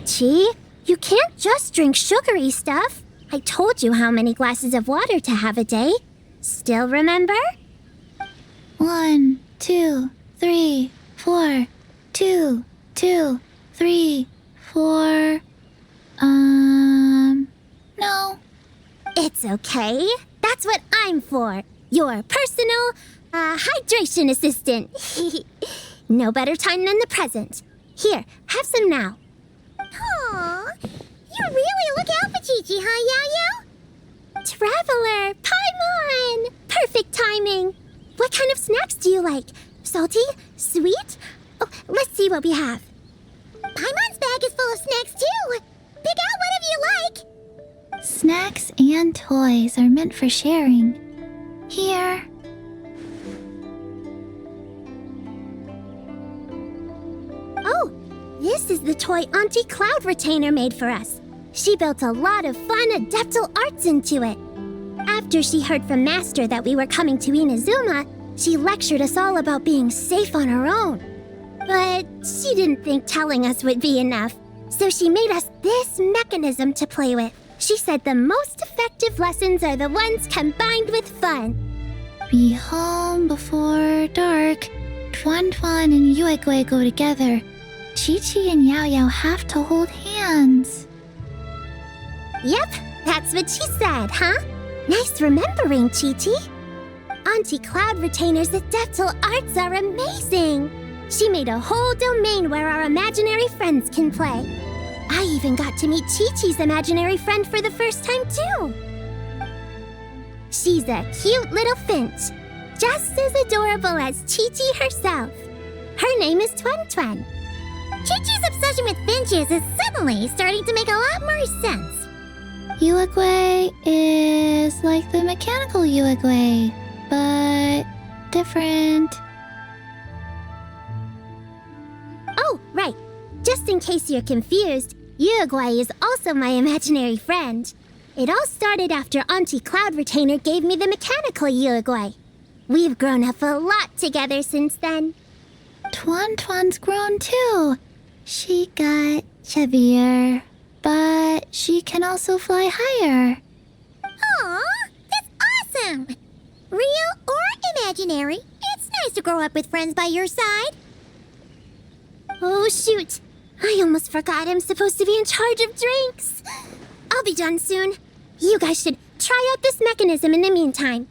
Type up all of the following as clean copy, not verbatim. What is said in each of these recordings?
Chi-Chi, you can't just drink sugary stuff. I told you how many glasses of water to have a day. Still remember? 1, 2, 3, 4. 2, 2, 3, 4. No. It's okay. That's what I'm for. Your personal, hydration assistant. No better time than the present. Here, have some now. Aw, you really look out for Chi-Chi, huh, Yao-Yao? Traveler, Paimon! Perfect timing. What kind of snacks do you like? Salty? Sweet? Oh, let's see what we have. Paimon's bag is full of snacks, too. Pick out whatever you like. Snacks and toys are meant for sharing. Here. Oh, this is the toy Auntie Cloud Retainer made for us. She built a lot of fun adeptal arts into it. After she heard from Master that we were coming to Inazuma, she lectured us all about being safe on her own. But she didn't think telling us would be enough, so she made us this mechanism to play with. She said the most effective lessons are the ones combined with fun. Be home before dark. Tuan Tuan and Yuegui go together. Chi-Chi and Yao Yao have to hold hands. Yep, that's what she said, huh? Nice remembering, Chi-Chi. Auntie Cloud Retainer's adeptal arts are amazing. She made a whole domain where our imaginary friends can play. I even got to meet Chi-Chi's imaginary friend for the first time, too. She's a cute little finch, just as adorable as Chi-Chi herself. Her name is Tuan Tuan. Chi-Chi's obsession with finches is suddenly starting to make a lot more sense. Yuegui is like the mechanical Yuegui, but different. Oh, right. Just in case you're confused, Yuegui is also my imaginary friend. It all started after Auntie Cloud Retainer gave me the mechanical Yuegui. We've grown up a lot together since then. Tuan Tuan's grown too. She got chubbier, but she can also fly higher. Aw, that's awesome! Real or imaginary, it's nice to grow up with friends by your side. Oh, shoot. I almost forgot I'm supposed to be in charge of drinks. I'll be done soon. You guys should try out this mechanism in the meantime.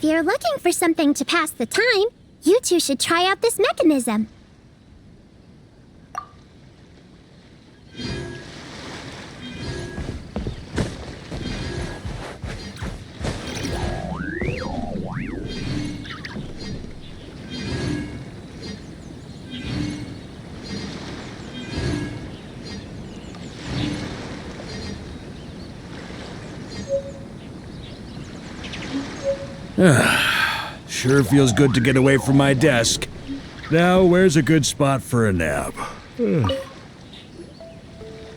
you're looking for something to pass the time, you two should try out this mechanism. Sure feels good to get away from my desk. Now, where's a good spot for a nap?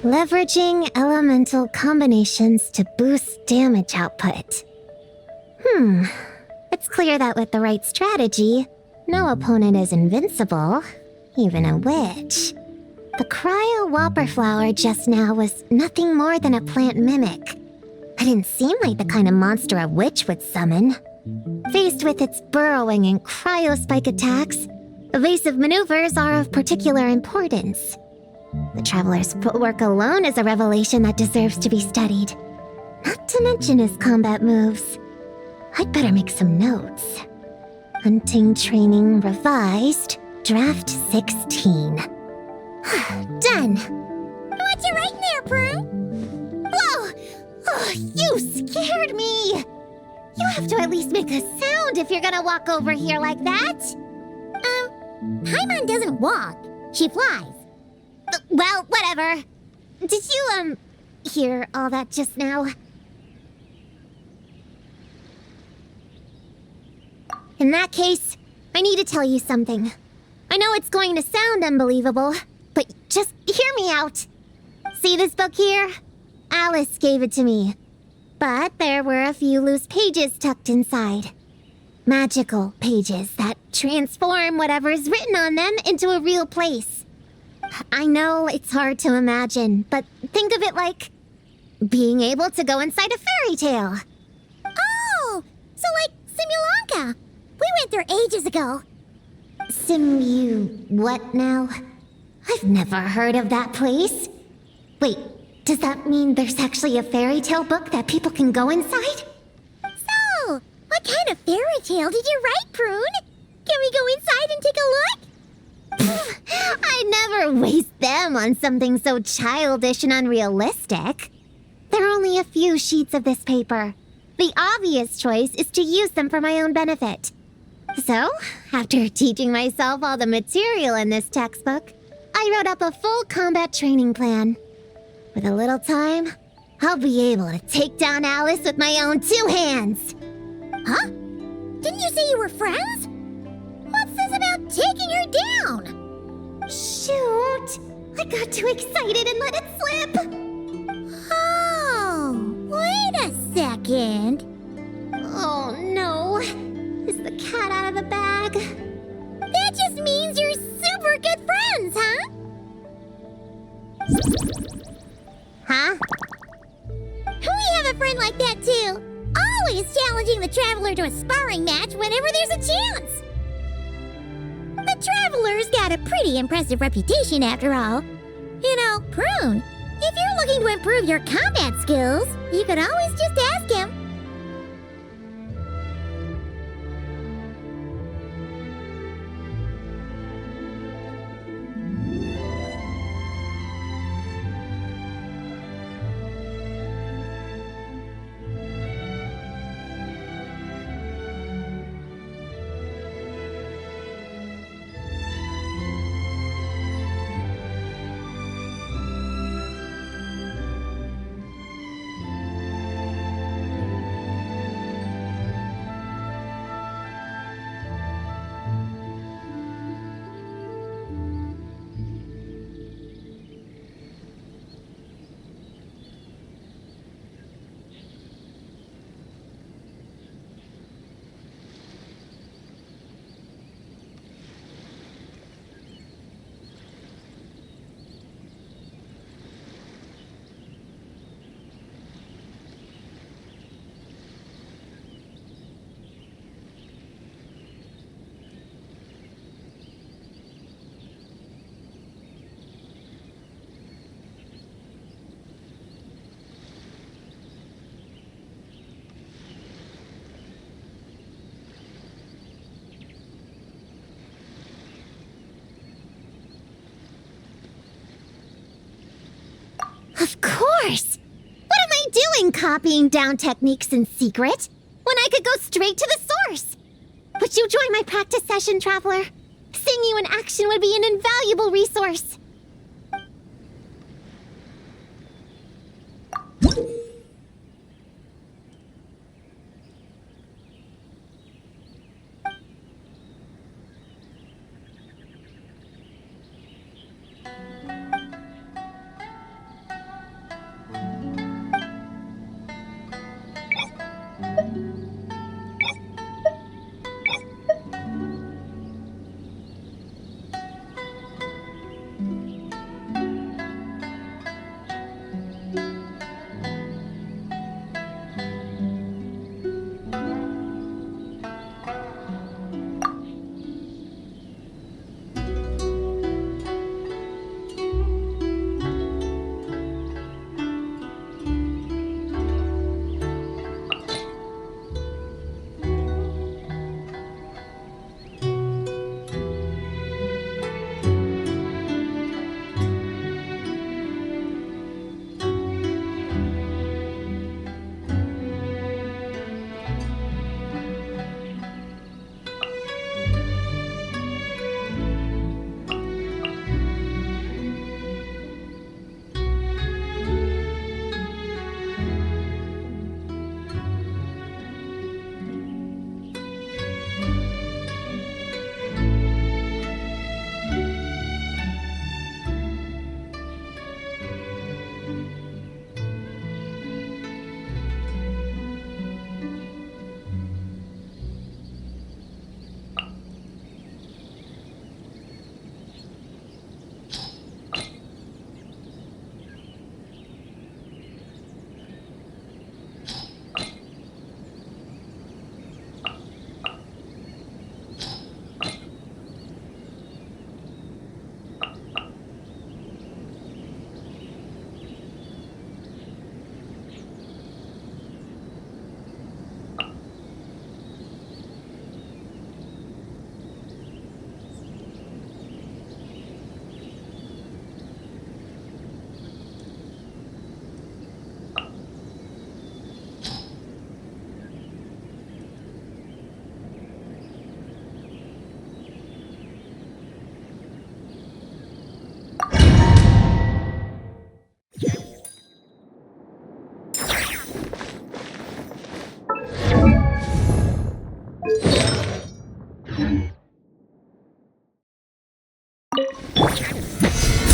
Leveraging elemental combinations to boost damage output. It's clear that with the right strategy, no opponent is invincible, even a witch. The cryo whopper flower just now was nothing more than a plant mimic. It didn't seem like the kind of monster a witch would summon. Faced with its burrowing and cryospike attacks, evasive maneuvers are of particular importance. The Traveler's footwork alone is a revelation that deserves to be studied. Not to mention his combat moves. I'd better make some notes. Hunting training revised, draft 16. Done! What you writing there, Prune? Whoa! Oh, you scared me! You have to at least make a sound if you're gonna walk over here like that. Paimon doesn't walk. She flies. Well, whatever. Did you, hear all that just now? In that case, I need to tell you something. I know it's going to sound unbelievable, but just hear me out. See this book here? Alice gave it to me. But there were a few loose pages tucked inside. Magical pages that transform whatever's written on them into a real place. I know it's hard to imagine, but think of it like being able to go inside a fairy tale. Oh, so like Simulanka. We went there ages ago. What now? I've never heard of that place. Wait, does that mean there's actually a fairy tale book that people can go inside? So, what kind of fairy tale did you write, Prune? Can we go inside and take a look? I'd never waste them on something so childish and unrealistic. There are only a few sheets of this paper. The obvious choice is to use them for my own benefit. So, after teaching myself all the material in this textbook, I wrote up a full combat training plan. With a little time, I'll be able to take down Alice with my own 2 hands. Huh? Didn't you say you were friends? What's this about taking her down? Shoot! I got too excited and let it slip! Oh, wait a second. Oh no! Is the cat out of the bag? That just means you're super good friends, huh? Huh? We have a friend like that too. Always challenging the Traveler to a sparring match whenever there's a chance. The Traveler's got a pretty impressive reputation after all. You know, Prune, if you're looking to improve your combat skills, you could always just ask him. Of course! What am I doing copying down techniques in secret when I could go straight to the source? Would you join my practice session, Traveler? Seeing you in action would be an invaluable resource.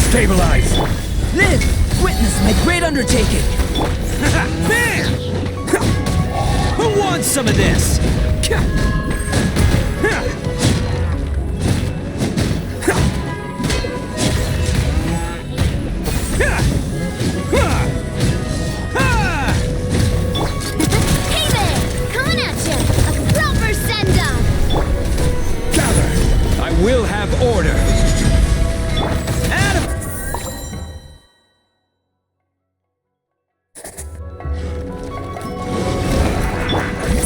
Stabilize! Live! Witness my great undertaking! Bam! Who wants some of this? Hey there! Coming at you! A proper send-up! Gather! I will have order! Adam!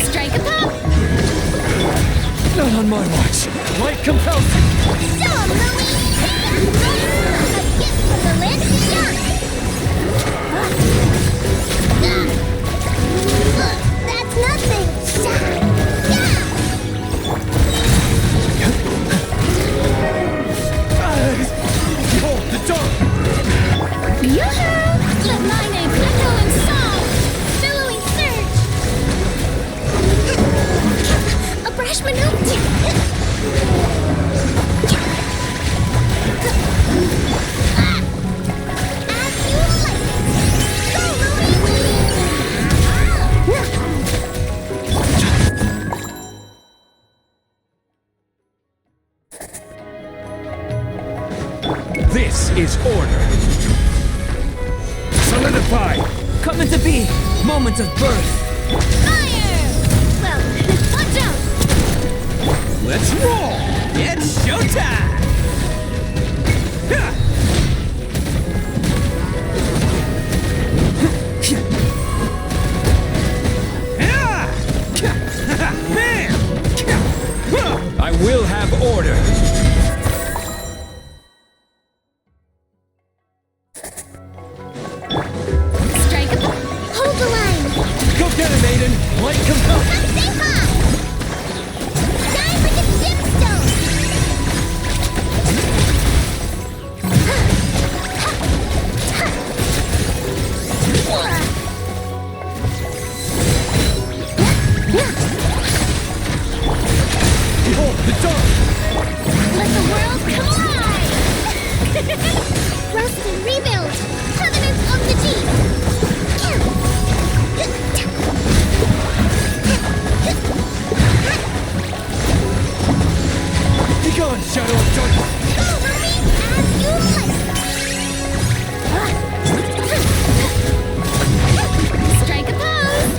Strike a pop! Not on my watch! Light compels me! Show 'em, Louie! A gift from the land of Young! That's nothing! Hold the door! Yoo-hoo! Let my name echo in song! Billowing surge! A brash maneuver! As you like! Go, This is order! Solidify! Coming to be! Moment of birth! Fire! Well, watch out! Let's roll! It's showtime! I will have order! the dark! Let the world come alive! Rest and rebuild! Covenant of the Deep! Be gone, Shadow of Darkness! Over me as you like! Strike a pose!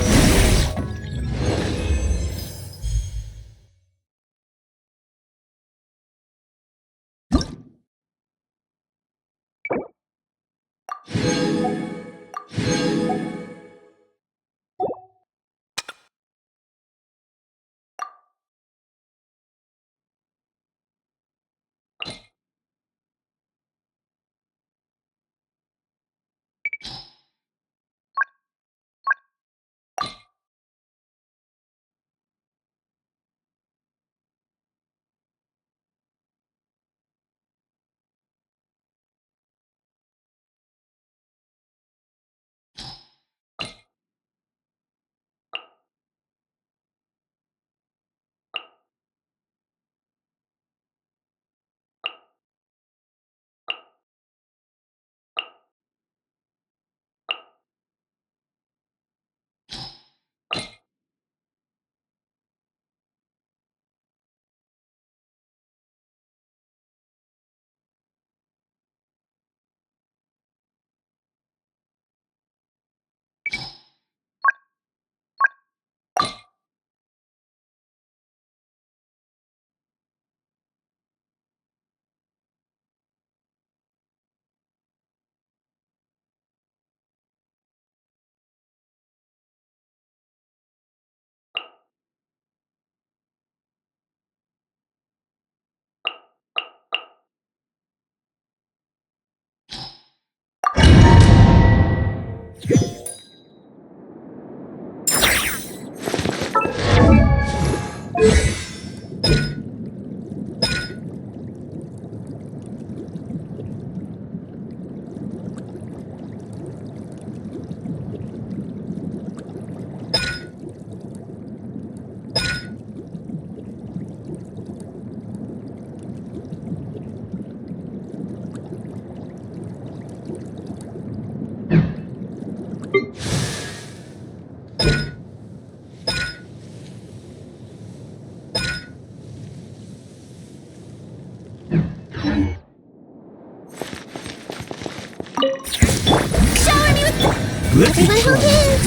Let me Everyone hold hands!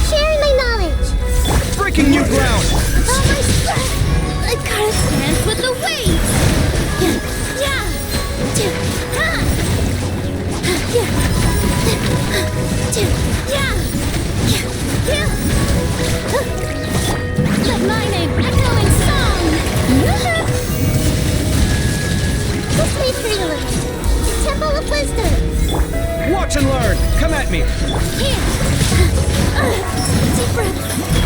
Sharing my knowledge! Breaking new ground! All my strength! I gotta dance with the waves! Yeah! Yeah! Let my name echo in song! This may hurt a little. Temple of Wisdom! Watch and learn! Come at me! Here! Deep breath!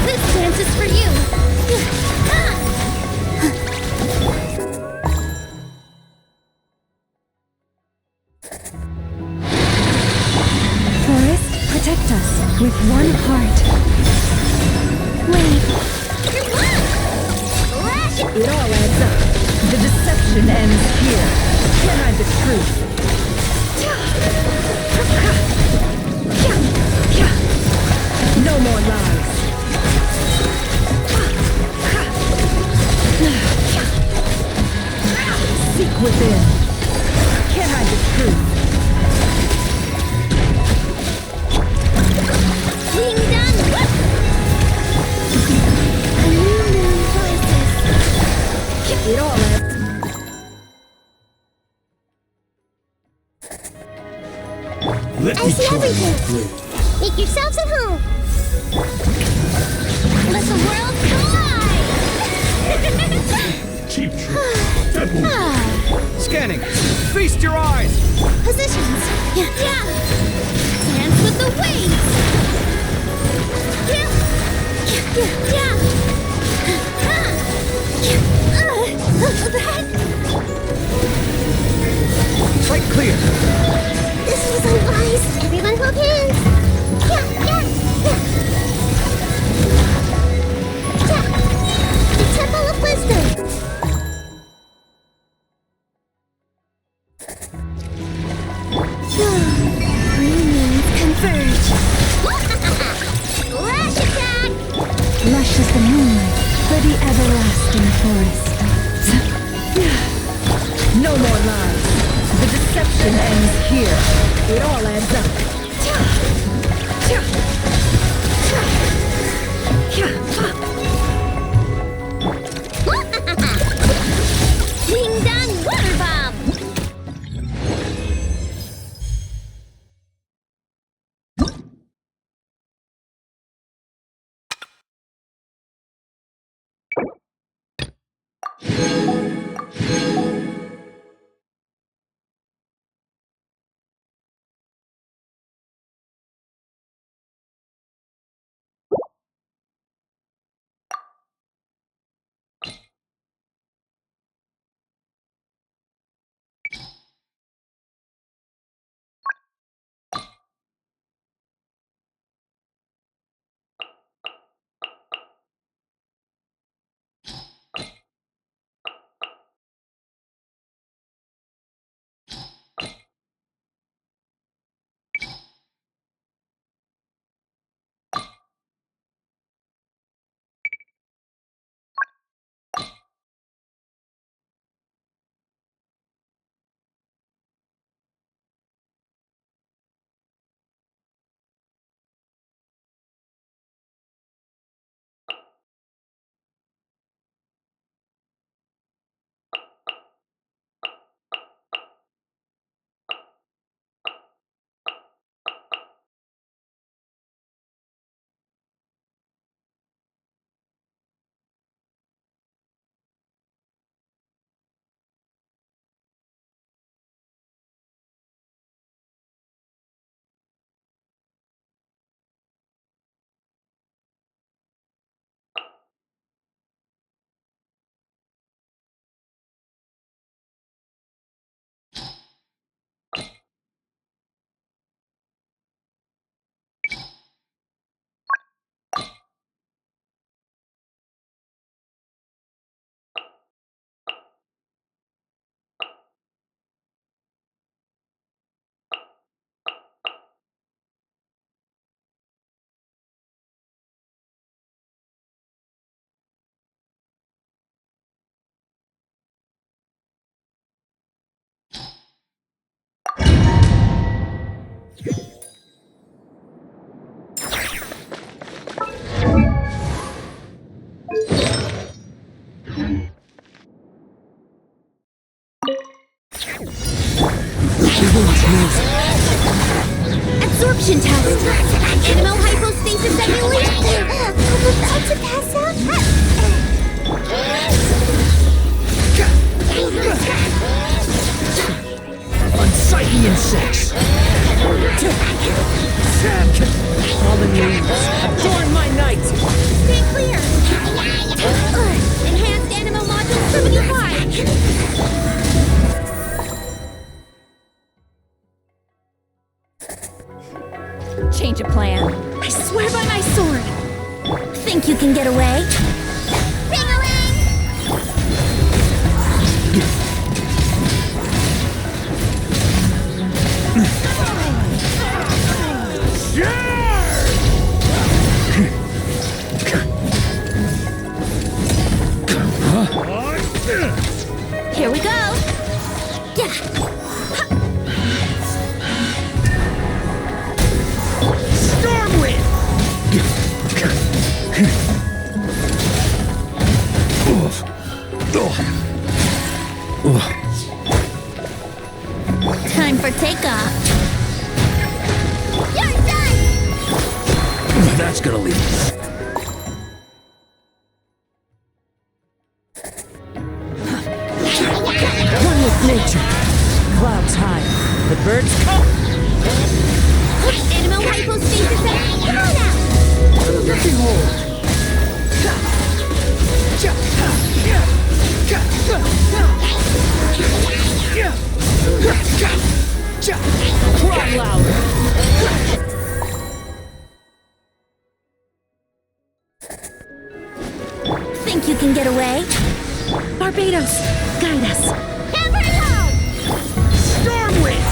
This dance is for you! Forest, protect us with one heart. Wait! Come on! Flash! It all adds up. The deception ends here. Can't hide the truth. No more lies. Seek within. Can't hide the truth. Being done! A new moon rises. It all adds. Let I me see try everything. my blade. Make yourselves at home! Let the world collide! Cheap trick. That won't Scanning! Feast your eyes! Positions! Yeah! Dance with the waves! Yeah! Sight clear! This was unwise! Everyone hold hands! Yeah! The Temple of Wisdom! It all adds up. Ding dong water bomb! Absorption test! Animal hypostasis emulation! About to pass Unsightly insects! Fallen leaves, adorn my night! Stay clear! Enhanced Animal Module 75! Change of plan. I swear by my sword! Think you can get away? Here we go! Stormwind! Time for takeoff! You're done! That's gonna leave. One with nature. Clouds high. The birds come. Animal hypostasis emulation! Nothing hold! Cry louder. Think you can get away? Barbados, guide us. Hammer it home! Stormwind!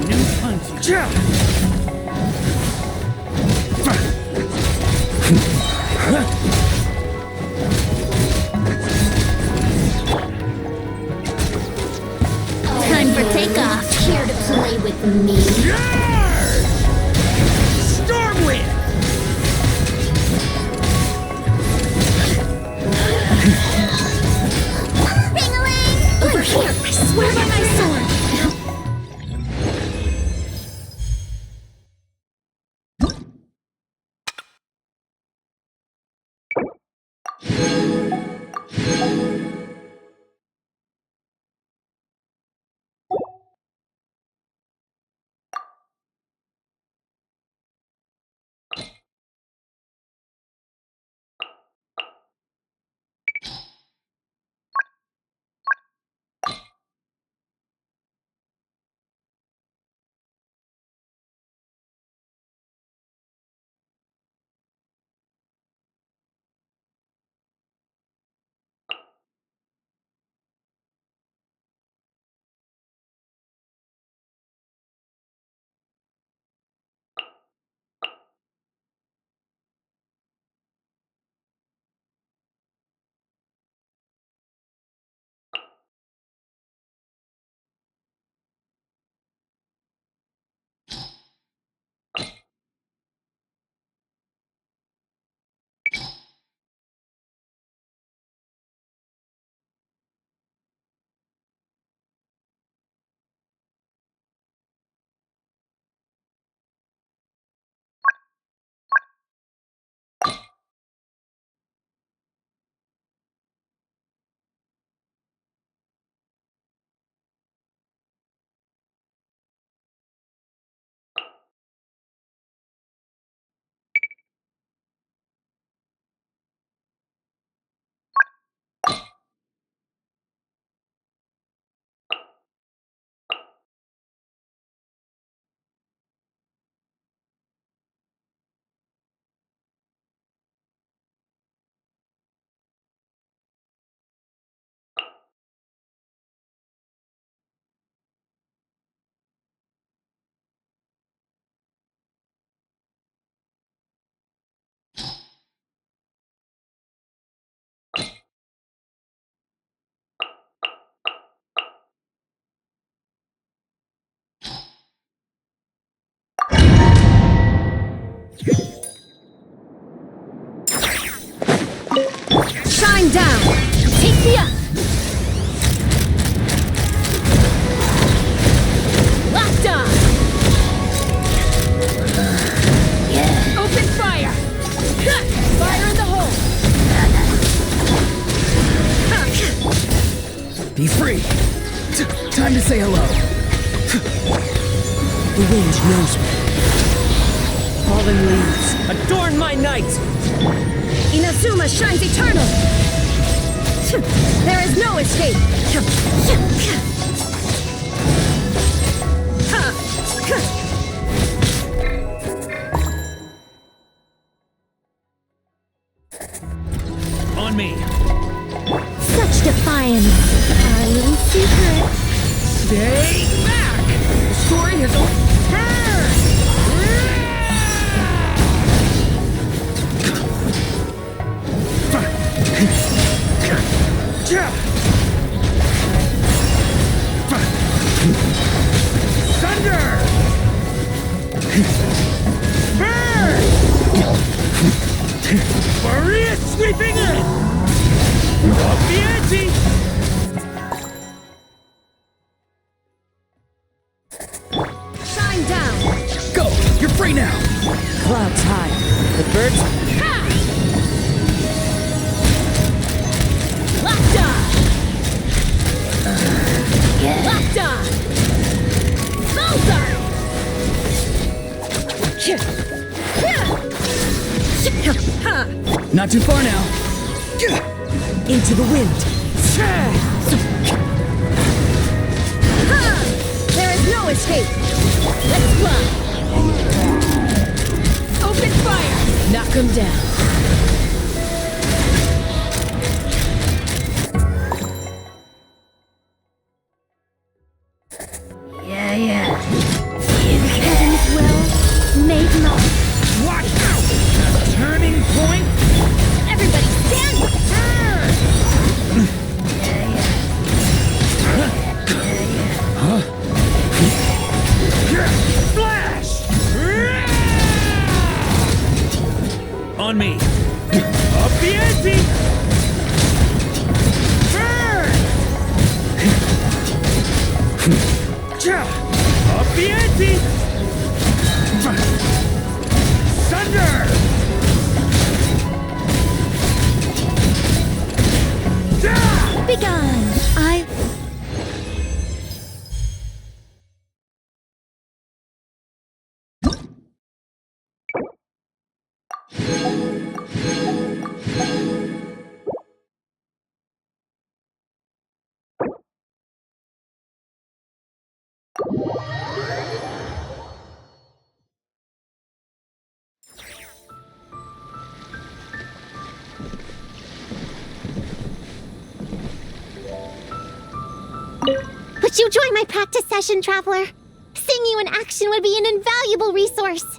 New punch. play with me. Stormwind! Ring-a-ling! Over here! I swear by my sword! Shine down! Take me up! Locked on! Open fire! Fire in the hole! Be free! Time to say hello. The wind knows me. Fallen leaves, adorn my night! Inazuma shines eternal! There is no escape! On me! Such defiance. Our little secret. Stay back! The story has turned! Thunder! Burn! Maria sweeping in! Up the ante! Shine down! Go! You're free now! Clouds high. The birds... Ha! Locked on! Locked on! Bullseye! Not too far now. Into the wind. There is no escape! Let's fly! Open fire! Knock him down! In heaven's will, made not. Watch out! The turning point. Everybody stand! on me. Up the ante! Burn! Up the ante! Thunder! Begone! Would you join my practice session, Traveler? Seeing you in action would be an invaluable resource.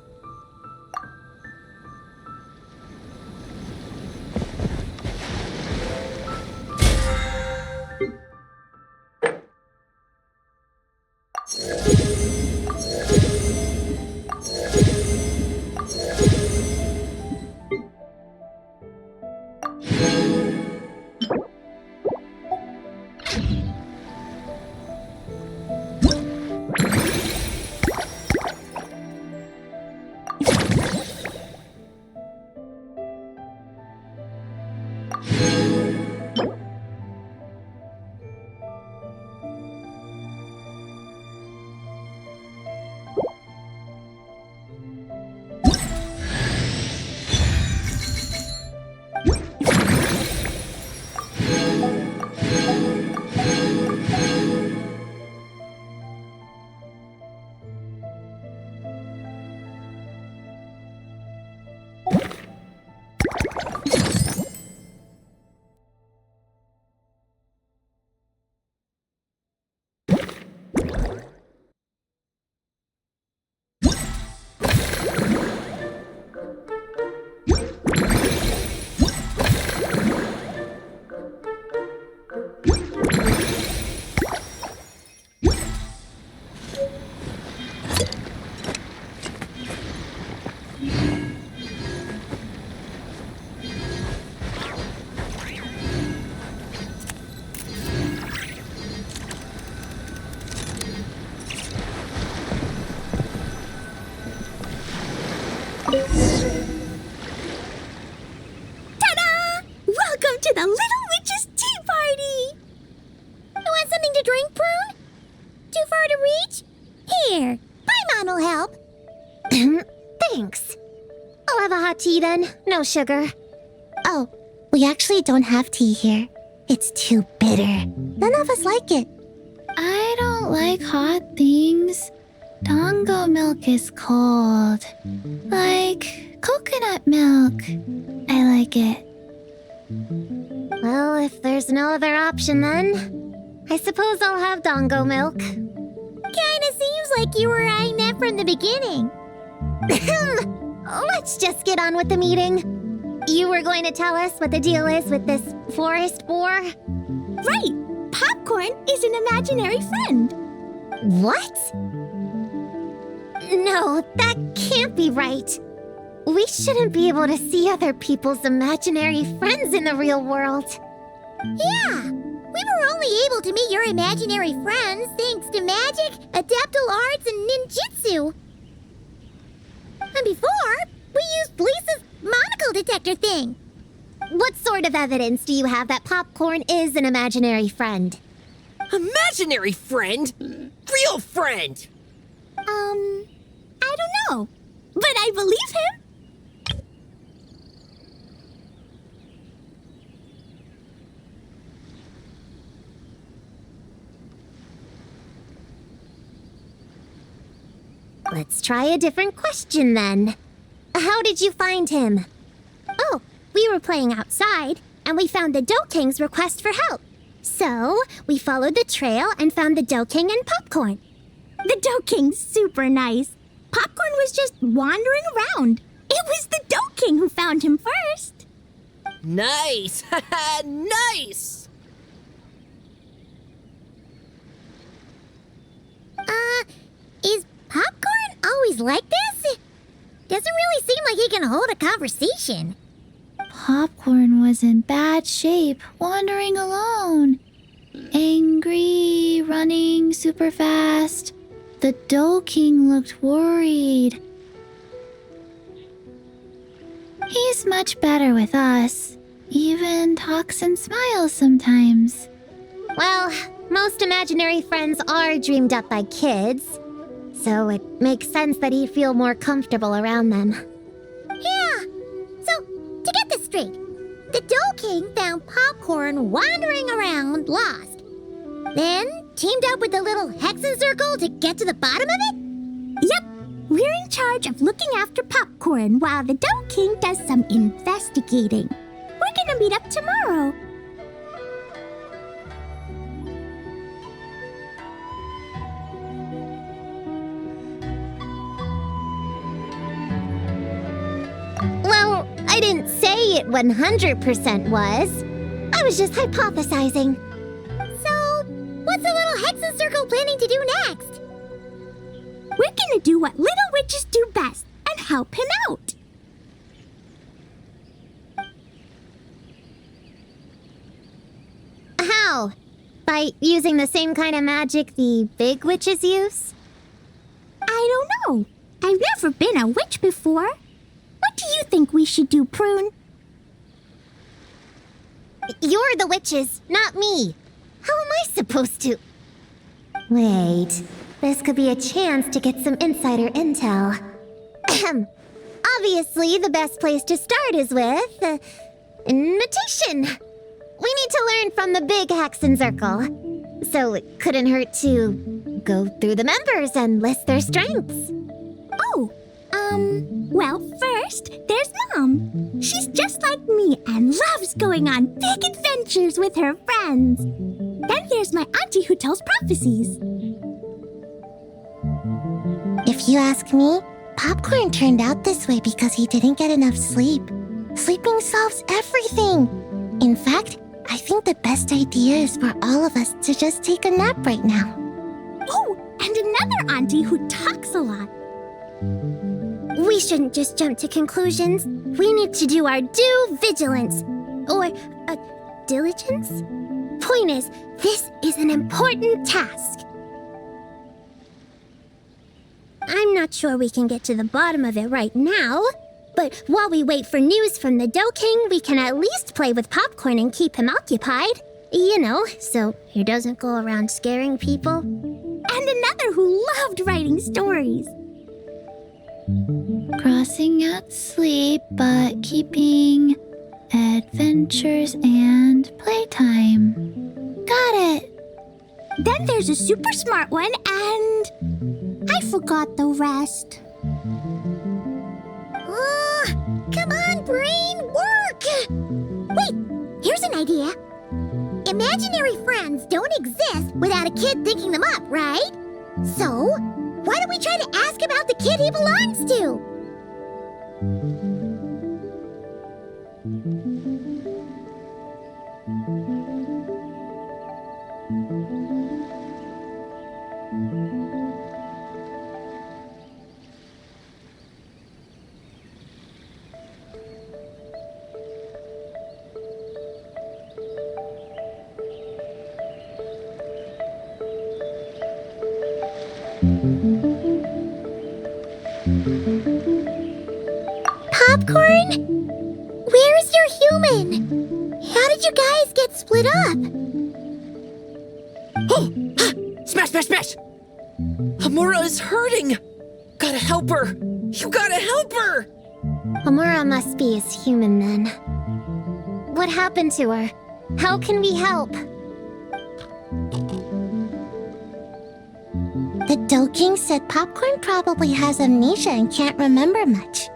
Ta-da! Welcome to the Little Witch's Tea Party! You want something to drink, Prune? Too far to reach? Here, my mom will help. Thanks. I'll have a hot tea then. No sugar. Oh, we actually don't have tea here. It's too bitter. None of us like it. I don't like hot things. Dango milk is cold. Like coconut milk. I like it. Well, if there's no other option then, I suppose I'll have Dango milk. Kinda seems like you were eyeing that from the beginning. Let's just get on with the meeting. You were going to tell us what the deal is with this forest boar? Right! Popcorn is an imaginary friend. What? No, that can't be right. We shouldn't be able to see other people's imaginary friends in the real world. Yeah! We were only able to meet your imaginary friends thanks to magic, adeptal arts, and ninjutsu. And before, we used Lisa's monocle detector thing. What sort of evidence do you have that Popcorn is an imaginary friend? Imaginary friend? Real friend! I don't know, but I believe him. Let's try a different question then. How did you find him? Oh, we were playing outside, and we found the Dough King's request for help. So, we followed the trail and found the Dough King and Popcorn. The Dough King's super nice. Popcorn was just wandering around. It was the Dough King who found him first. Nice! Nice! Is Popcorn always like this? Doesn't really seem like he can hold a conversation. Popcorn was in bad shape, wandering alone. Angry, running super fast. The Dough King looked worried. He's much better with us. Even talks and smiles sometimes. Well, most imaginary friends are dreamed up by kids, so it makes sense that he'd feel more comfortable around them. Yeah! So, to get this straight, the Dough King found Popcorn wandering around, lost. Then teamed up with the little Hexen Circle to get to the bottom of it? Yep, we're in charge of looking after Popcorn while the Dough King does some investigating. We're gonna meet up tomorrow. Well, I didn't say it 100% was. I was just hypothesizing. So, what's the little Hexen Circle planning to do next? We're gonna do what little witches do best and help him out. How? By using the same kind of magic the big witches use? I don't know. I've never been a witch before. What do you think we should do, Prune? You're the witches, not me. How am I supposed to? Wait, this could be a chance to get some insider intel. Ahem. Obviously, the best place to start is with invitation. We need to learn from the big Hexen Circle. So it couldn't hurt to go through the members and list their strengths. Oh, well, first, there's Mom. She's just like me and loves going on big adventures with her friends. Then there's my auntie who tells prophecies. If you ask me, Popcorn turned out this way because he didn't get enough sleep. Sleeping solves everything. In fact, I think the best idea is for all of us to just take a nap right now. Oh, and another auntie who talks a lot. We shouldn't just jump to conclusions. We need to do our due vigilance. Or, diligence? Point is, this is an important task. I'm not sure we can get to the bottom of it right now, but while we wait for news from the Dough King, we can at least play with Popcorn and keep him occupied. You know, so he doesn't go around scaring people. And another who loved writing stories. Crossing out sleep, but keeping adventures and playtime. Got it. Then there's a super smart one, and I forgot the rest. Come on, brain, work! Wait, here's an idea. Imaginary friends don't exist without a kid thinking them up, right? So, why don't we try to ask about the kid he belongs to? Popcorn? Where's your human? How did you guys get split up? Oh! Smash, smash, smash! Hamura is hurting! Gotta help her! You gotta help her! Amura must be his human then. What happened to her? How can we help? The Dough King said Popcorn probably has amnesia and can't remember much.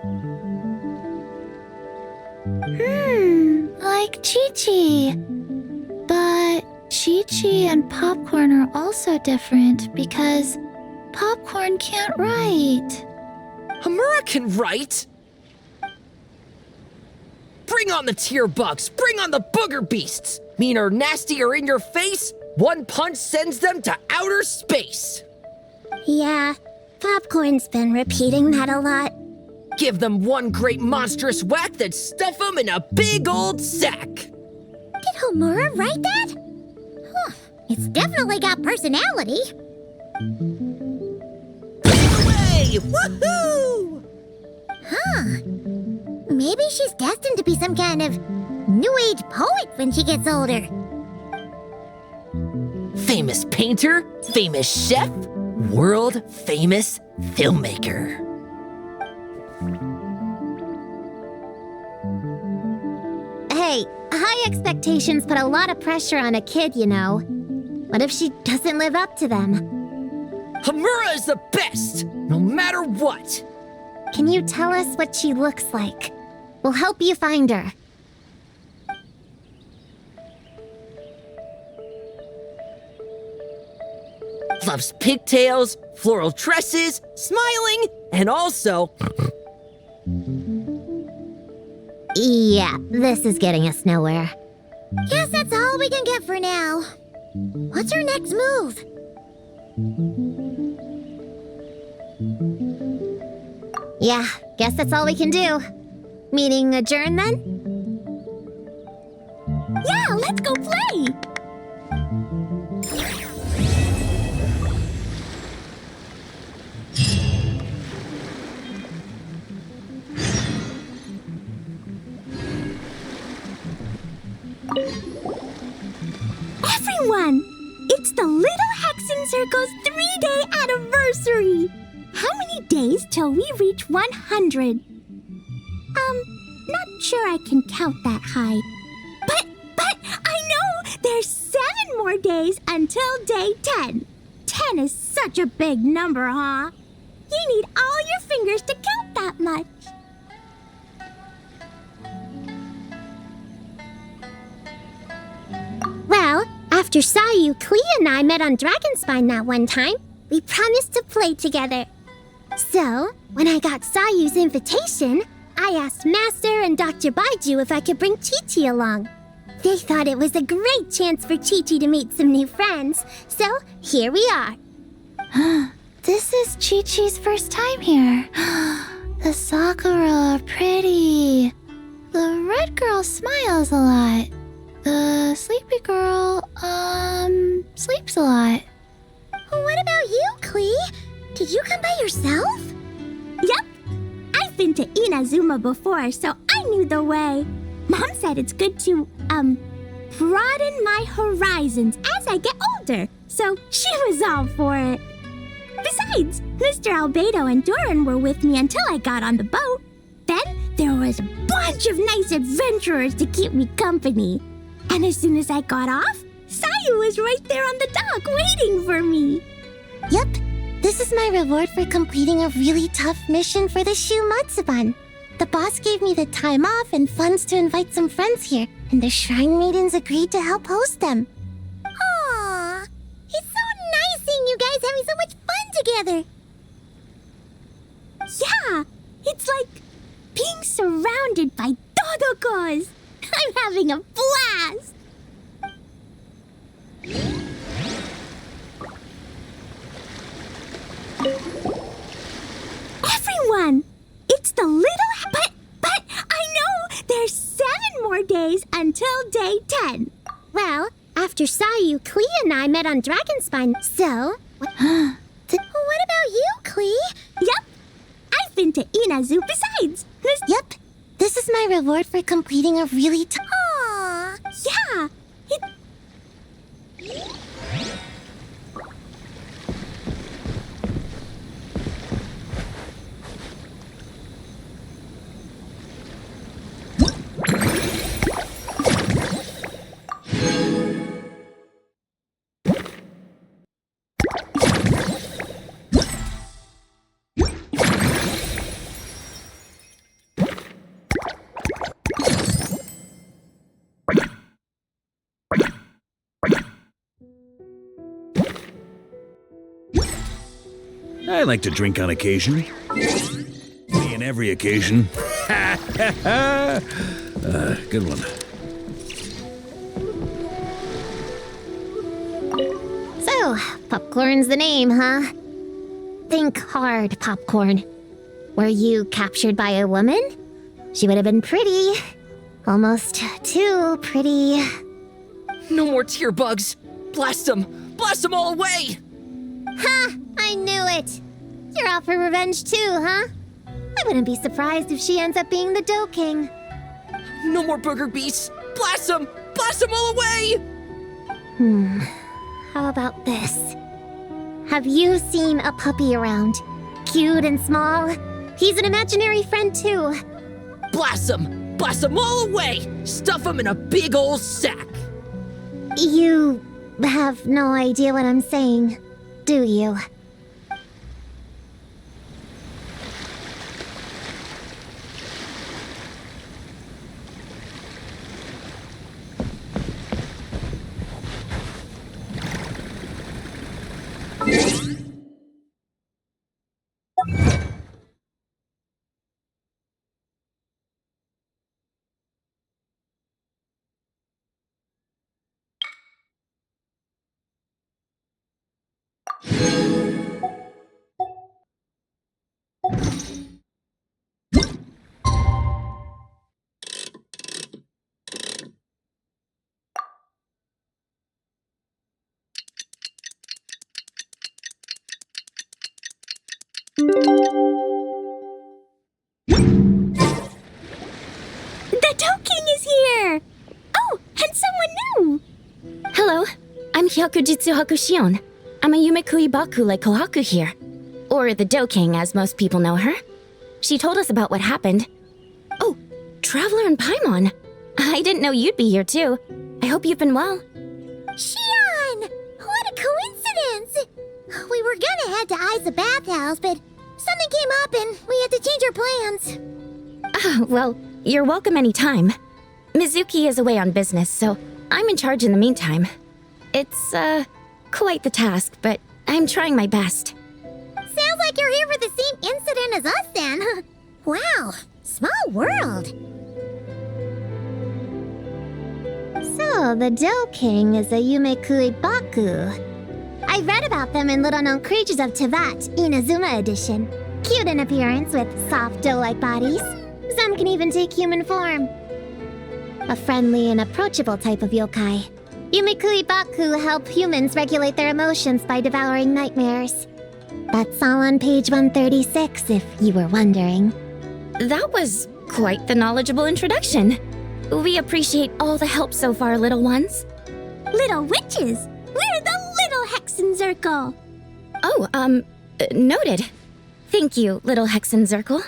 Like Chi-Chi. But Chi-Chi and Popcorn are also different because Popcorn can't write. Hamura can write! Bring on the tear bugs! Bring on the booger beasts! Mean or nasty or in your face, one punch sends them to outer space! Yeah, Popcorn's been repeating that a lot. Give them one great monstrous whack, then stuff them in a big old sack. Did Homura write that? Huh. It's definitely got personality. Away! Woohoo! Huh. Maybe she's destined to be some kind of New Age poet when she gets older. Famous painter, famous chef, world famous filmmaker. Hey, high expectations put a lot of pressure on a kid, you know. What if she doesn't live up to them? Homura is the best, no matter what. Can you tell us what she looks like? We'll help you find her. Loves pigtails, floral tresses, smiling, and also... Yeah, this is getting us nowhere. Guess that's all we can get for now. What's her next move? Yeah, guess that's all we can do. Meeting adjourn then? Yeah, let's go play! Everyone! It's the Little Hexen Circle's 3-day anniversary! How many days till we reach 100? Not sure I can count that high. But I know there's 7 more days until day 10. 10 is such a big number, huh? You need all your fingers to count that much. Well, after Sayu, Klee, and I met on Dragonspine that one time, we promised to play together. So, when I got Sayu's invitation, I asked Master and Dr. Baiju if I could bring Chi-Chi along. They thought it was a great chance for Chi-Chi to meet some new friends, so here we are. This is Chi-Chi's first time here. The Sakura are pretty. The red girl smiles a lot. The sleepy girl, sleeps a lot. What about you, Klee? Did you come by yourself? Yep. I've been to Inazuma before, so I knew the way. Mom said it's good to, broaden my horizons as I get older, so she was all for it. Besides, Mr. Albedo and Doran were with me until I got on the boat. Then there was a bunch of nice adventurers to keep me company. And as soon as I got off, Sayu was right there on the dock waiting for me. Yep, this is my reward for completing a really tough mission for the Shu Matsuban. The boss gave me the time off and funds to invite some friends here, and the Shrine Maidens agreed to help host them. Aww, it's so nice seeing you guys having so much fun together. Yeah, it's like being surrounded by Dodokos. I'm having a blast! Everyone! It's the little... But I know there's 7 more days until day 10. Well, after Sayu, Klee, and I met on Dragonspine, so... What about you, Klee? Yep! I've been to Inazu besides. Yep. This is my reward for completing a really Aww. Yeah! I like to drink on occasion. Me on every occasion. Good one. So, popcorn's the name, huh? Think hard, popcorn. Were you captured by a woman? She would have been pretty. Almost too pretty. No more tear bugs. Blast them! Blast them all away! Ha! I knew it! You're out for revenge too, huh? I wouldn't be surprised if she ends up being the Dough King. No more booger beasts! Blast them! Blast them all away! How about this? Have you seen a puppy around? Cute and small? He's an imaginary friend too. Blast them! Blast them all away! Stuff them in a big ol' sack! You have no idea what I'm saying, do you? The Dough King is here! Oh, and someone new! Hello, I'm Hyaku Jitsu Hakushion. I'm a Yumekui Baku like Kohaku here. Or the Dough King, as most people know her. She told us about what happened. Oh, Traveler and Paimon. I didn't know you'd be here too. I hope you've been well. Shion! What a coincidence! We were gonna head to Aiza Bathhouse, but something came up and we had to change our plans. Well, you're welcome anytime. Mizuki is away on business, so I'm in charge in the meantime. It's, quite the task, but I'm trying my best. Sounds like you're here for the same incident as us then. Wow, small world. So, the Dough King is a Yumekui Baku. I read about them in Little Known Creatures of Tevat, Inazuma edition. Cute in appearance with soft dough-like bodies. Some can even take human form. A friendly and approachable type of yokai. Yumekui Baku help humans regulate their emotions by devouring nightmares. That's all on page 136, if you were wondering. That was quite the knowledgeable introduction. We appreciate all the help so far, little ones. Little witches! We're the Little Hexenzirkel! Oh, noted. Thank you, little Hexenzirkel.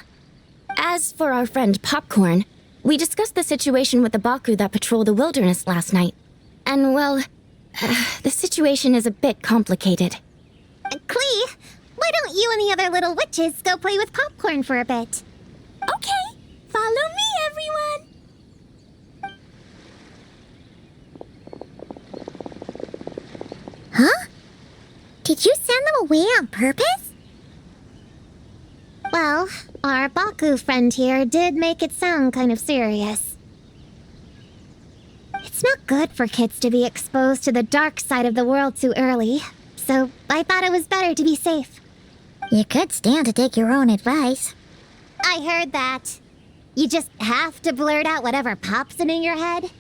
As for our friend Popcorn, we discussed the situation with the Baku that patrol the wilderness last night. And, well, the situation is a bit complicated. Klee, why don't you and the other little witches go play with Popcorn for a bit? Okay, follow me, everyone! Huh? Did you send them away on purpose? Well, our Baku friend here did make it sound kind of serious. It's not good for kids to be exposed to the dark side of the world too early, so I thought it was better to be safe. You could stand to take your own advice. I heard that. You just have to blurt out whatever pops in your head.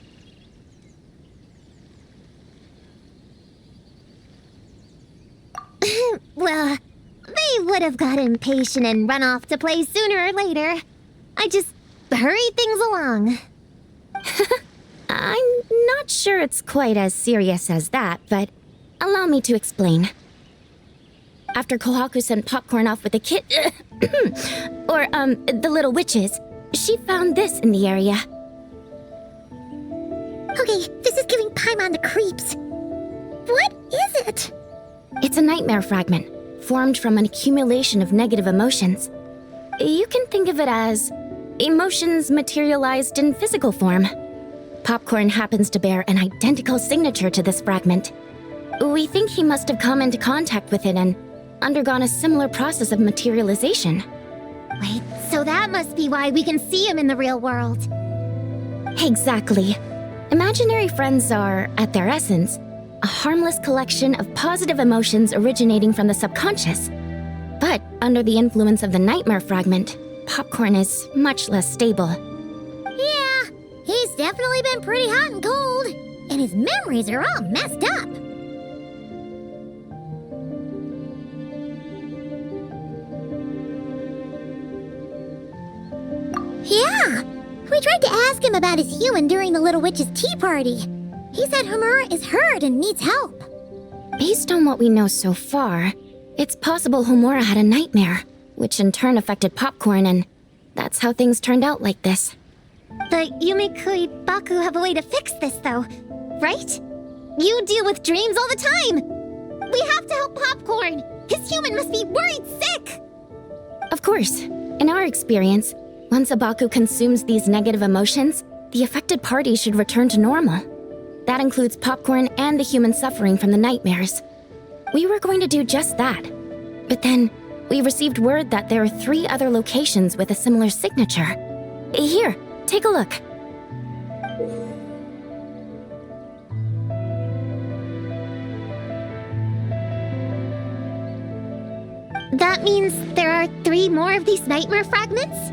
Well, they would have got impatient and run off to play sooner or later. I just hurried things along. I'm not sure it's quite as serious as that, but allow me to explain. After Kohaku sent Popcorn off with the the little witches, she found this in the area. Okay, this is giving Paimon the creeps. What is it? It's a nightmare fragment, formed from an accumulation of negative emotions. You can think of it as emotions materialized in physical form. Popcorn happens to bear an identical signature to this fragment. We think he must have come into contact with it and undergone a similar process of materialization. Wait, so that must be why we can see him in the real world. Exactly. Imaginary friends are, at their essence, a harmless collection of positive emotions originating from the subconscious. But under the influence of the nightmare fragment, Popcorn is much less stable. Yeah, he's definitely been pretty hot and cold, and his memories are all messed up. Yeah, we tried to ask him about his human during the Little Witch's tea party. He said Homura is hurt and needs help. Based on what we know so far, it's possible Homura had a nightmare, which in turn affected Popcorn, and that's how things turned out like this. The Yumikui Baku have a way to fix this, though, right? You deal with dreams all the time! We have to help Popcorn! His human must be worried sick! Of course. In our experience, once a Baku consumes these negative emotions, the affected party should return to normal. That includes Popcorn and the human suffering from the nightmares. We were going to do just that. But then, we received word that there are 3 other locations with a similar signature. Here, take a look. That means there are 3 more of these nightmare fragments?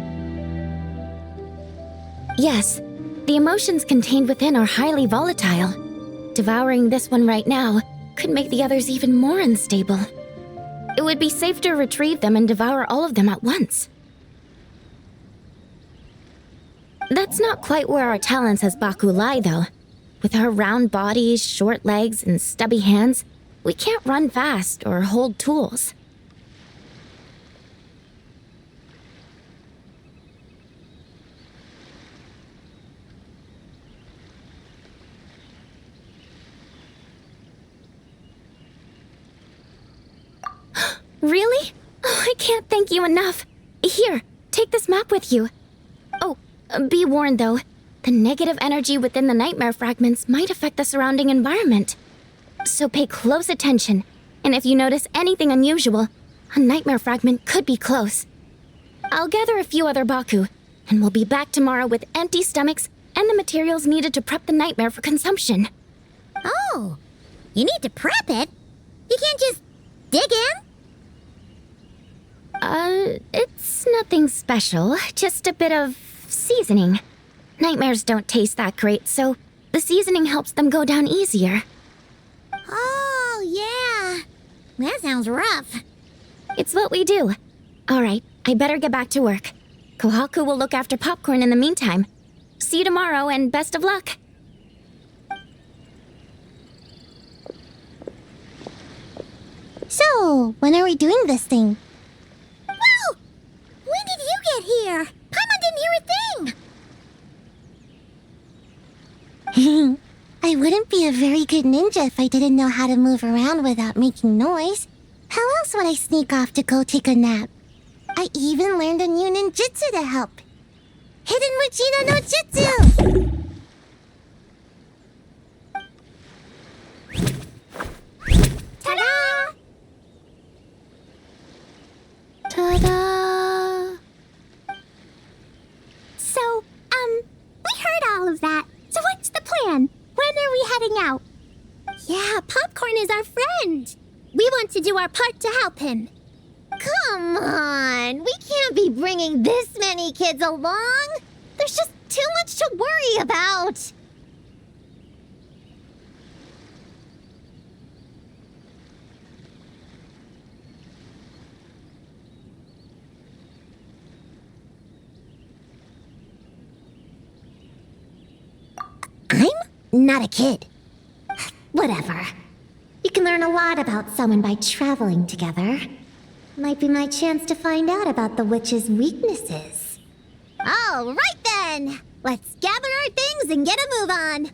Yes, the emotions contained within are highly volatile. Devouring this one right now could make the others even more unstable. It would be safe to retrieve them and devour all of them at once. That's not quite where our talents as Baku lie, though. With our round bodies, short legs, and stubby hands, we can't run fast or hold tools. Really? Oh, I can't thank you enough. Here, take this map with you. Oh, be warned though, the negative energy within the nightmare fragments might affect the surrounding environment. So pay close attention, and if you notice anything unusual, a nightmare fragment could be close. I'll gather a few other Baku, and we'll be back tomorrow with empty stomachs and the materials needed to prep the nightmare for consumption. Oh, you need to prep it? You can't just dig in? It's nothing special, just a bit of seasoning. Nightmares don't taste that great, so the seasoning helps them go down easier. Oh, yeah. That sounds rough. It's what we do. All right, I better get back to work. Kohaku will look after Popcorn in the meantime. See you tomorrow, and best of luck. So, when are we doing this thing? Whoa! When did you get here? Paimon didn't hear a thing. I wouldn't be a very good ninja if I didn't know how to move around without making noise. How else would I sneak off to go take a nap? I even learned a new ninjutsu to help. Hidden Muchino no Jutsu! Ta-da! Ta-da! So, we heard all of that. So what's the plan? When are we heading out? Yeah, Popcorn is our friend. We want to do our part to help him. Come on, we can't be bringing this many kids along. There's just too much to worry about. I'm not a kid. Whatever. You can learn a lot about someone by traveling together. Might be my chance to find out about the witch's weaknesses. All right then, let's gather our things and get a move on.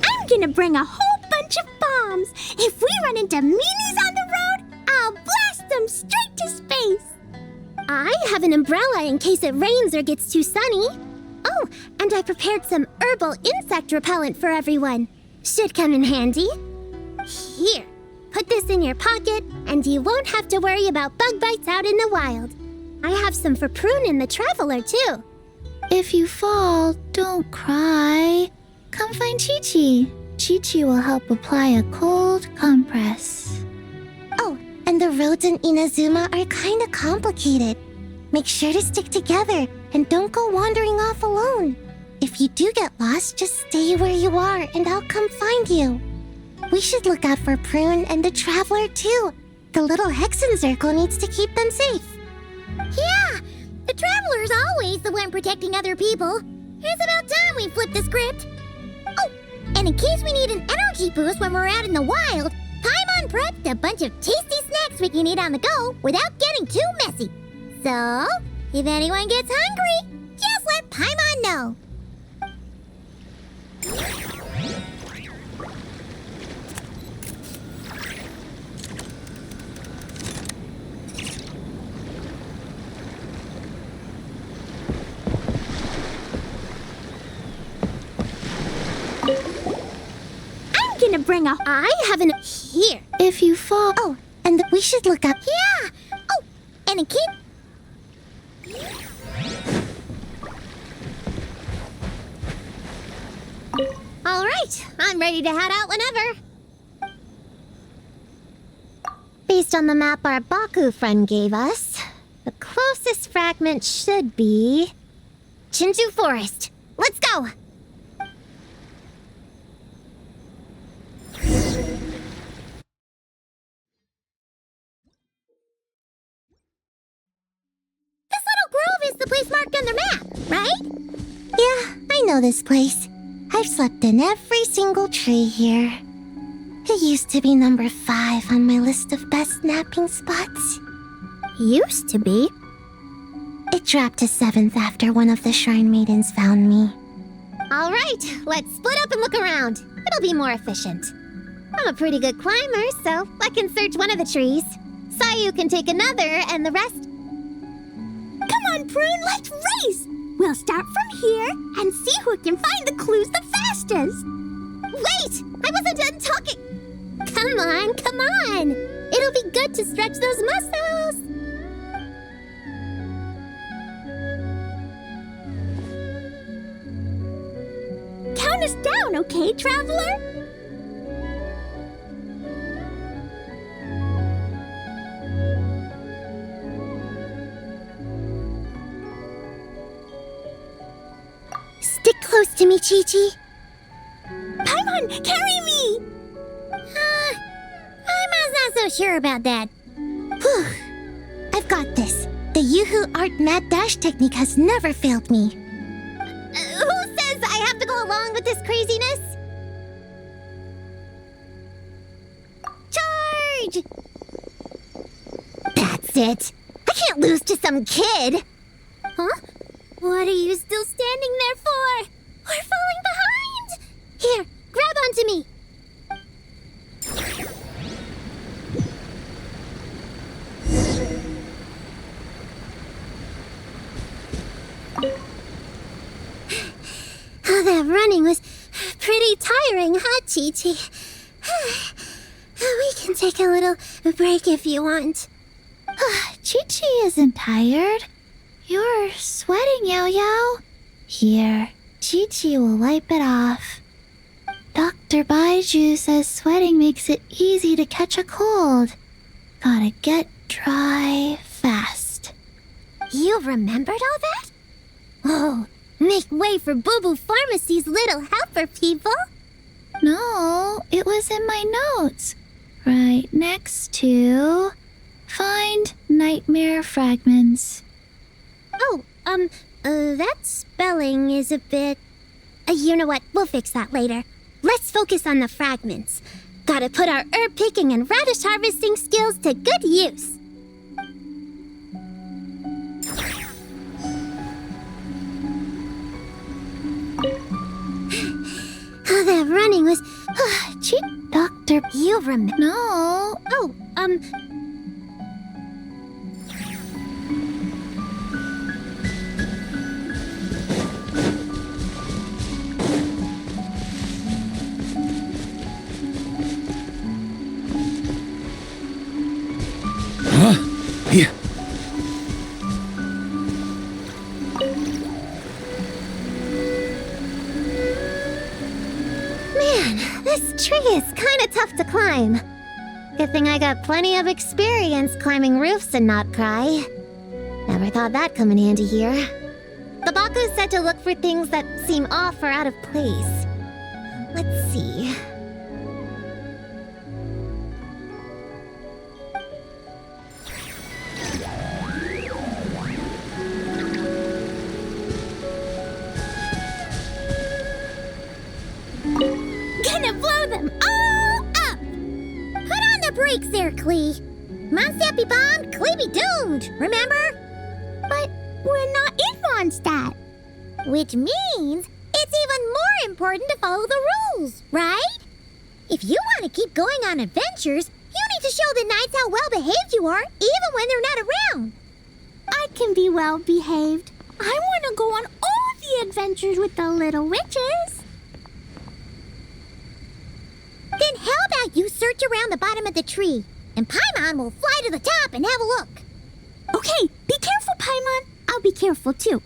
I'm gonna bring a whole bunch of bombs. If we run into meanies on the road, I'll blast them straight to space. I have an umbrella in case it rains or gets too sunny. Oh, and I prepared some herbal insect repellent for everyone. Should come in handy. Here, put this in your pocket, and you won't have to worry about bug bites out in the wild. I have some for Prune and the Traveler, too. If you fall, don't cry. Come find Chi-Chi. Chi-Chi will help apply a cold compress. Oh, and the roads in Inazuma are kinda complicated. Make sure to stick together and don't go wandering off alone. If you do get lost, just stay where you are and I'll come find you. We should look out for Prune and the Traveler too. The little Hexen Circle needs to keep them safe. Yeah, the Traveler's always the one protecting other people. It's about time we flip the script. Oh, and in case we need an energy boost when we're out in the wild, Paimon prepped a bunch of tasty snacks we can eat on the go without getting too messy. So, if anyone gets hungry, just let Paimon know. I'm gonna bring a... I have an... Here. If you fall... Oh, and we should look up. Yeah! Oh, and in case... All right, I'm ready to head out whenever. Based on the map our Baku friend gave us, the closest fragment should be Chinju Forest. Let's go! This little grove is the place marked on the map, right? Yeah, I know this place. I've slept in every single tree here. It used to be number 5 on my list of best napping spots. Used to be. It dropped to 7th after one of the Shrine Maidens found me. All right, let's split up and look around. It'll be more efficient. I'm a pretty good climber, so I can search one of the trees. Sayu can take another, and the rest... Come on, Prune, let's race! We'll start from here and see who can find the clues the fastest. Wait! I wasn't done talking! Come on, come on! It'll be good to stretch those muscles! Count us down, okay, Traveler? Stick close to me, Chi-Chi. Paimon, carry me! I'm not so sure about that. Whew. I've got this. The Yoo-Hoo Art Mad Dash technique has never failed me. Who says I have to go along with this craziness? Charge! That's it. I can't lose to some kid. Huh? What are you still standing there for? We're falling behind! Here, grab onto me. Oh, that running was pretty tiring, huh, Chi-Chi? We can take a little break if you want. Chi-Chi isn't tired. You're sweating, Yao-Yao. Here, Chi-Chi will wipe it off. Dr. Baiju says sweating makes it easy to catch a cold. Gotta get dry fast. You remembered all that? Oh, make way for Boo Boo Pharmacy's little helper, people. No, it was in my notes. Right next to... Find nightmare fragments. Oh, that spelling is a bit... you know what? We'll fix that later. Let's focus on the fragments. Gotta put our herb picking and radish harvesting skills to good use. Oh, that running was... Doctor... You remember... No. Oh, This tree is kinda tough to climb. Good thing I got plenty of experience climbing roofs and not cry. Never thought that'd come in handy here. The Baku said to look for things that seem off or out of place. Let's see. Gonna blow them all up! Put on the brakes there, Klee. Mondstadt be bombed, Klee be doomed, remember? But we're not in Mondstadt. Which means it's even more important to follow the rules, right? If you want to keep going on adventures, you need to show the knights how well behaved you are, even when they're not around. I can be well behaved. I want to go on all the adventures with the little witches. Then how about you search around the bottom of the tree, and Paimon will fly to the top and have a look. Okay, be careful, Paimon. I'll be careful too.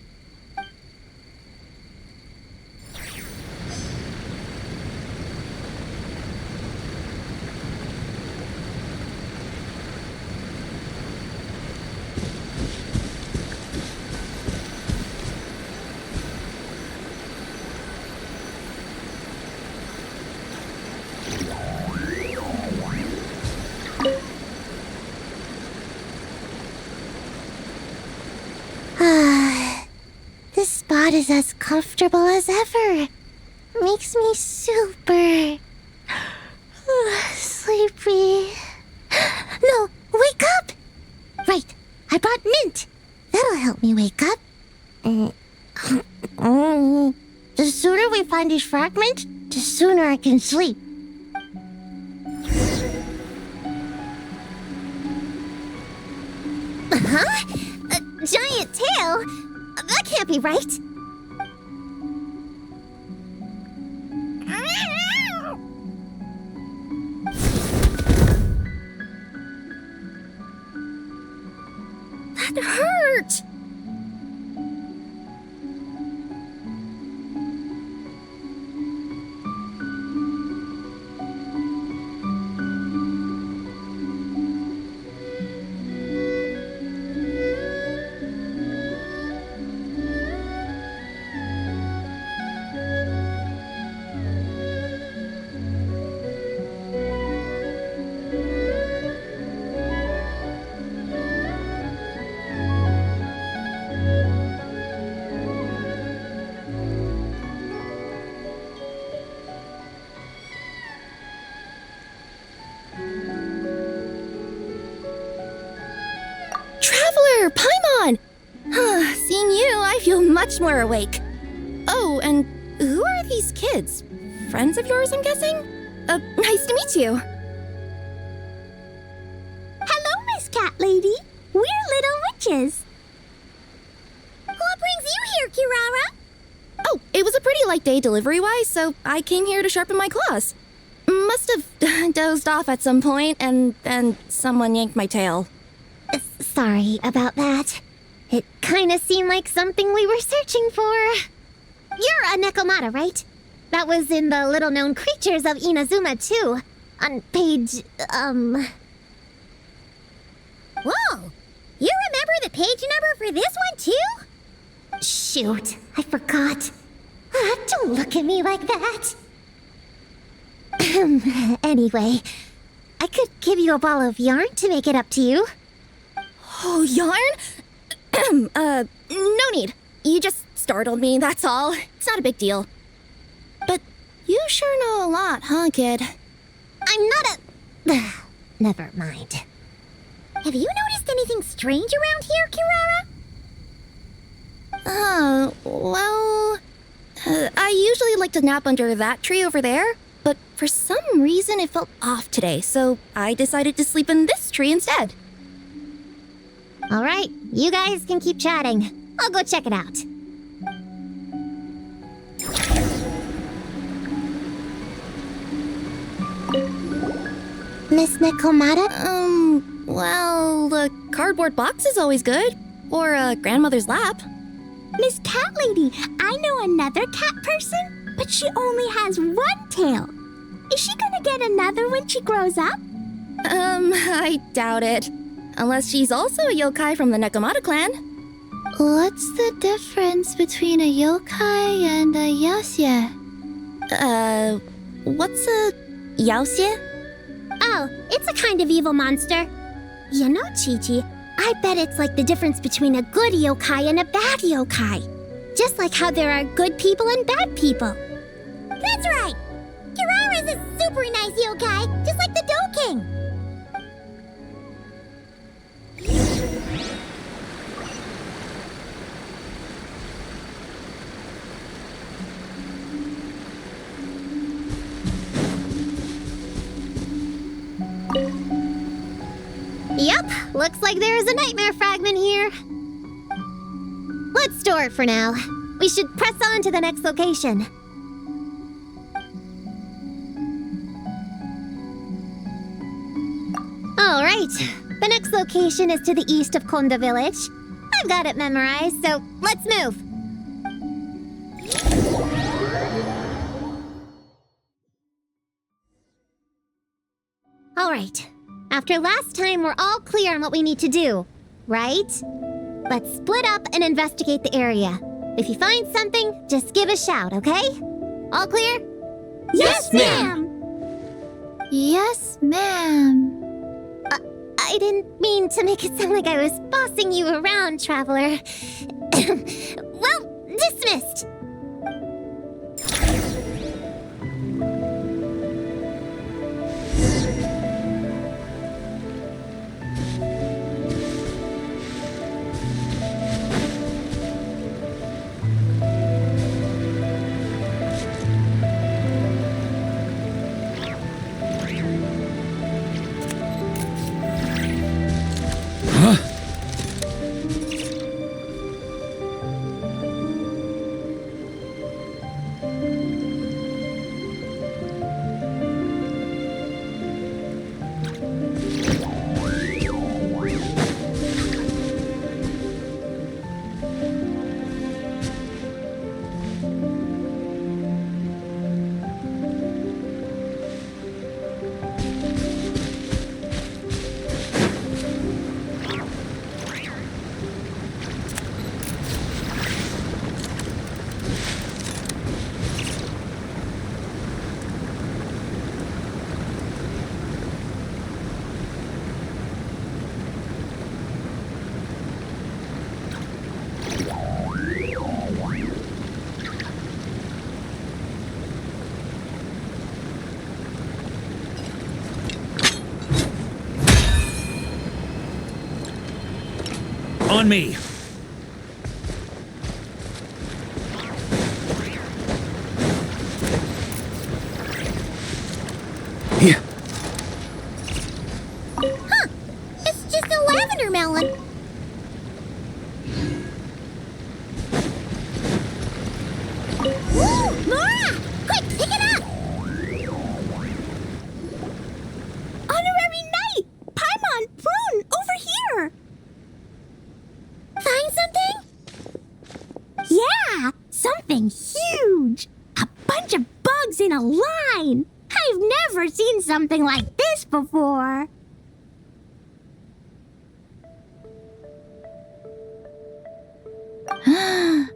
This spot is as comfortable as ever. Makes me super sleepy. No, wake up! Right, I brought mint. That'll help me wake up. The sooner we find these fragments, the sooner I can sleep. Huh? A giant tail? That can't be right. That hurt! Traveler, Paimon! Seeing you, I feel much more awake. Oh, and who are these kids? Friends of yours, I'm guessing? Nice to meet you. Hello, Miss Cat Lady. We're little witches. What brings you here, Kirara? Oh, it was a pretty light day delivery-wise, so I came here to sharpen my claws. Must have dozed off at some point, and then someone yanked my tail. Sorry about that. It kinda seemed like something we were searching for. You're a Nekomata, right? That was in the little-known creatures of Inazuma, too. On page, Whoa! You remember the page number for this one, too? Shoot, I forgot. Don't look at me like that. Anyway, I could give you a ball of yarn to make it up to you. Oh, yarn? No need. You just startled me, that's all. It's not a big deal. But you sure know a lot, huh, kid? I'm not a... Never mind. Have you noticed anything strange around here, Kirara? Well... I usually like to nap under that tree over there, but for some reason it felt off today, so I decided to sleep in this tree instead. All right, you guys can keep chatting. I'll go check it out. Miss Nekomata? Well, the cardboard box is always good. Or a grandmother's lap. Miss Cat Lady, I know another cat person, but she only has one tail. Is she gonna get another when she grows up? I doubt it. Unless she's also a yokai from the Nekomata clan. What's the difference between a yokai and a yaoxie? What's a yaoxie? Oh, it's a kind of evil monster. You know, Chi-Chi, I bet it's like the difference between a good yokai and a bad yokai. Just like how there are good people and bad people. That's right! Kirara's a super nice yokai, just like the Dough King. Yep, looks like there is a nightmare fragment here. Let's store it for now. We should press on to the next location. All right, the next location is to the east of Konda Village. I've got it memorized, so let's move. All right. After last time, we're all clear on what we need to do, right? Let's split up and investigate the area. If you find something, just give a shout, okay? All clear? Yes, ma'am! Yes, ma'am. I didn't mean to make it sound like I was bossing you around, traveler. Well, dismissed. On me. Here. Huh! It's just a lavender melon. Woo! Nora! Quick, pick it up! Honorary Knight! Paimon, Prune, over here! Find something? Yeah, something huge! A bunch of bugs in a line! I've never seen something like this before!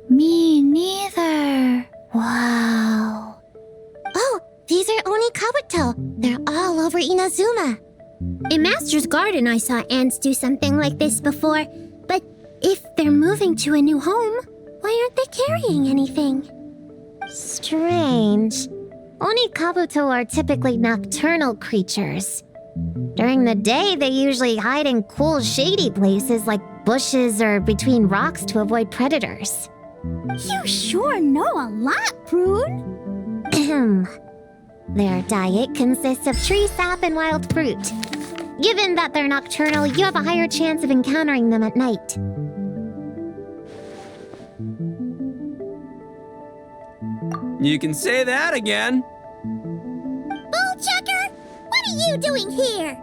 Me neither. Wow. Oh, these are Onikabuto. They're all over Inazuma. In Master's Garden, I saw ants do something like this before. But if they're moving to a new home, why aren't they carrying anything? Strange. Onikabuto are typically nocturnal creatures. During the day, they usually hide in cool, shady places like bushes or between rocks to avoid predators. You sure know a lot, Prune. Their diet consists of tree sap and wild fruit. Given that they're nocturnal, you have a higher chance of encountering them at night. You can say that again. Bullchucker! What are you doing here?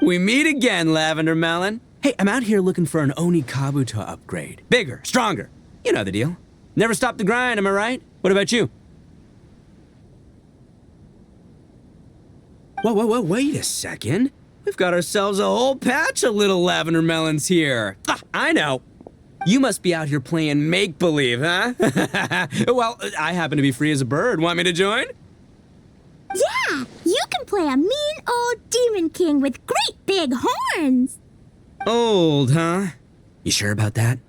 We meet again, Lavender Melon. Hey, I'm out here looking for an Onikabuto upgrade. Bigger, stronger. You know the deal. Never stop the grind, am I right? What about you? Whoa, wait a second. We've got ourselves a whole patch of little lavender melons here. Ah, I know. You must be out here playing make-believe, huh? Well, I happen to be free as a bird. Want me to join? Yeah, you can play a mean old demon king with great big horns. Old, huh? You sure about that?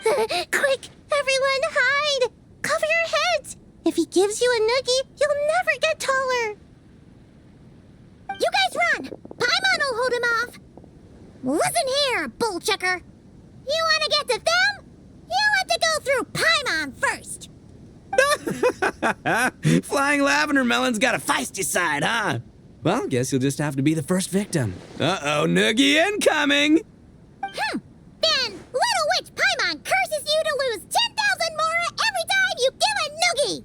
Quick, everyone hide! Cover your heads! If he gives you a noogie, you'll never get taller. You guys run! Paimon will hold him off. Listen here, bullchucker. You want to get to them? You have to go through Paimon first. Flying lavender melon's got a feisty side, huh? Well, guess you'll just have to be the first victim. Uh-oh, noogie incoming! Then Little Witch Paimon curses you to lose 10,000 mora every time you give a noogie.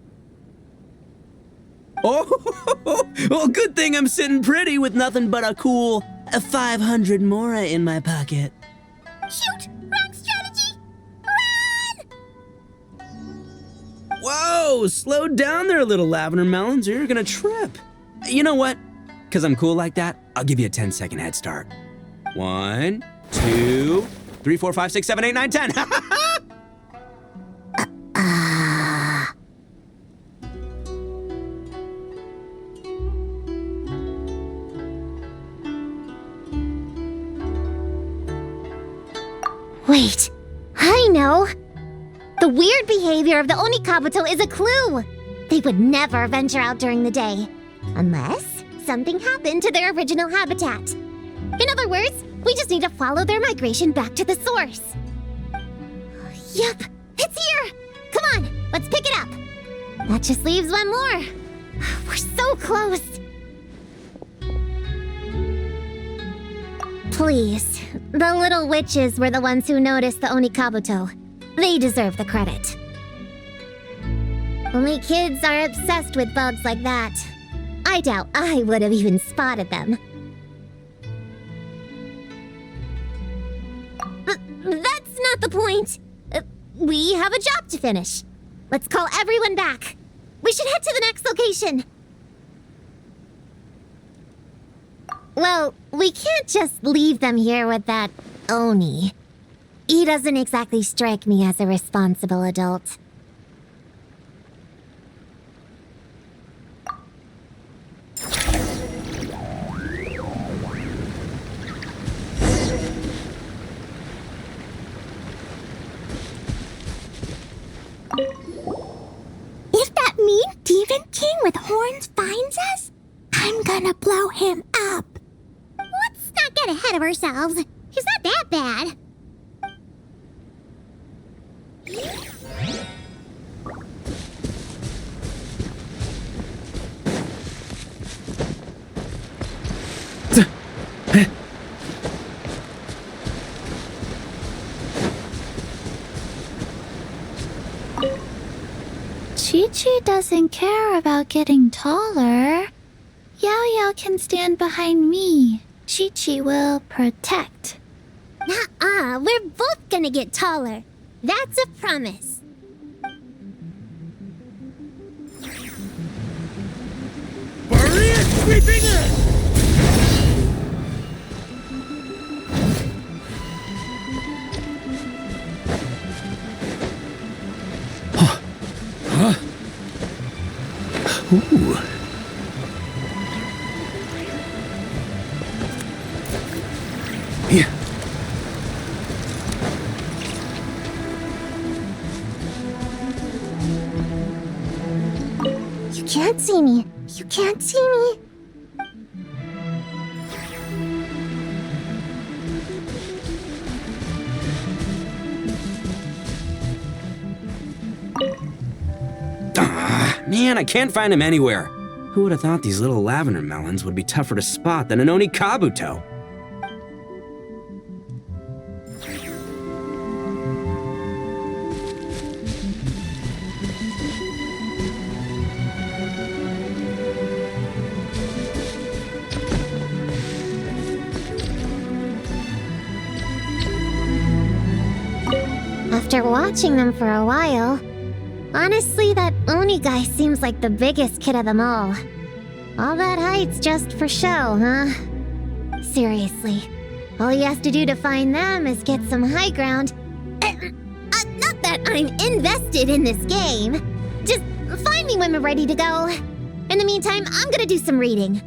Oh, well, good thing I'm sitting pretty with nothing but a cool 500 mora in my pocket. Shoot! Wrong strategy! Run! Whoa, slow down there, little lavender melons, or you're gonna trip. You know what? Because I'm cool like that, I'll give you a 10-second head start. 1, 2, 3, 4, 5, 6, 7, 8, 9, 10. Wait, I know. The weird behavior of the Onikabuto is a clue. They would never venture out during the day, unless something happened to their original habitat. In other words, we just need to follow their migration back to the source. Yup, it's here! Come on, let's pick it up. That just leaves one more. We're so close. Please, the little witches were the ones who noticed the Onikabuto. They deserve the credit. Only kids are obsessed with bugs like that. I doubt I would have even spotted them. That's not the point. We have a job to finish. Let's call everyone back. We should head to the next location. Well, we can't just leave them here with that Oni. He doesn't exactly strike me as a responsible adult. If that mean demon king with horns finds us, I'm gonna blow him up. Let's not get ahead of ourselves. He's not that bad. Chi-Chi doesn't care about getting taller. Yao-Yao can stand behind me. Chi-Chi will protect. Nuh-uh, we're both gonna get taller. That's a promise. Barrier sweeping in! Huh? Ooh. Yeah. You can't see me. You can't see me. Man, I can't find him anywhere. Who would have thought these little lavender melons would be tougher to spot than an Onikabuto? After watching them for a while, Honestly, that Oni guy seems like the biggest kid of them all. All that height's just for show, huh? Seriously, all he has to do to find them is get some high ground. Not that I'm invested in this game. Just find me when we're ready to go. In the meantime, I'm gonna do some reading.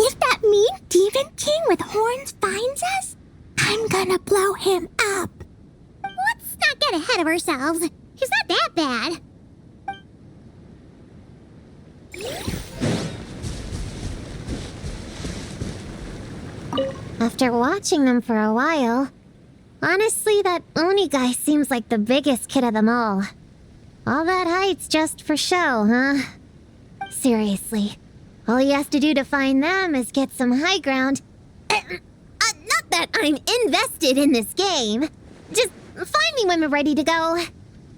If that mean demon king with horns finds us, I'm gonna blow him up. Let's not get ahead of ourselves. He's not that bad. After watching them for a while, honestly, that Oni guy seems like the biggest kid of them all. All that height's just for show, huh? Seriously, all he has to do to find them is get some high ground. Not that I'm invested in this game. Just find me when we're ready to go.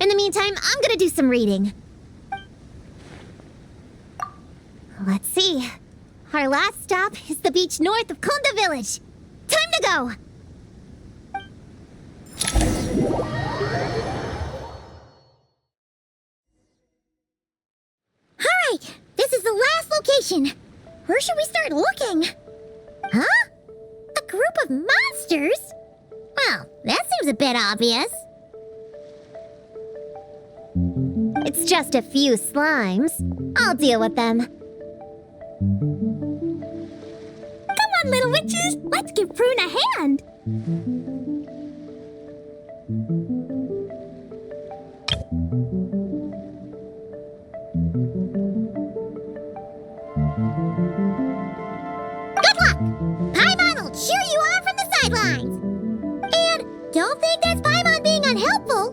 In the meantime, I'm gonna do some reading. Let's see. Our last stop is the beach north of Konda Village. Time to go! Alright, this is the last location. Where should we start looking? Huh? A group of monsters? Well, that seems a bit obvious. It's just a few slimes. I'll deal with them. Come on, little witches! Let's give Prune a hand! Good luck! Paimon will cheer you on from the sidelines! And don't think that's Paimon being unhelpful!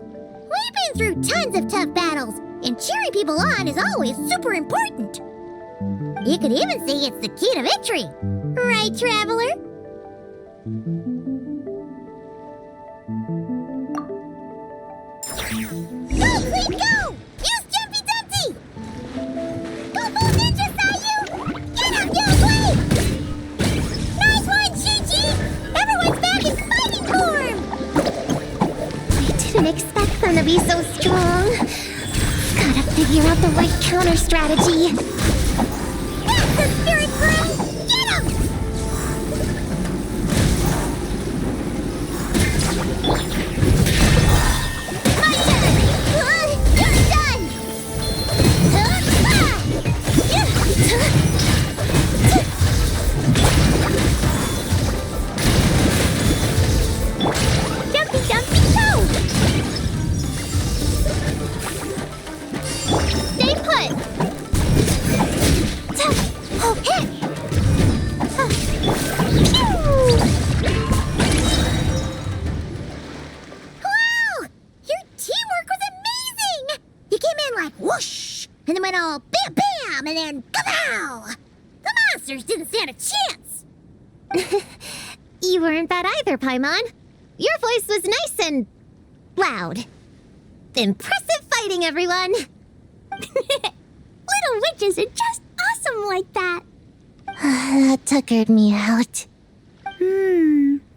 We've been through tons of tough battles, and cheering people on is always super important! You could even say it's the key to victory! Right, Traveler? Go, Clean, go! Use Jumpy Dumpty! Go full ninja, Sayu! Get him, Yoplay! Nice one, Chi-Chi! Everyone's back in fighting form! I didn't expect them to be so strong. Gotta figure out the right counter strategy. That's the spirit, Prune! Get him! My turn! You're done! Jumpy, jumpy, go! Stay put! Oh, hit! Wow! Your teamwork was amazing! You came in like whoosh, and then went all bam bam, and then kapow! The monsters didn't stand a chance! You weren't bad either, Paimon. Your voice was nice and loud. Impressive fighting, everyone! Little witches are just awesome like that! That tuckered me out.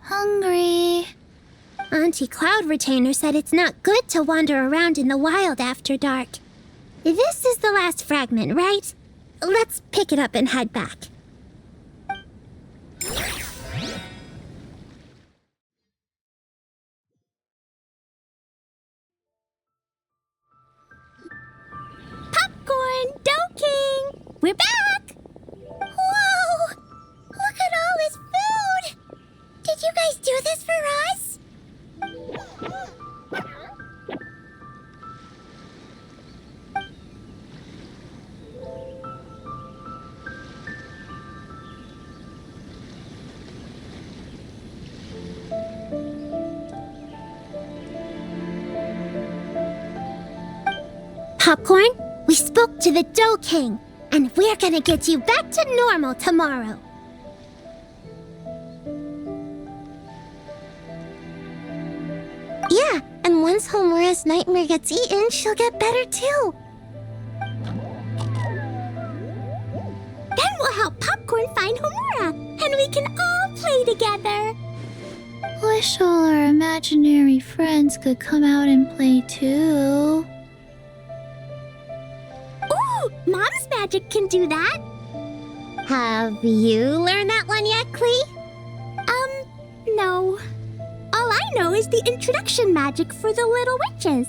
Hungry. Auntie Cloud Retainer said it's not good to wander around in the wild after dark. This is the last fragment, right? Let's pick it up and head back. Popcorn, Dough King! We're back! Whoa! Look at all this food! Did you guys do this for us? Popcorn, we spoke to the Dough King, and we're gonna get you back to normal tomorrow. Yeah, and once Homura's nightmare gets eaten, she'll get better too. Then we'll help Popcorn find Homura, and we can all play together. Wish all our imaginary friends could come out and play too. Ooh, Mom's magic can do that. Have you learned that one yet, Klee? No. All I know is the introduction magic for the little witches.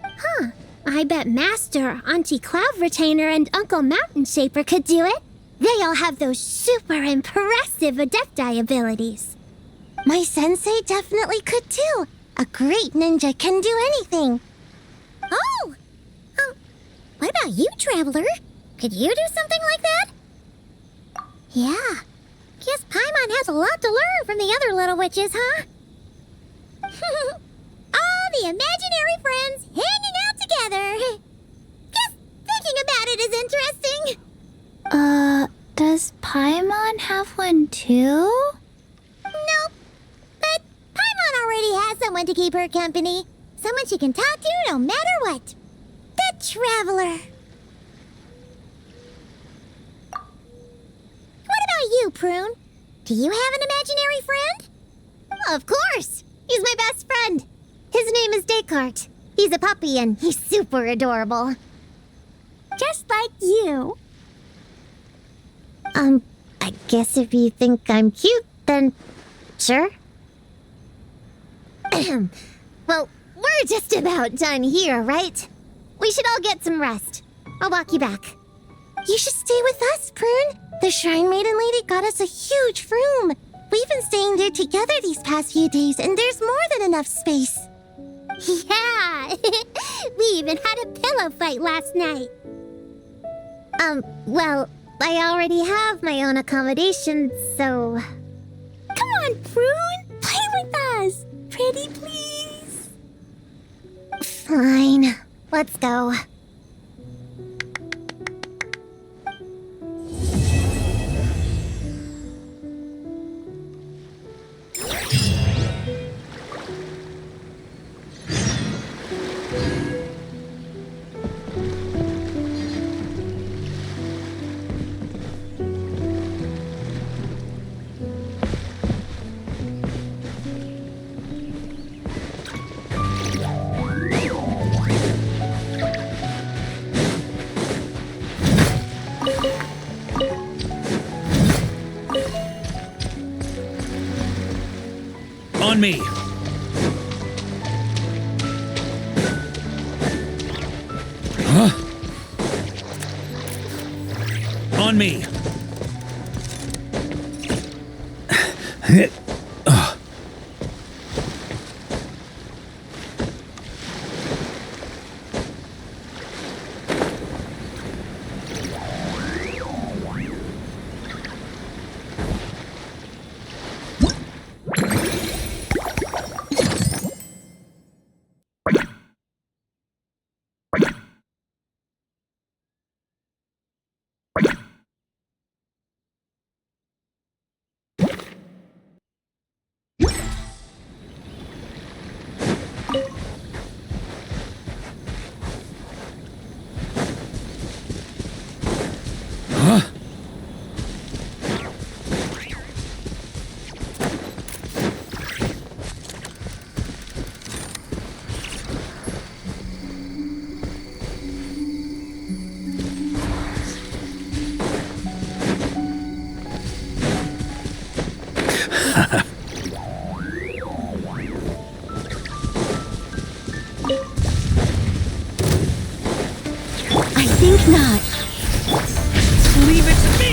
Huh. I bet Master, Auntie Cloud Retainer, and Uncle Mountain Shaper could do it. They all have those super impressive Adepti abilities. My sensei definitely could too. A great ninja can do anything. Oh! What about you, Traveler? Could you do something like that? Yeah. Guess Paimon has a lot to learn from the other little witches, huh? All the imaginary friends hanging out together. Just thinking about it is interesting. Does Paimon have one too? Nope. But Paimon already has someone to keep her company. Someone she can talk to no matter what. The Traveler. What about you, Prune? Do you have an imaginary friend? Of course. He's my best friend. His name is Descartes. He's a puppy and he's super adorable. Just like you. I guess if you think I'm cute, then sure. Well, we're just about done here, right? We should all get some rest. I'll walk you back. You should stay with us, Prune. The Shrine Maiden Lady got us a huge room. We've been staying there together these past few days, and there's more than enough space. Yeah, we even had a pillow fight last night. Well, I already have my own accommodation, so... Come on, Prune! Play with us! Pretty please? Fine. Let's go. On me. Huh? On me. I think not. Leave it to me!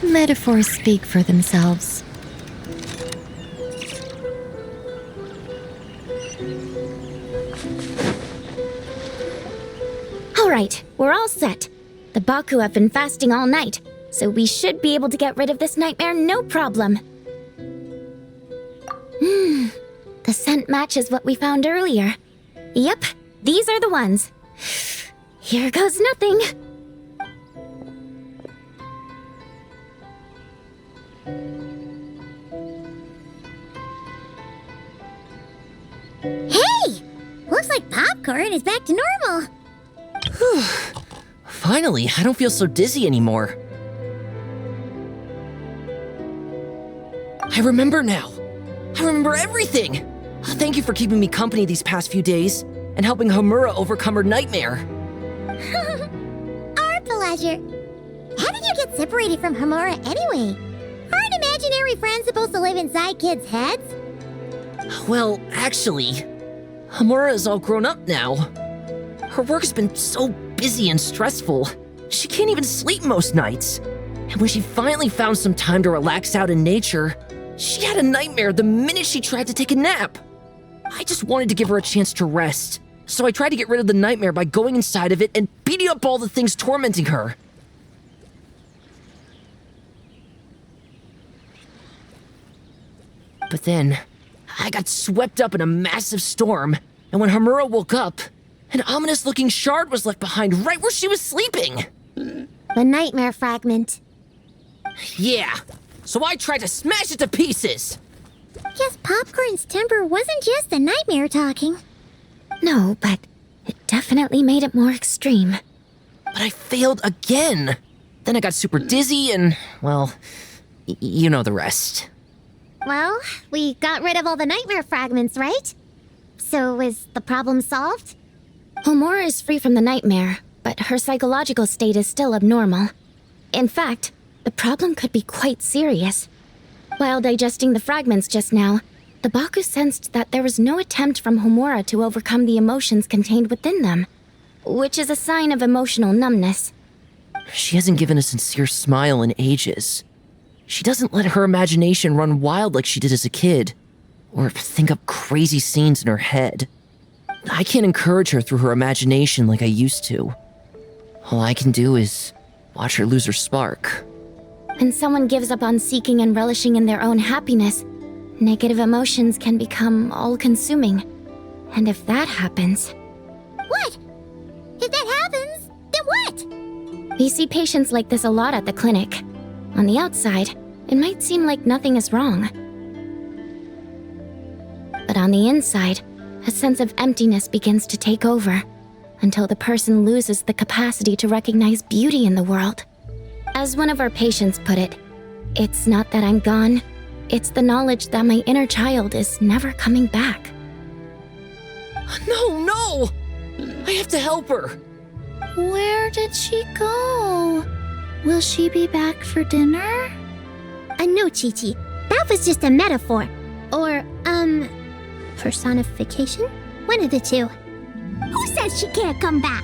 Metaphors speak for themselves. All right, we're all set. The Baku have been fasting all night, so we should be able to get rid of this nightmare no problem. The scent matches what we found earlier. Yep, these are the ones. Here goes nothing. Hey! Looks like popcorn is back to normal. Finally, I don't feel so dizzy anymore. I remember now. I remember everything. Thank you for keeping me company these past few days and helping Homura overcome her nightmare. Our pleasure. How did you get separated from Homura anyway? Aren't imaginary friends supposed to live inside kids' heads? Well, actually, Homura is all grown up now. Her work's been so busy and stressful, she can't even sleep most nights. And when she finally found some time to relax out in nature, she had a nightmare the minute she tried to take a nap. I just wanted to give her a chance to rest, so I tried to get rid of the nightmare by going inside of it and beating up all the things tormenting her. But then, I got swept up in a massive storm, and when Homura woke up, an ominous-looking shard was left behind right where she was sleeping. The nightmare fragment. Yeah, so I tried to smash it to pieces. Guess Popcorn's temper wasn't just the nightmare talking. No, but it definitely made it more extreme. But I failed again. Then I got super dizzy and, well, you know the rest. Well, we got rid of all the nightmare fragments, right? So is the problem solved? Homura is free from the nightmare, but her psychological state is still abnormal. In fact, the problem could be quite serious. While digesting the fragments just now, the Baku sensed that there was no attempt from Homura to overcome the emotions contained within them, which is a sign of emotional numbness. She hasn't given a sincere smile in ages. She doesn't let her imagination run wild like she did as a kid, or think up crazy scenes in her head. I can't encourage her through her imagination like I used to. All I can do is watch her lose her spark. When someone gives up on seeking and relishing in their own happiness, negative emotions can become all-consuming. And if that happens... What? If that happens, then what? We see patients like this a lot at the clinic. On the outside, it might seem like nothing is wrong. But on the inside, a sense of emptiness begins to take over, until the person loses the capacity to recognize beauty in the world. As one of our patients put it, it's not that I'm gone, it's the knowledge that my inner child is never coming back. No! I have to help her! Where did she go? Will she be back for dinner? No, Chi-Chi. That was just a metaphor. Or, personification? One of the two. Who says she can't come back?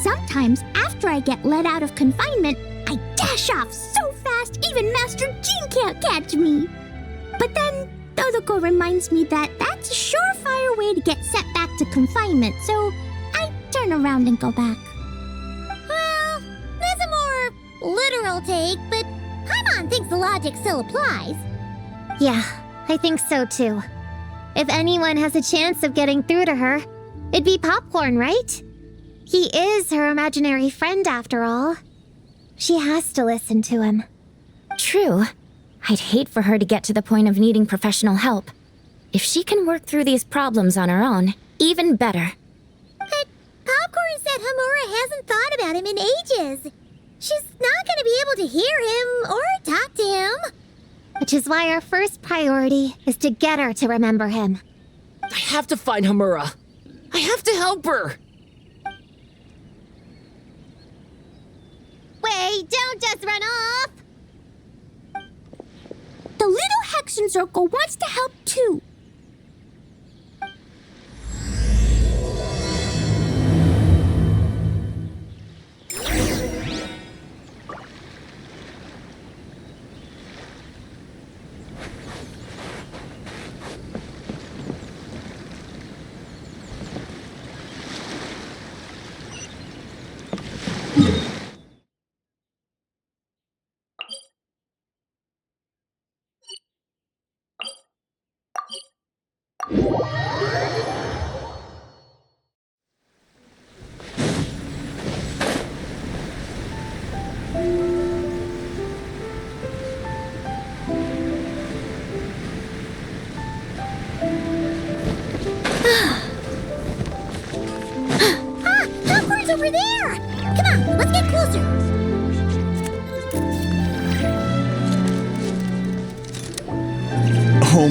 Sometimes, after I get let out of confinement, I dash off so fast even Master Jean can't catch me. But then, Dodoko reminds me that that's a surefire way to get sent back to confinement, so I turn around and go back. Well, that's a more literal take, but Paimon thinks the logic still applies. Yeah, I think so too. If anyone has a chance of getting through to her, it'd be Popcorn, right? He is her imaginary friend after all. She has to listen to him. True. I'd hate for her to get to the point of needing professional help. If she can work through these problems on her own, even better. But Popcorn said Homura hasn't thought about him in ages. She's not going to be able to hear him or talk to him. Which is why our first priority is to get her to remember him. I have to find Homura. I have to help her. Wait, don't just run off! The little Hexen Circle wants to help too.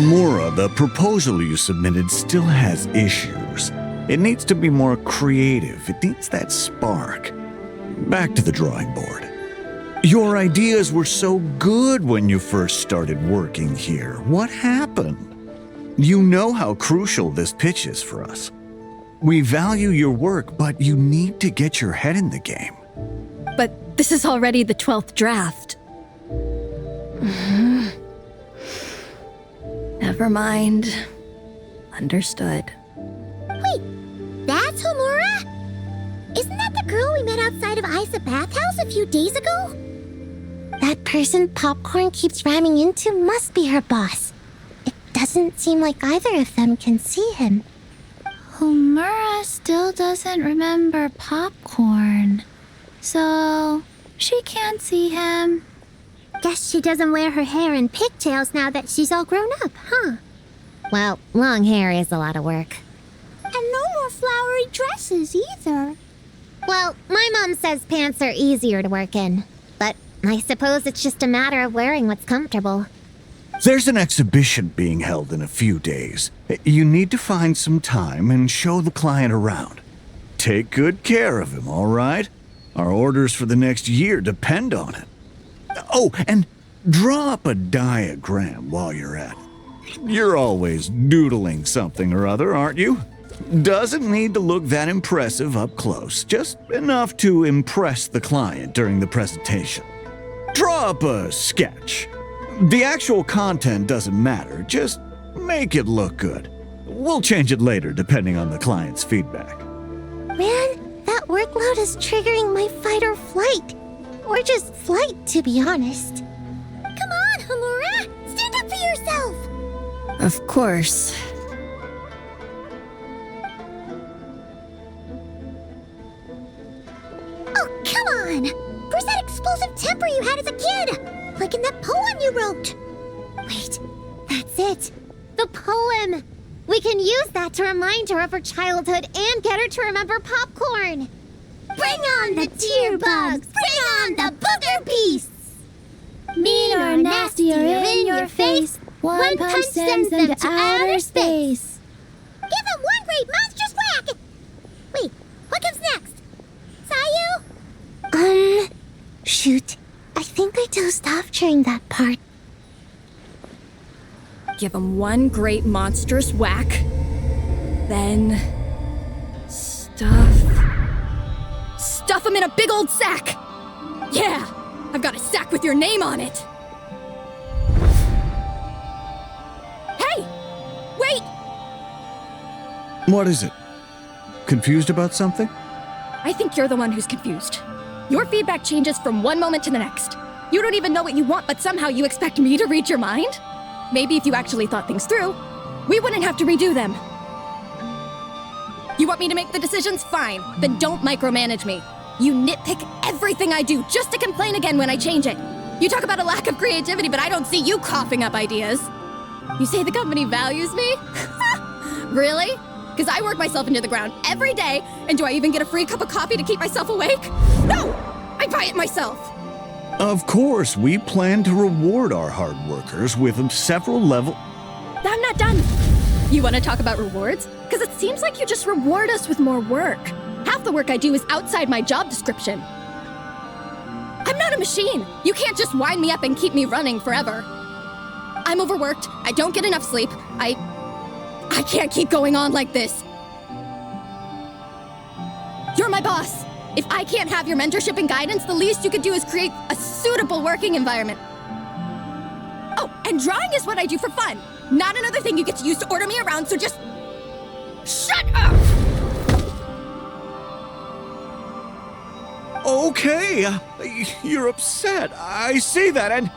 Homura, the proposal you submitted still has issues. It needs to be more creative. It needs that spark. Back to the drawing board. Your ideas were so good when you first started working here. What happened? You know how crucial this pitch is for us. We value your work, but you need to get your head in the game. But this is already the 12th draft. Never mind. Understood. Wait, that's Homura? Isn't that the girl we met outside of Isa Bathhouse a few days ago? That person Popcorn keeps ramming into must be her boss. It doesn't seem like either of them can see him. Homura still doesn't remember Popcorn. So, she can't see him. Guess she doesn't wear her hair in pigtails now that she's all grown up, huh? Well, long hair is a lot of work. And no more flowery dresses either. Well, my mom says pants are easier to work in. But I suppose it's just a matter of wearing what's comfortable. There's an exhibition being held in a few days. You need to find some time and show the client around. Take good care of him, all right? Our orders for the next year depend on it. Oh, and draw up a diagram while you're at it. You're always doodling something or other, aren't you? Doesn't need to look that impressive up close, just enough to impress the client during the presentation. Draw up a sketch. The actual content doesn't matter, just make it look good. We'll change it later depending on the client's feedback. Man, that workload is triggering my fight or flight. Or just flight, to be honest. Come on, Homura! Stand up for yourself! Of course. Oh, come on! Where's that explosive temper you had as a kid? Like in that poem you wrote. Wait, that's it. The poem. We can use that to remind her of her childhood and get her to remember Popcorn. Bring on the tear bugs! Bring on the booger beasts! Mean or nasty or in your face, one punch sends them to outer space. Give them one great monstrous whack! Wait, what comes next? Sayu? Shoot. I think I dozed off during that part. Give him one great monstrous whack. Then... Stuff him in a big old sack! Yeah! I've got a sack with your name on it! Hey! Wait! What is it? Confused about something? I think you're the one who's confused. Your feedback changes from one moment to the next. You don't even know what you want, but somehow you expect me to read your mind? Maybe if you actually thought things through, we wouldn't have to redo them. You want me to make the decisions? Fine. Then don't micromanage me. You nitpick everything I do just to complain again when I change it. You talk about a lack of creativity, but I don't see you coughing up ideas. You say the company values me? Really? Because I work myself into the ground every day, and do I even get a free cup of coffee to keep myself awake? No! I buy it myself! Of course, we plan to reward our hard workers with several level... I'm not done. You want to talk about rewards? Because it seems like you just reward us with more work. Half the work I do is outside my job description. I'm not a machine. You can't just wind me up and keep me running forever. I'm overworked. I don't get enough sleep. I can't keep going on like this. You're my boss. If I can't have your mentorship and guidance, the least you could do is create a suitable working environment. Oh, and drawing is what I do for fun. Not another thing you get to use to order me around, so just... shut up! Okay, you're upset. I see that, and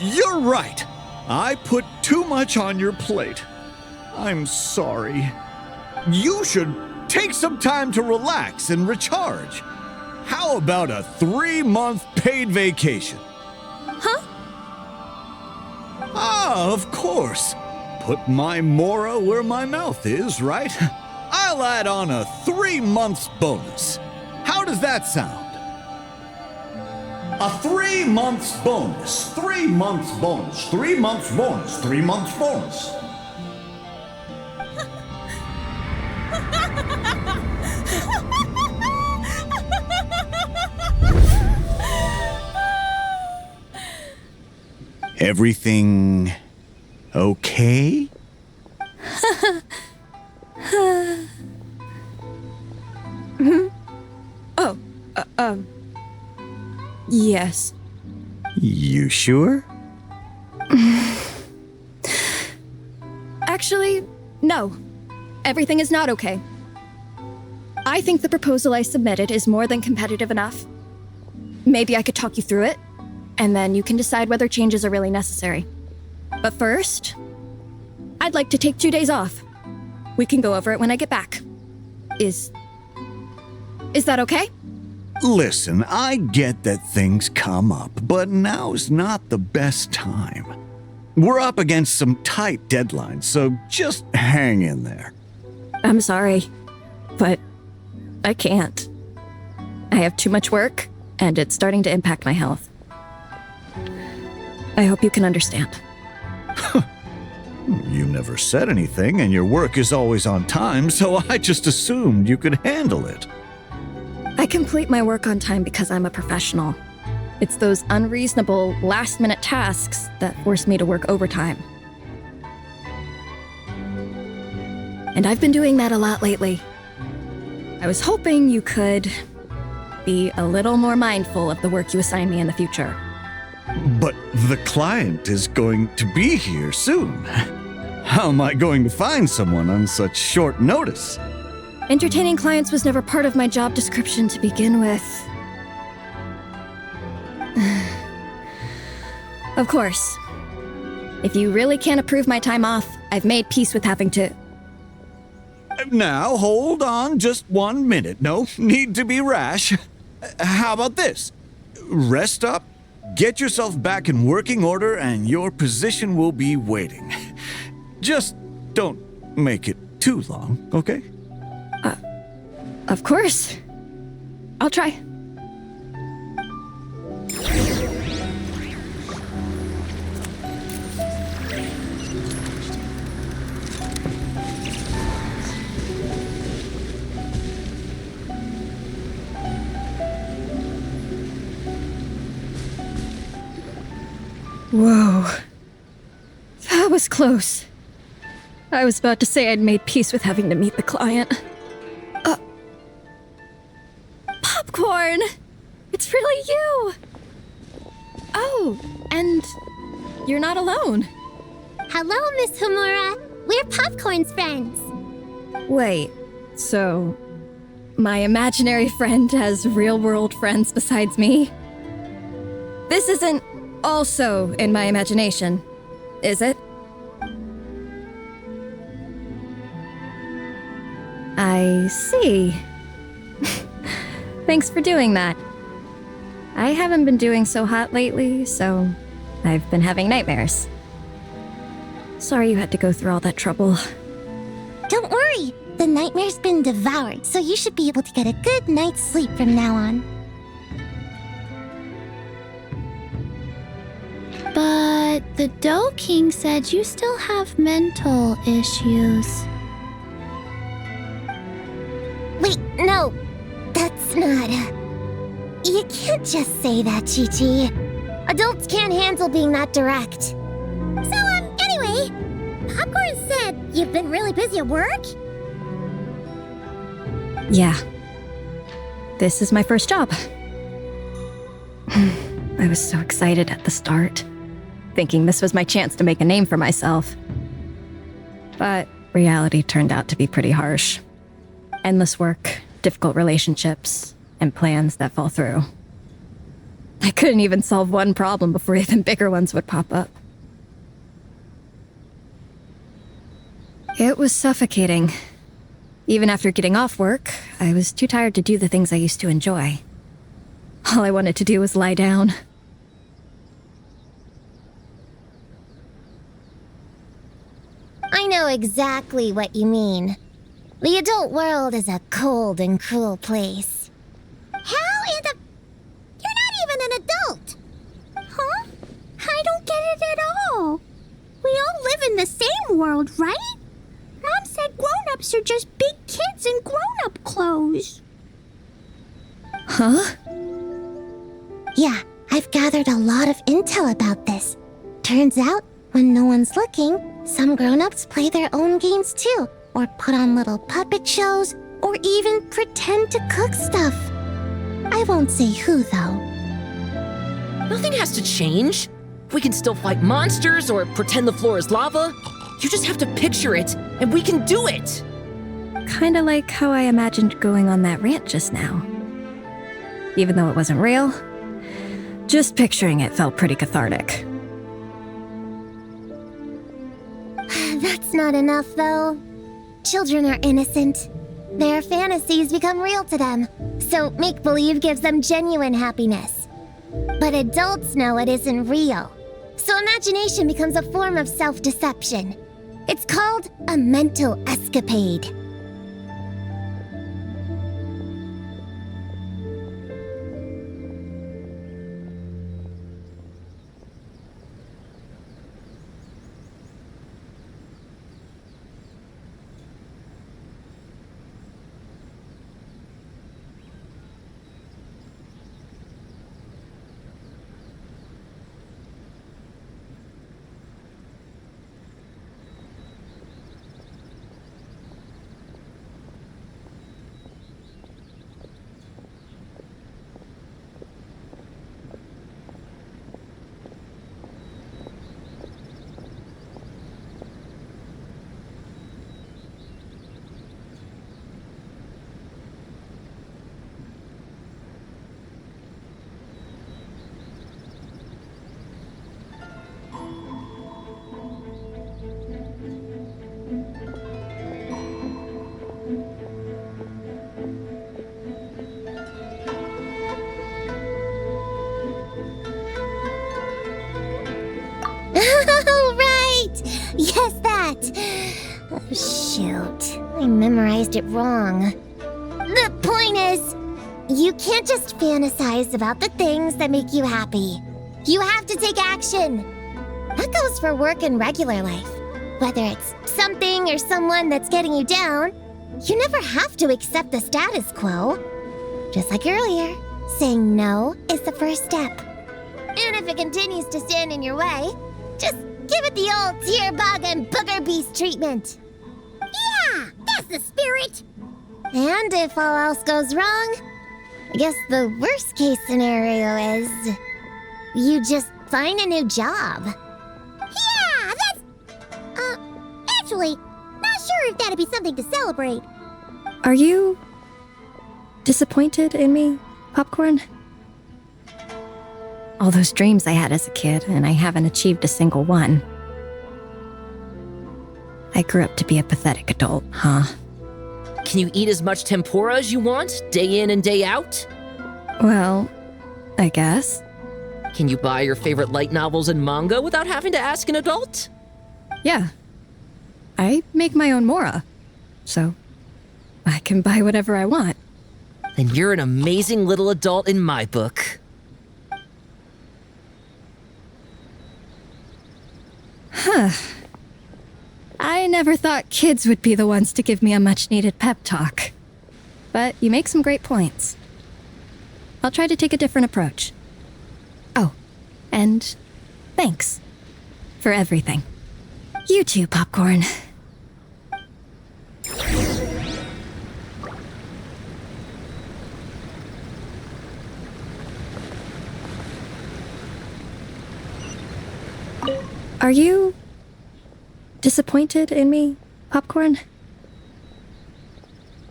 you're right. I put too much on your plate. I'm sorry. You should take some time to relax and recharge. How about a 3-month paid vacation? Huh? Ah, of course. Put my mora where my mouth is, right? I'll add on a 3 months bonus. How does that sound? A 3 months bonus. 3 months bonus. 3 months bonus. 3 months bonus. Everything okay? Yes. You sure? Actually, no. Everything is not okay. I think the proposal I submitted is more than competitive enough. Maybe I could talk you through it, and then you can decide whether changes are really necessary. But first, I'd like to take 2 days off. We can go over it when I get back. Is that okay? Listen, I get that things come up, but now's not the best time. We're up against some tight deadlines, so just hang in there. I'm sorry, but I can't. I have too much work, and it's starting to impact my health. I hope you can understand. You never said anything, and your work is always on time, so I just assumed you could handle it. I complete my work on time because I'm a professional. It's those unreasonable, last-minute tasks that force me to work overtime. And I've been doing that a lot lately. I was hoping you could be a little more mindful of the work you assign me in the future. But the client is going to be here soon. How am I going to find someone on such short notice? Entertaining clients was never part of my job description to begin with. Of course. If you really can't approve my time off, I've made peace with having to... Now, hold on just 1 minute. No need to be rash. How about this? Rest up, get yourself back in working order, and your position will be waiting. Just don't make it too long, okay? Of course. I'll try. Whoa. That was close. I was about to say I'd made peace with having to meet the client. Popcorn! It's really you! Oh, and you're not alone. Hello, Miss Homura. We're Popcorn's friends. Wait, so my imaginary friend has real-world friends besides me? This isn't also in my imagination, is it? I see. Thanks for doing that. I haven't been doing so hot lately, so I've been having nightmares. Sorry you had to go through all that trouble. Don't worry. The nightmare's been devoured, so you should be able to get a good night's sleep from now on. But the Dough King said you still have mental issues. Wait, no. That's not... You can't just say that, Chi-Chi. Adults can't handle being that direct. So, anyway, Popcorn said you've been really busy at work? Yeah. This is my first job. I was so excited at the start, thinking this was my chance to make a name for myself. But reality turned out to be pretty harsh. Endless work, difficult relationships, and plans that fall through. I couldn't even solve one problem before even bigger ones would pop up. It was suffocating. Even after getting off work, I was too tired to do the things I used to enjoy. All I wanted to do was lie down. I know exactly what you mean. The adult world is a cold and cruel place. How in the... You're not even an adult! world, right? Mom said grown-ups are just big kids in grown-up clothes. Huh? Yeah, I've gathered a lot of intel about this. Turns out, when no one's looking, some grown-ups play their own games too, or put on little puppet shows, or even pretend to cook stuff. I won't say who, though. Nothing has to change. We can still fight monsters or pretend the floor is lava. You just have to picture it, and we can do it! Kinda like how I imagined going on that rant just now. Even though it wasn't real, just picturing it felt pretty cathartic. That's not enough, though. Children are innocent. Their fantasies become real to them, so make-believe gives them genuine happiness. But adults know it isn't real, so imagination becomes a form of self-deception. It's called a mental escapade. Oh, right! Yes, that! Oh, shoot. I memorized it wrong. The point is, you can't just fantasize about the things that make you happy. You have to take action. That goes for work and regular life. Whether it's something or someone that's getting you down, you never have to accept the status quo. Just like earlier, saying no is the first step. And if it continues to stand in your way, just give it the old tear bug and booger beast treatment. Yeah, that's the spirit. And if all else goes wrong, I guess the worst case scenario is you just find a new job. Yeah, that's... actually, not sure if that'd be something to celebrate. Are you disappointed in me, Popcorn? All those dreams I had as a kid, and I haven't achieved a single one. I grew up to be a pathetic adult, huh? Can you eat as much tempura as you want, day in and day out? Well, I guess. Can you buy your favorite light novels and manga without having to ask an adult? Yeah. I make my own mora, so I can buy whatever I want. Then you're an amazing little adult in my book. Huh. I never thought kids would be the ones to give me a much-needed pep talk. But you make some great points. I'll try to take a different approach. Oh, and thanks for everything. You too, Popcorn. Are you disappointed in me, Popcorn?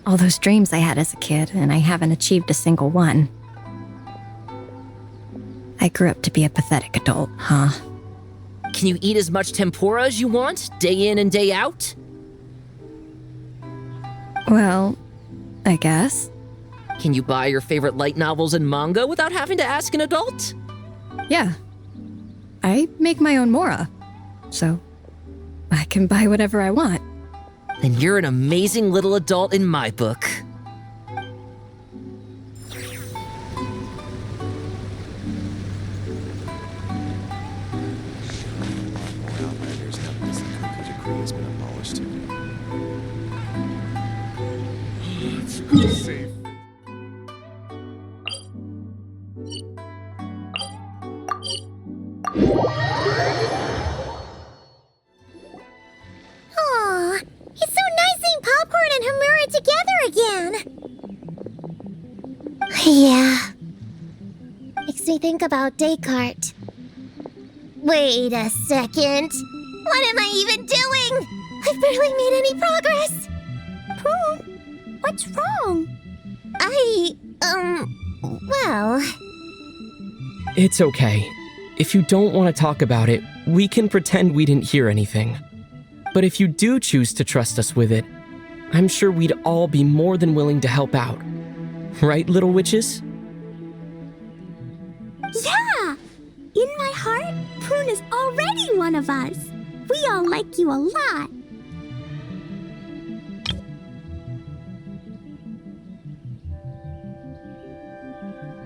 All those dreams I had as a kid, and I haven't achieved a single one. I grew up to be a pathetic adult, huh? Can you eat as much tempura as you want, day in and day out? Well, I guess. Can you buy your favorite light novels and manga without having to ask an adult? Yeah. I make my own mora, so I can buy whatever I want. Then you're an amazing little adult in my book. Outriders have this cookie to create has been Aw, it's so nice seeing Popcorn and Hamura together again. Yeah. Makes me think about Descartes. Wait a second. What am I even doing? I've barely made any progress. Prune, what's wrong? Well... It's okay. If you don't want to talk about it, we can pretend we didn't hear anything. But if you do choose to trust us with it, I'm sure we'd all be more than willing to help out. Right, little witches? Yeah! In my heart, Prune is already one of us. We all like you a lot.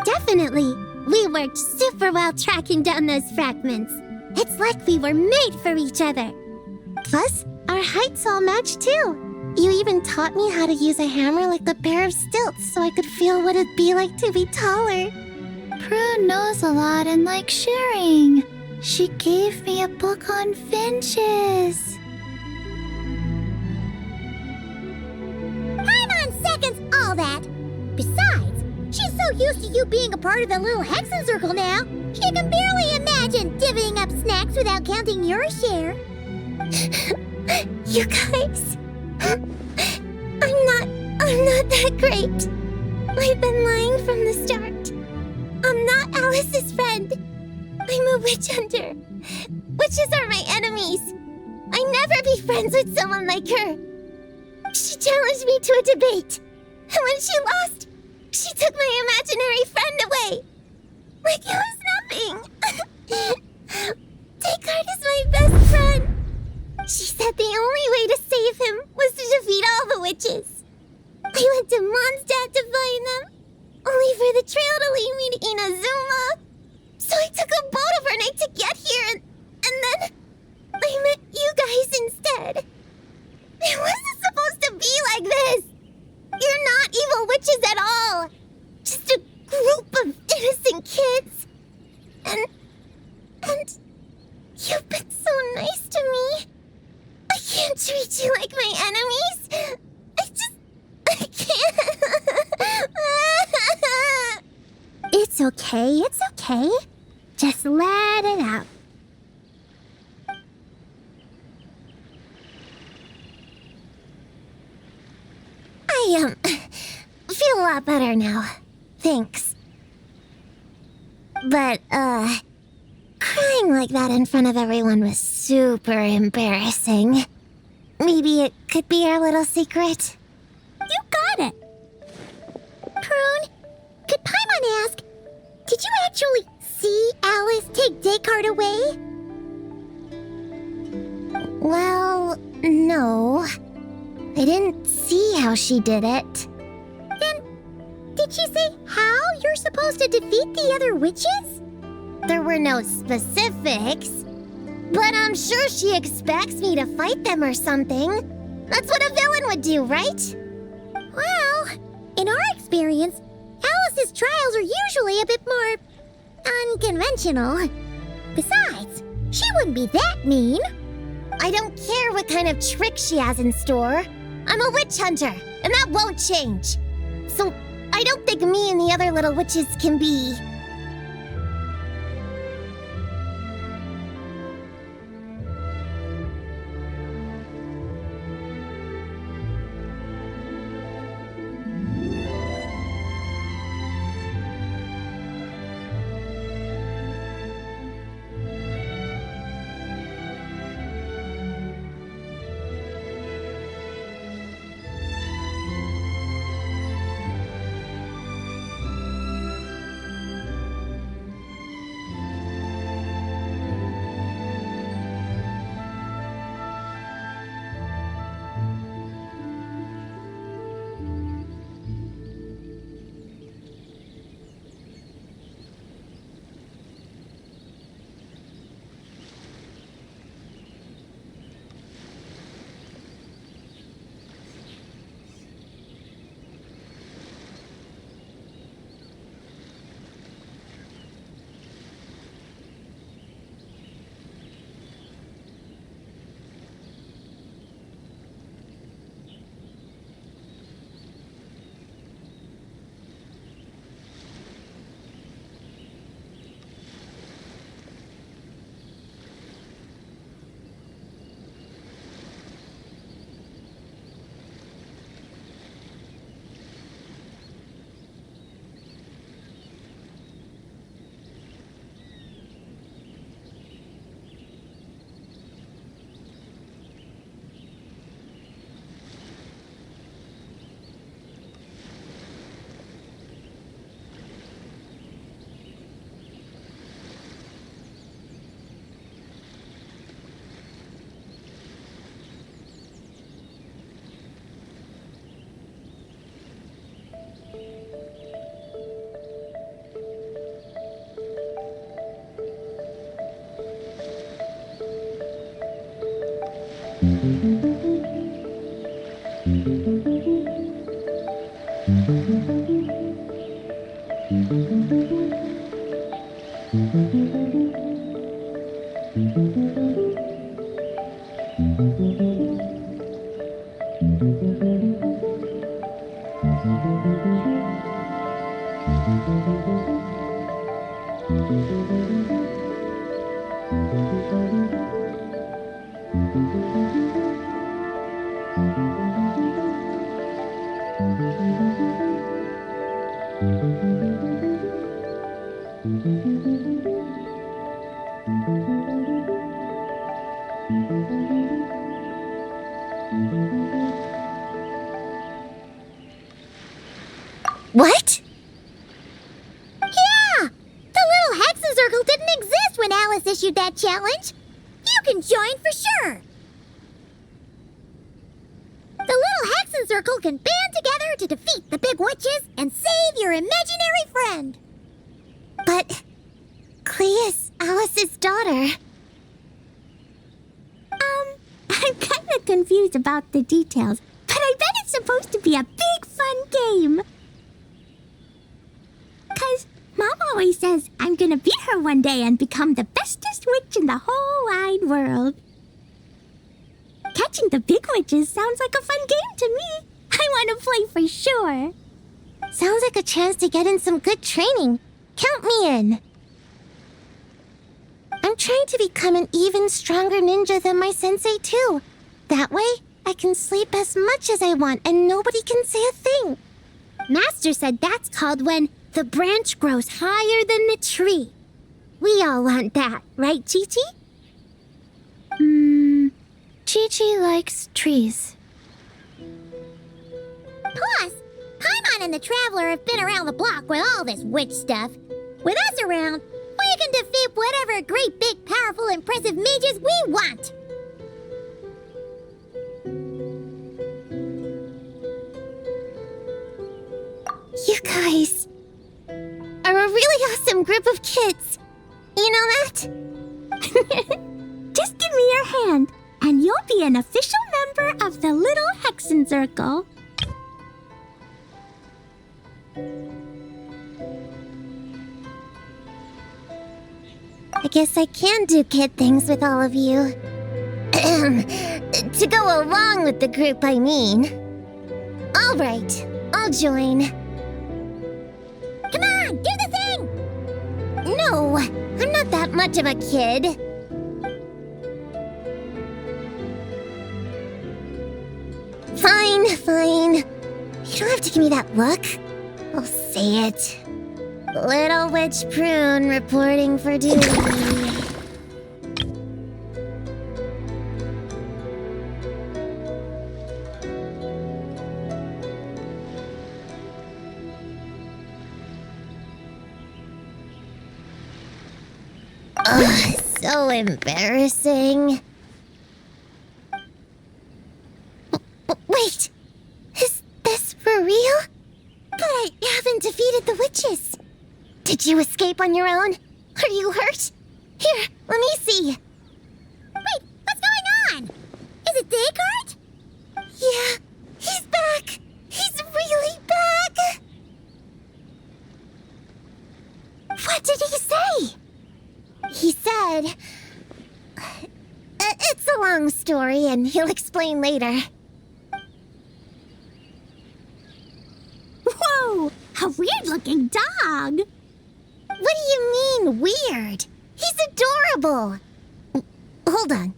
Definitely. We worked super well tracking down those fragments. It's like we were made for each other. Plus, our heights all match too. You even taught me how to use a hammer like the pair of stilts so I could feel what it'd be like to be taller. Prune knows a lot and likes sharing. She gave me a book on finches. Time on seconds, all that. Besides, she's so used to you being a part of the little Hexen Circle now, she can barely imagine divvying up snacks without counting your share. You guys, I'm not that great. I've been lying from the start. I'm not Alice's friend. I'm a witch hunter. Witches are my enemies. I never be friends with someone like her. She challenged me to a debate, and when she lost, she took my imaginary friend away. Like it was nothing. Descartes is my best friend. She said the only way to save him was to defeat all the witches. I went to Mondstadt to find them, only for the trail to lead me to Inazuma. So I took a boat overnight to get here, and then I met you guys instead. It wasn't supposed to be like this. You're not evil witches at all. Just a group of innocent kids. And you've been so nice to me. I can't treat you like my enemies. I can't. It's okay, it's okay. Just let it out. I feel a lot better now. Thanks. But, crying like that in front of everyone was super embarrassing. Maybe it could be our little secret? You got it! Prune, could Paimon ask, did you actually see Alice take Descartes away? Well, no. I didn't see how she did it. Then, did she say how you're supposed to defeat the other witches? There were no specifics, but I'm sure she expects me to fight them or something. That's what a villain would do, right? Well, in our experience, Alice's trials are usually a bit more unconventional. Besides, she wouldn't be that mean. I don't care what kind of trick she has in store. I'm a witch hunter, and that won't change. So I don't think me and the other little witches can be... What? Yeah! The little Hexen Circle didn't exist when Alice issued that challenge. You can join for sure. The little Hexen Circle can band together to defeat the big witches and save your imaginary friend. But Clea is Alice's daughter. I'm kind of confused about the details, but I bet it's supposed to be a big fun game. 'Cause Mom always says I'm gonna beat her one day and become the bestest witch in the whole wide world. Catching the big witches sounds like a fun game to me. I want to play for sure. Sounds like a chance to get in some good training. Count me in. I'm trying to become an even stronger ninja than my sensei, too. That way, I can sleep as much as I want and nobody can say a thing. Master said that's called when the branch grows higher than the tree. We all want that, right, Chi-Chi? Chi-Chi likes trees. Plus, Paimon and the Traveler have been around the block with all this witch stuff. With us around, we can defeat whatever great, big, powerful, impressive mages we want. You guys are a really awesome group of kids. You know that? Just give me your hand, and you'll be an official member of the Little Hexen Circle. I guess I can do kid things with all of you. To go along with the group, I mean. All right, I'll join. Come on, do the thing! No, I'm not that much of a kid. Fine. You don't have to give me that look. I'll say it. Little Witch Prune reporting for duty. Ugh, so embarrassing. Wait! Is this for real? But I haven't defeated the witches. Did you escape on your own? Are you hurt? Here, let me see. Wait, what's going on? Is it Descartes? Yeah, he's back. He's really back. What did he say? He said... It's a long story, and he'll explain later. Whoa! A weird-looking dog! What do you mean, weird? He's adorable! Hold on.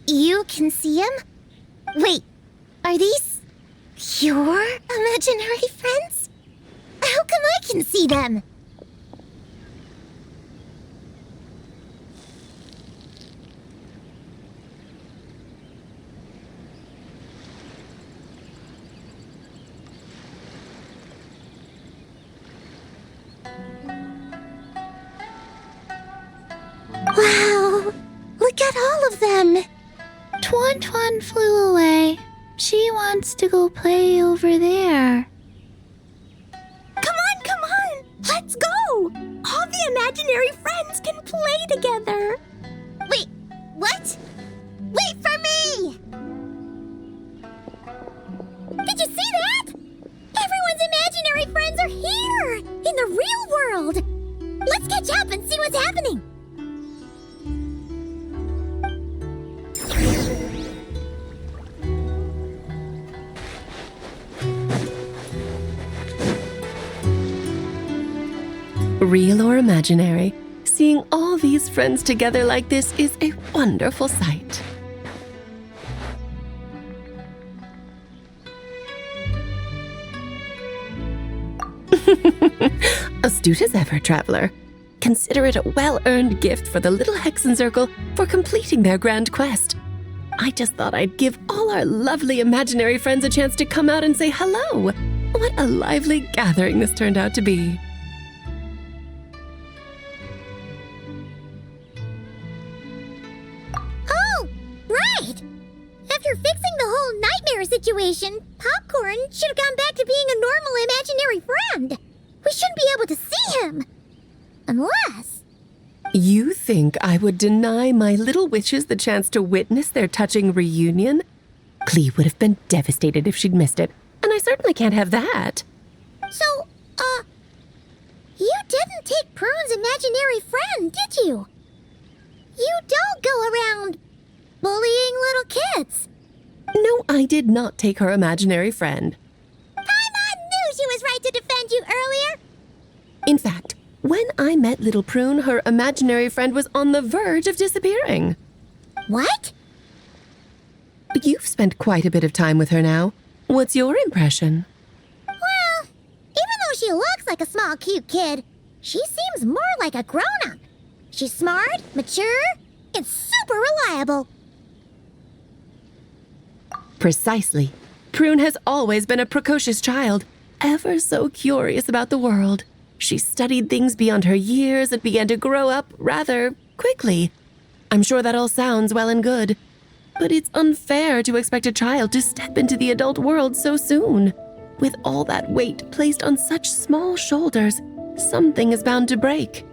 You can see him? Wait, are these your imaginary friends? How come I can see them? Wow! Look at all of them! Tuan flew away. She wants to go play over there. Come on! Let's go! All the imaginary friends can play together! Wait, what? Wait for me! the real world. Let's catch up and see what's happening. Real or imaginary, seeing all these friends together like this is a wonderful sight. Astute as ever, traveler. Consider it a well-earned gift for the little Hexen Circle for completing their grand quest. I just thought I'd give all our lovely imaginary friends a chance to come out and say hello. What a lively gathering this turned out to be. Oh, right! After fixing the whole nightmare situation, Popcorn should have gone back to being a normal imaginary friend. We shouldn't be able to see him. Unless... You think I would deny my little witches the chance to witness their touching reunion? Clee would have been devastated if she'd missed it, and I certainly can't have that. So, you didn't take Prune's imaginary friend, did you? You don't go around bullying little kids. No, I did not take her imaginary friend. Paimon knew she was right to defend you earlier. In fact, when I met little Prune, her imaginary friend was on the verge of disappearing. What? You've spent quite a bit of time with her now. What's your impression? Well, even though she looks like a small, cute kid, she seems more like a grown-up. She's smart, mature, and super reliable. Precisely. Prune has always been a precocious child, ever so curious about the world. She studied things beyond her years and began to grow up rather quickly. I'm sure that all sounds well and good, but it's unfair to expect a child to step into the adult world so soon. With all that weight placed on such small shoulders, something is bound to break.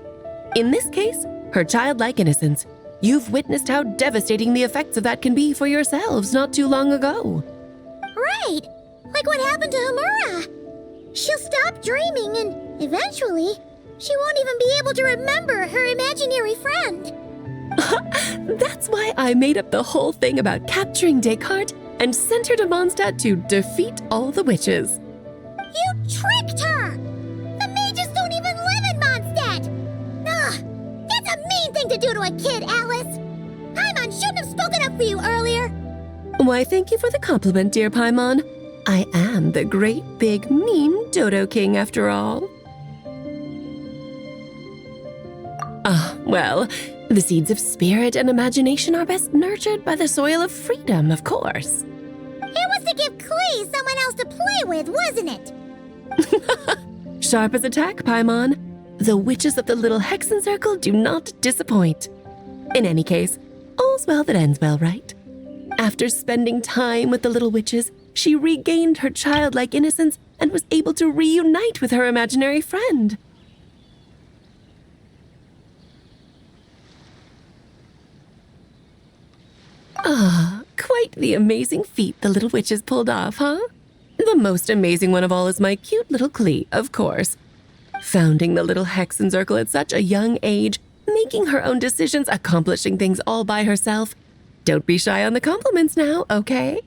In this case, her childlike innocence. You've witnessed how devastating the effects of that can be for yourselves not too long ago. Right, like what happened to Hamura. She'll stop dreaming and eventually, she won't even be able to remember her imaginary friend. That's why I made up the whole thing about capturing Descartes and sent her to Mondstadt to defeat all the witches. You tricked her! The mages don't even live in Mondstadt! Ugh, that's a mean thing to do to a kid, Alice! Paimon shouldn't have spoken up for you earlier! Why, thank you for the compliment, dear Paimon. I am the great, big, mean Dodo King, after all. Well, the seeds of spirit and imagination are best nurtured by the soil of freedom, of course. It was to give Clee someone else to play with, wasn't it? Sharp as a tack, Paimon. The witches of the little Hexen Circle do not disappoint. In any case, all's well that ends well, right? After spending time with the little witches, she regained her childlike innocence and was able to reunite with her imaginary friend. Quite the amazing feat the little witches pulled off, huh? The most amazing one of all is my cute little Clee, of course. Founding the little Hexen Circle at such a young age, making her own decisions, accomplishing things all by herself. Don't be shy on the compliments now, okay?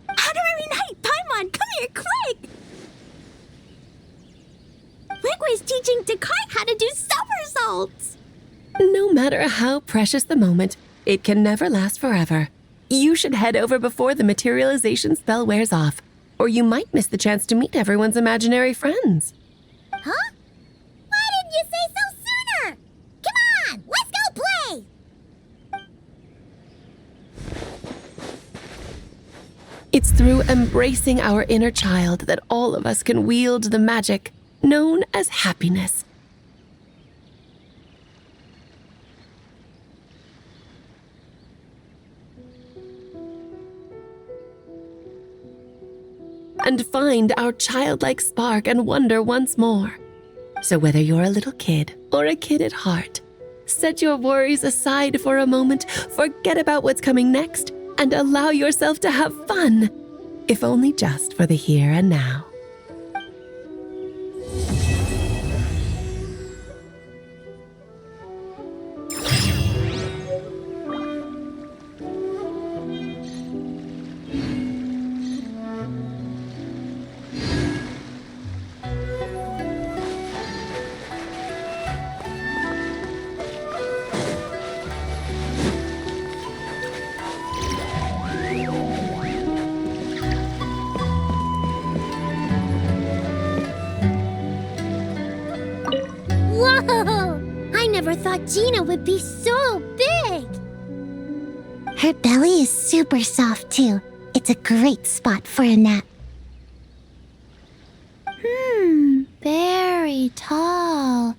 Honorary Knight, Paimon, come here, quick! Liquid's teaching Descartes how to do somersaults! No matter how precious the moment, it can never last forever. You should head over before the materialization spell wears off, or you might miss the chance to meet everyone's imaginary friends. Huh? Why didn't you say so sooner? Come on, let's go play! It's through embracing our inner child that all of us can wield the magic known as happiness. And find our childlike spark and wonder once more. So whether you're a little kid or a kid at heart, set your worries aside for a moment, forget about what's coming next, and allow yourself to have fun, if only just for the here and now. thought Gina would be so big. Her belly is super soft, too. It's a great spot for a nap. Very tall.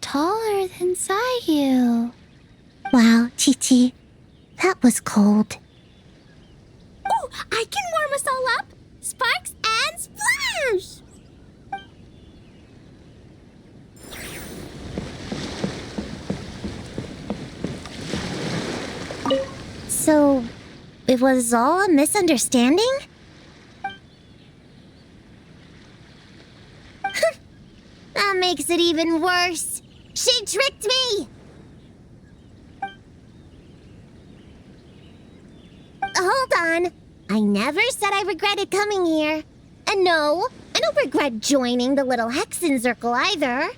Taller than Sayu. Wow, Chi-Chi. That was cold. Oh, I can warm us all up. Sparks and splash! So, it was all a misunderstanding? That makes it even worse. She tricked me! Hold on. I never said I regretted coming here. And no, I don't regret joining the little Hexen Circle either.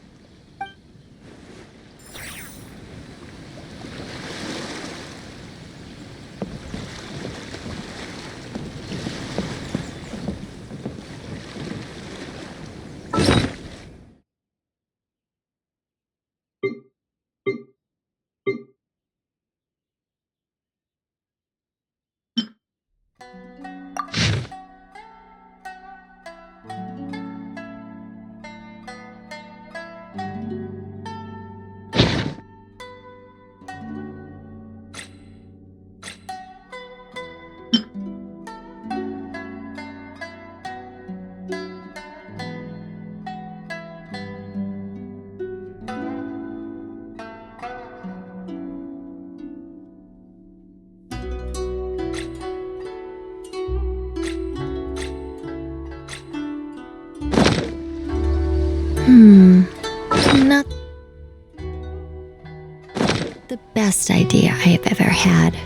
Not the best idea I have ever had.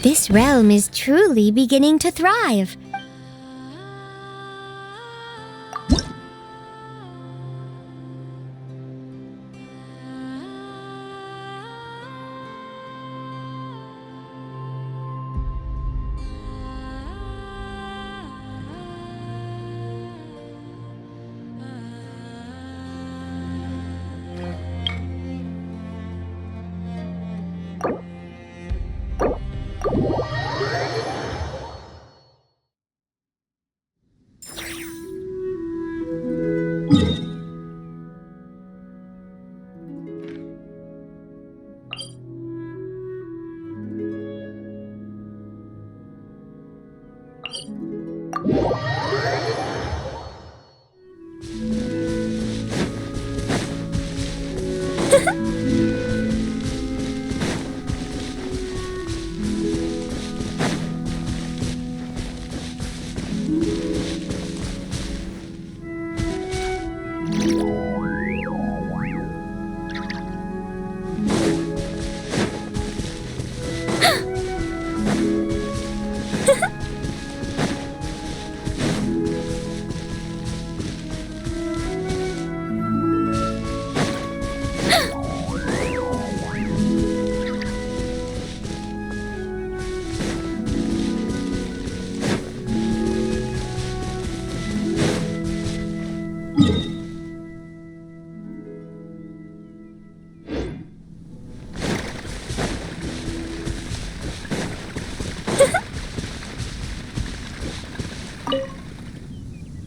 This realm is truly beginning to thrive.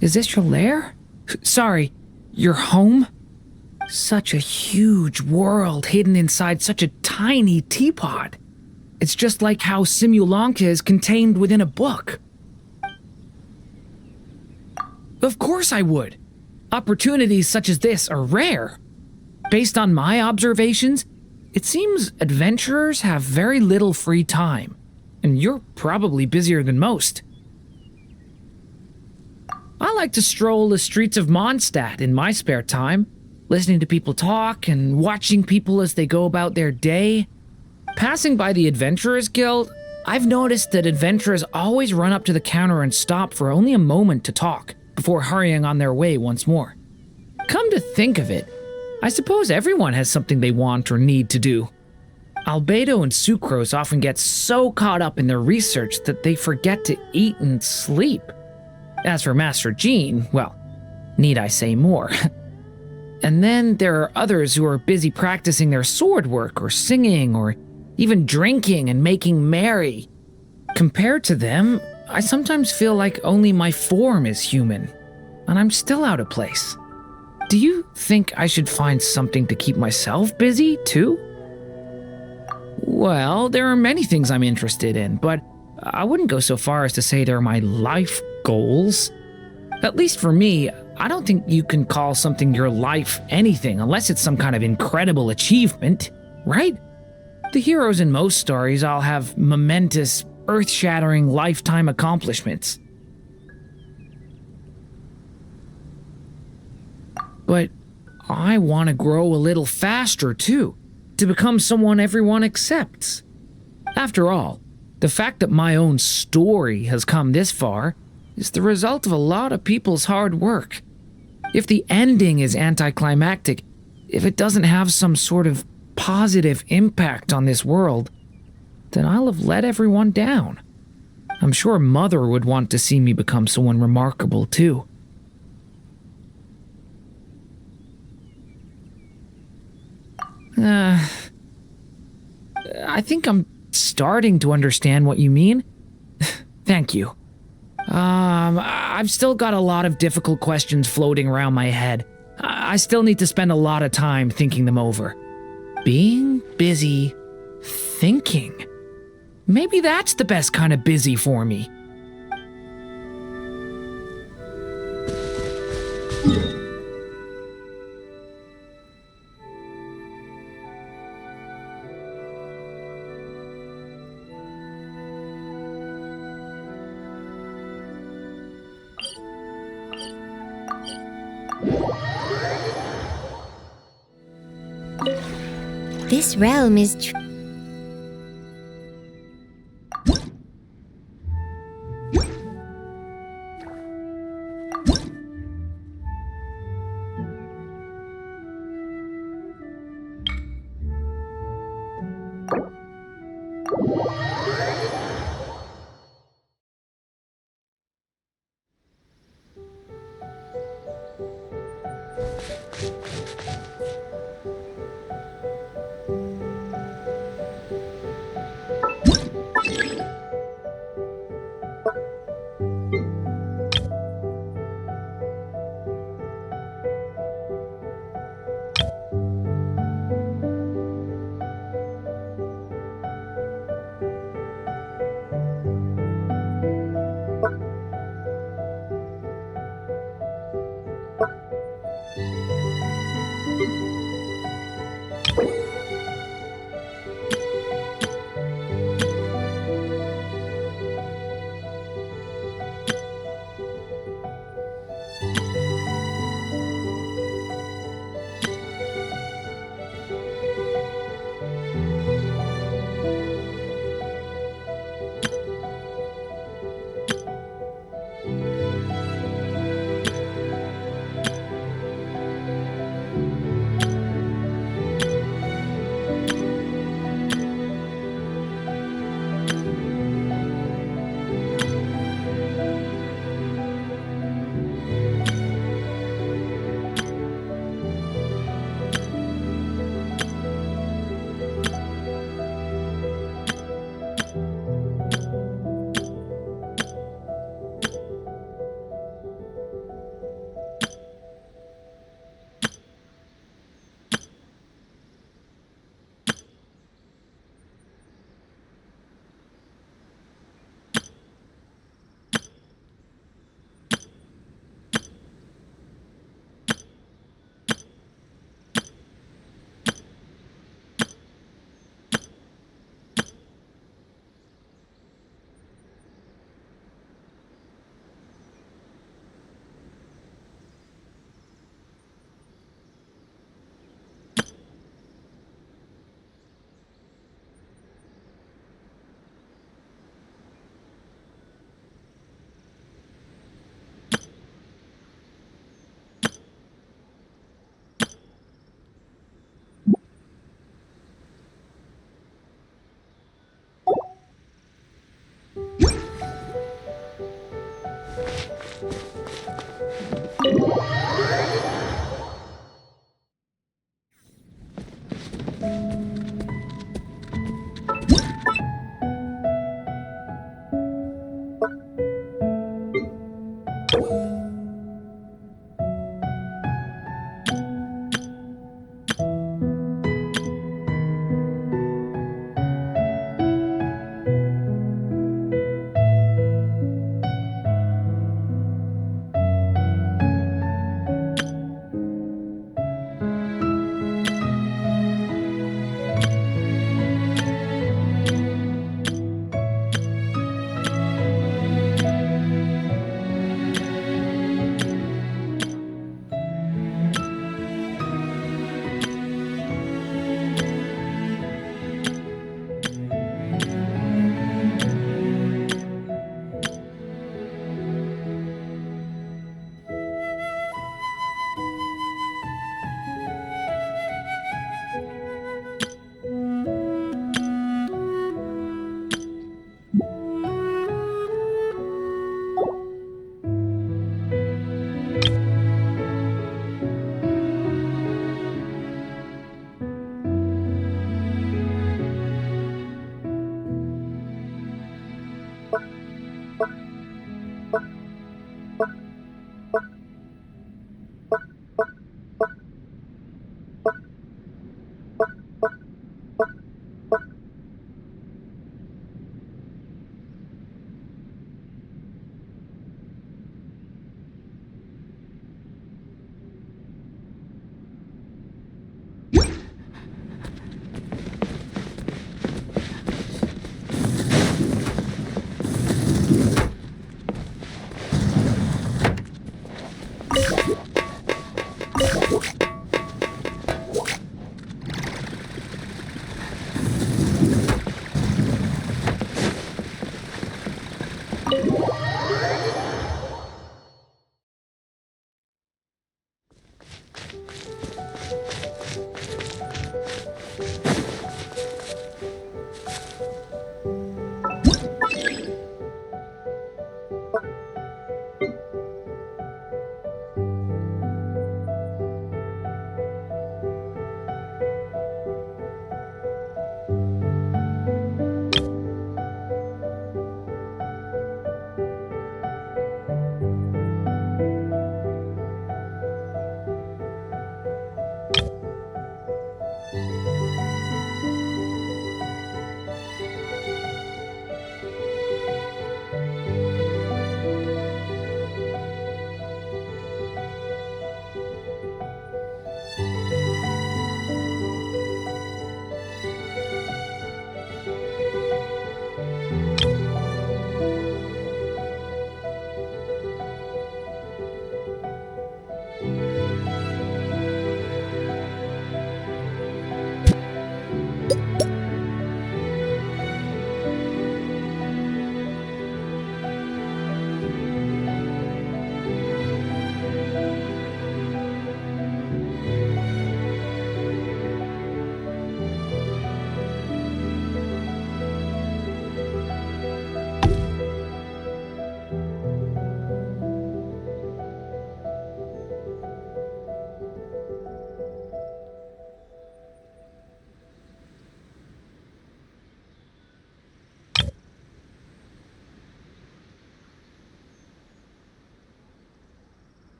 Is this your lair? Sorry, your home? Such a huge world hidden inside such a tiny teapot. It's just like how Simulanka is contained within a book. Of course I would. Opportunities such as this are rare. Based on my observations, It seems adventurers have very little free time, and you're probably busier than most. I like to stroll the streets of Mondstadt in my spare time, listening to people talk and watching people as they go about their day. Passing by the Adventurers Guild, I've noticed that adventurers always run up to the counter and stop for only a moment to talk before hurrying on their way once more. Come to think of it, I suppose everyone has something they want or need to do. Albedo and Sucrose often get so caught up in their research that they forget to eat and sleep. As for Master Jean, well, need I say more? And then there are others who are busy practicing their sword work or singing or even drinking and making merry. Compared to them, I sometimes feel like only my form is human, and I'm still out of place. Do you think I should find something to keep myself busy, too? Well, there are many things I'm interested in, but I wouldn't go so far as to say they're my life goals. At least for me, I don't think you can call something your life anything unless it's some kind of incredible achievement, right? The heroes in most stories all have momentous, earth-shattering lifetime accomplishments. But I want to grow a little faster, too, to become someone everyone accepts. After all, the fact that my own story has come this far is the result of a lot of people's hard work. If the ending is anticlimactic, if it doesn't have some sort of positive impact on this world, then I'll have let everyone down. I'm sure Mother would want to see me become someone remarkable, too. I think I'm starting to understand what you mean. Thank you. I've still got a lot of difficult questions floating around my head. I still need to spend a lot of time thinking them over. Being busy thinking. Maybe that's the best kind of busy for me. This realm is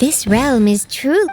This realm is true.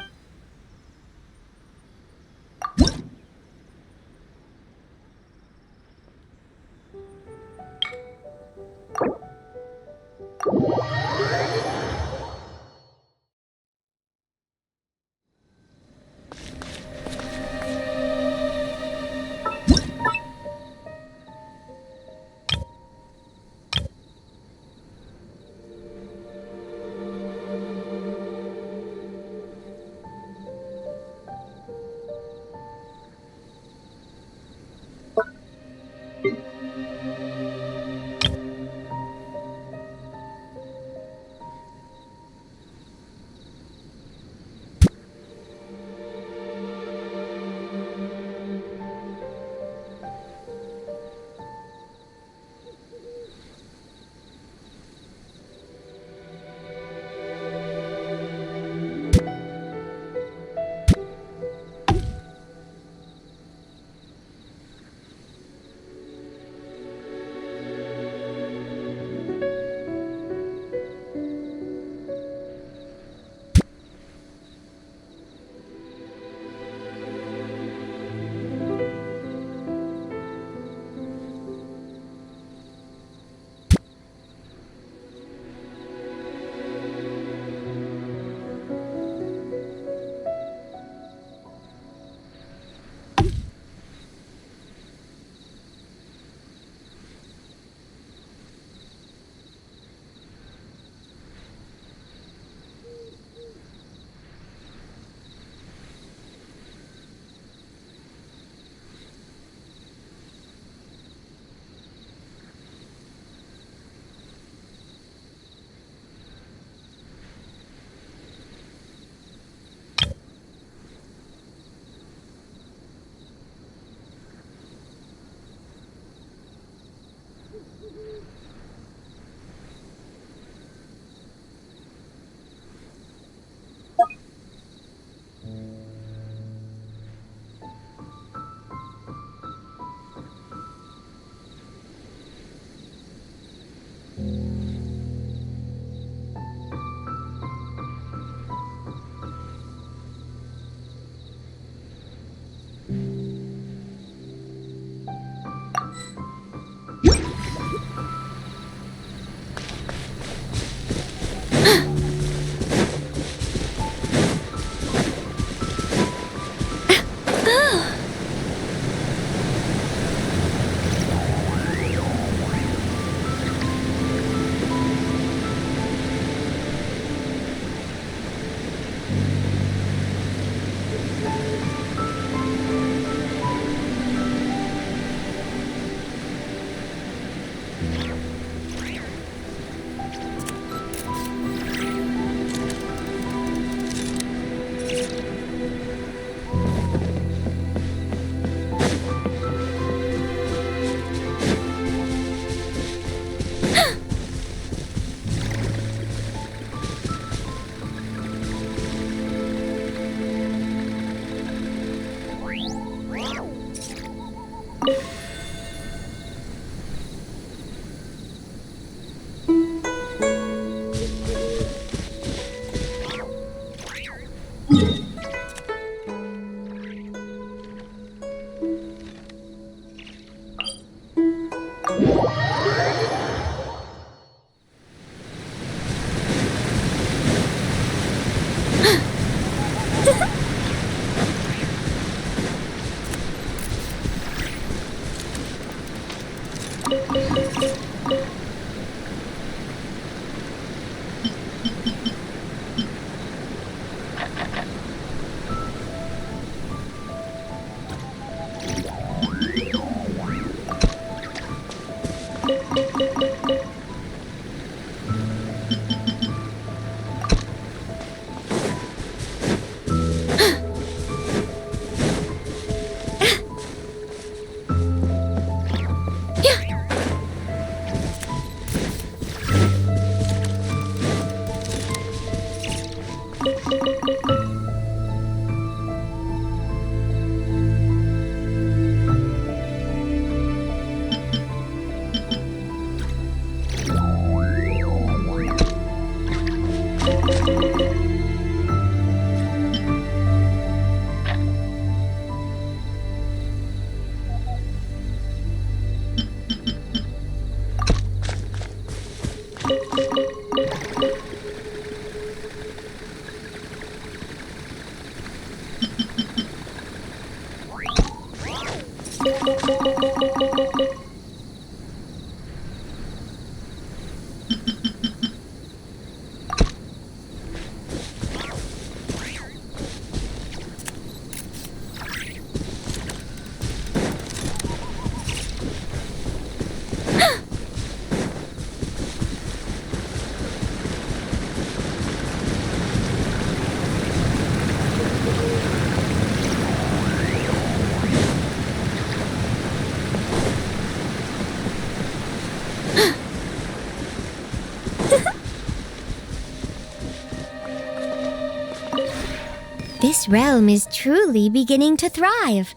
This realm is truly beginning to thrive.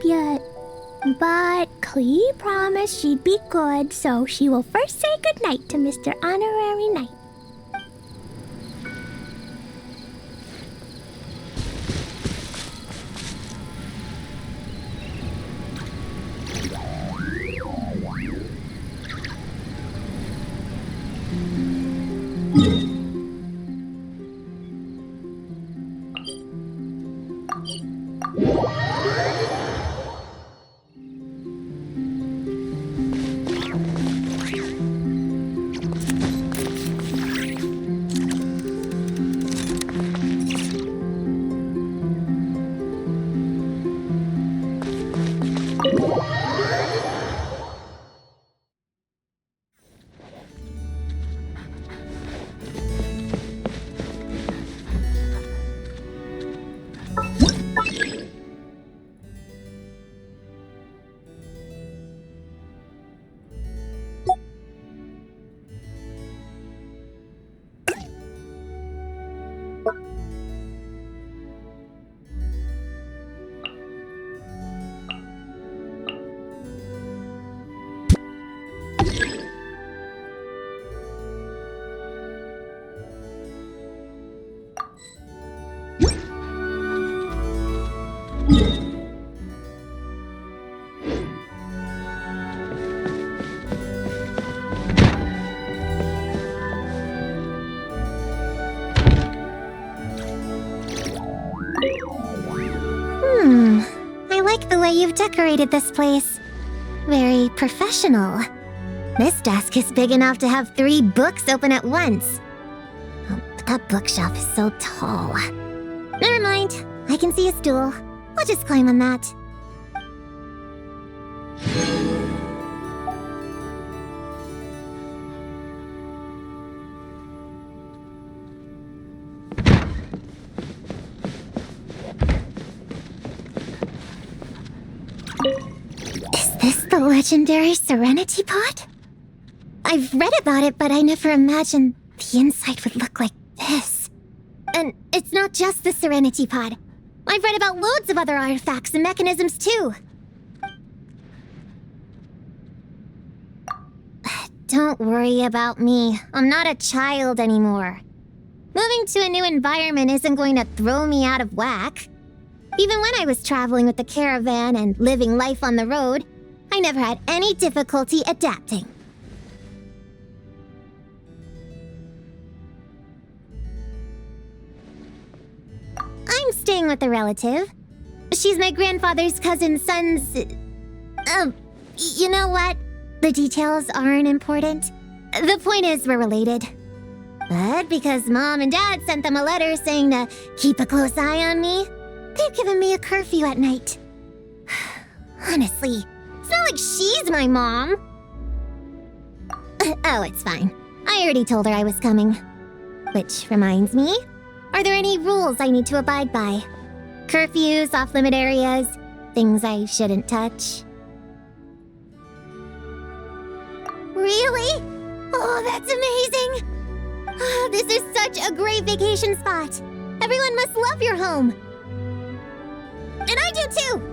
yet. But Clee promised she'd be good, so she will first say goodnight to Mr. Honorary Knight. I like the way you've decorated this place. Very professional. This desk is big enough to have 3 books open at once. Oh, but that bookshelf is so tall. Never mind. I can see a stool. I'll just climb on that. Is this the legendary Serenitea Pot? I've read about it, but I never imagined the inside would look like this. And it's not just the Serenitea Pot. I've read about loads of other artifacts and mechanisms too. Don't worry about me. I'm not a child anymore. Moving to a new environment isn't going to throw me out of whack. Even when I was traveling with the caravan and living life on the road, I never had any difficulty adapting. I'm staying with a relative. She's my grandfather's cousin's son's... you know what? The details aren't important. The point is we're related. But because Mom and Dad sent them a letter saying to keep a close eye on me, they've given me a curfew at night. Honestly, it's not like she's my mom. Oh, it's fine. I already told her I was coming. Which reminds me, are there any rules I need to abide by? Curfews, off-limit areas, things I shouldn't touch? Really? Oh, that's amazing! This is such a great vacation spot. Everyone must love your home. And I do too!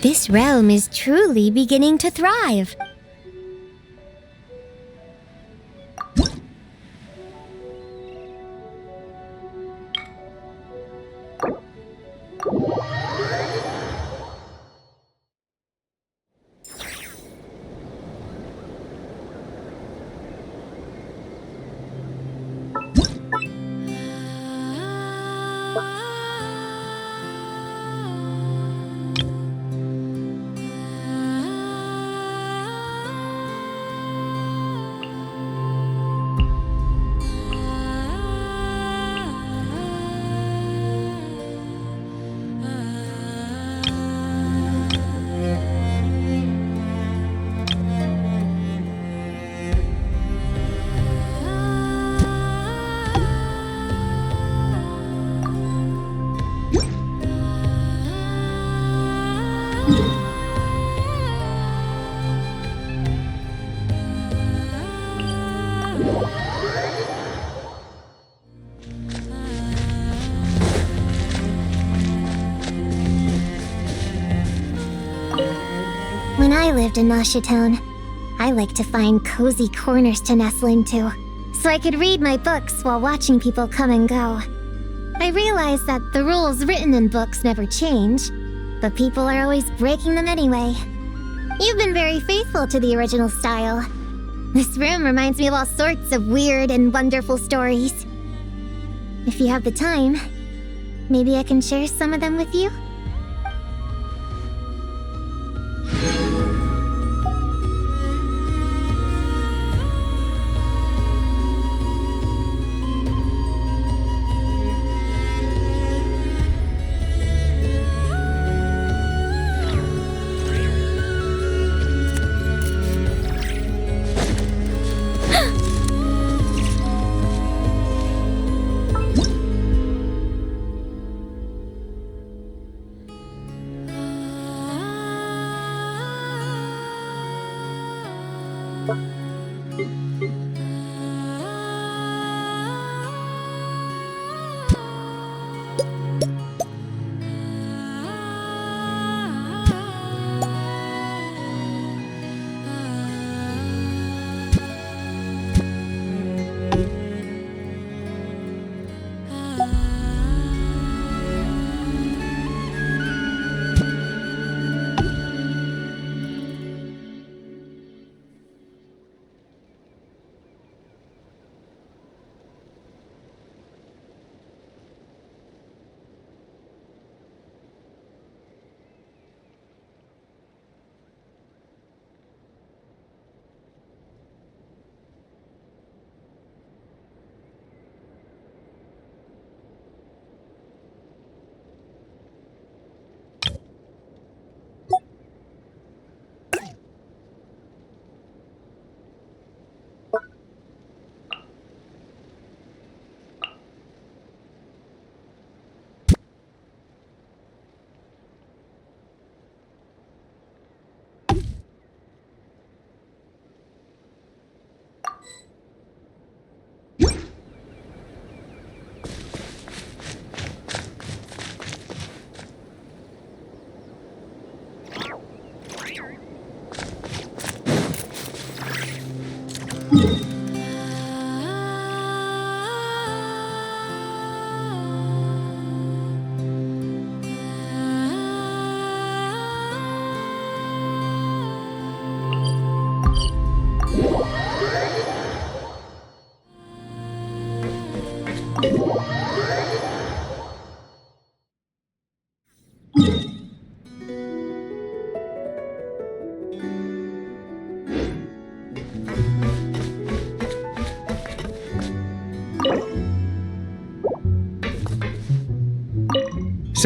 This realm is truly beginning to thrive. I lived in Nashitown, I liked to find cozy corners to nestle into, so I could read my books while watching people come and go. I realized that the rules written in books never change, but people are always breaking them anyway. You've been very faithful to the original style. This room reminds me of all sorts of weird and wonderful stories. If you have the time, maybe I can share some of them with you?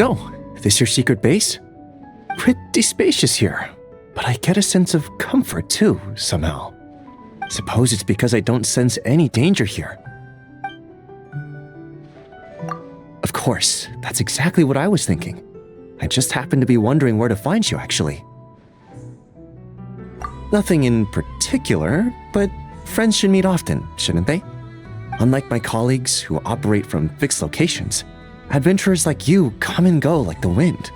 So, this your secret base? Pretty spacious here, but I get a sense of comfort too, somehow. Suppose it's because I don't sense any danger here. Of course, that's exactly what I was thinking. I just happened to be wondering where to find you, actually. Nothing in particular, but friends should meet often, shouldn't they? Unlike my colleagues who operate from fixed locations, adventurers like you come and go like the wind.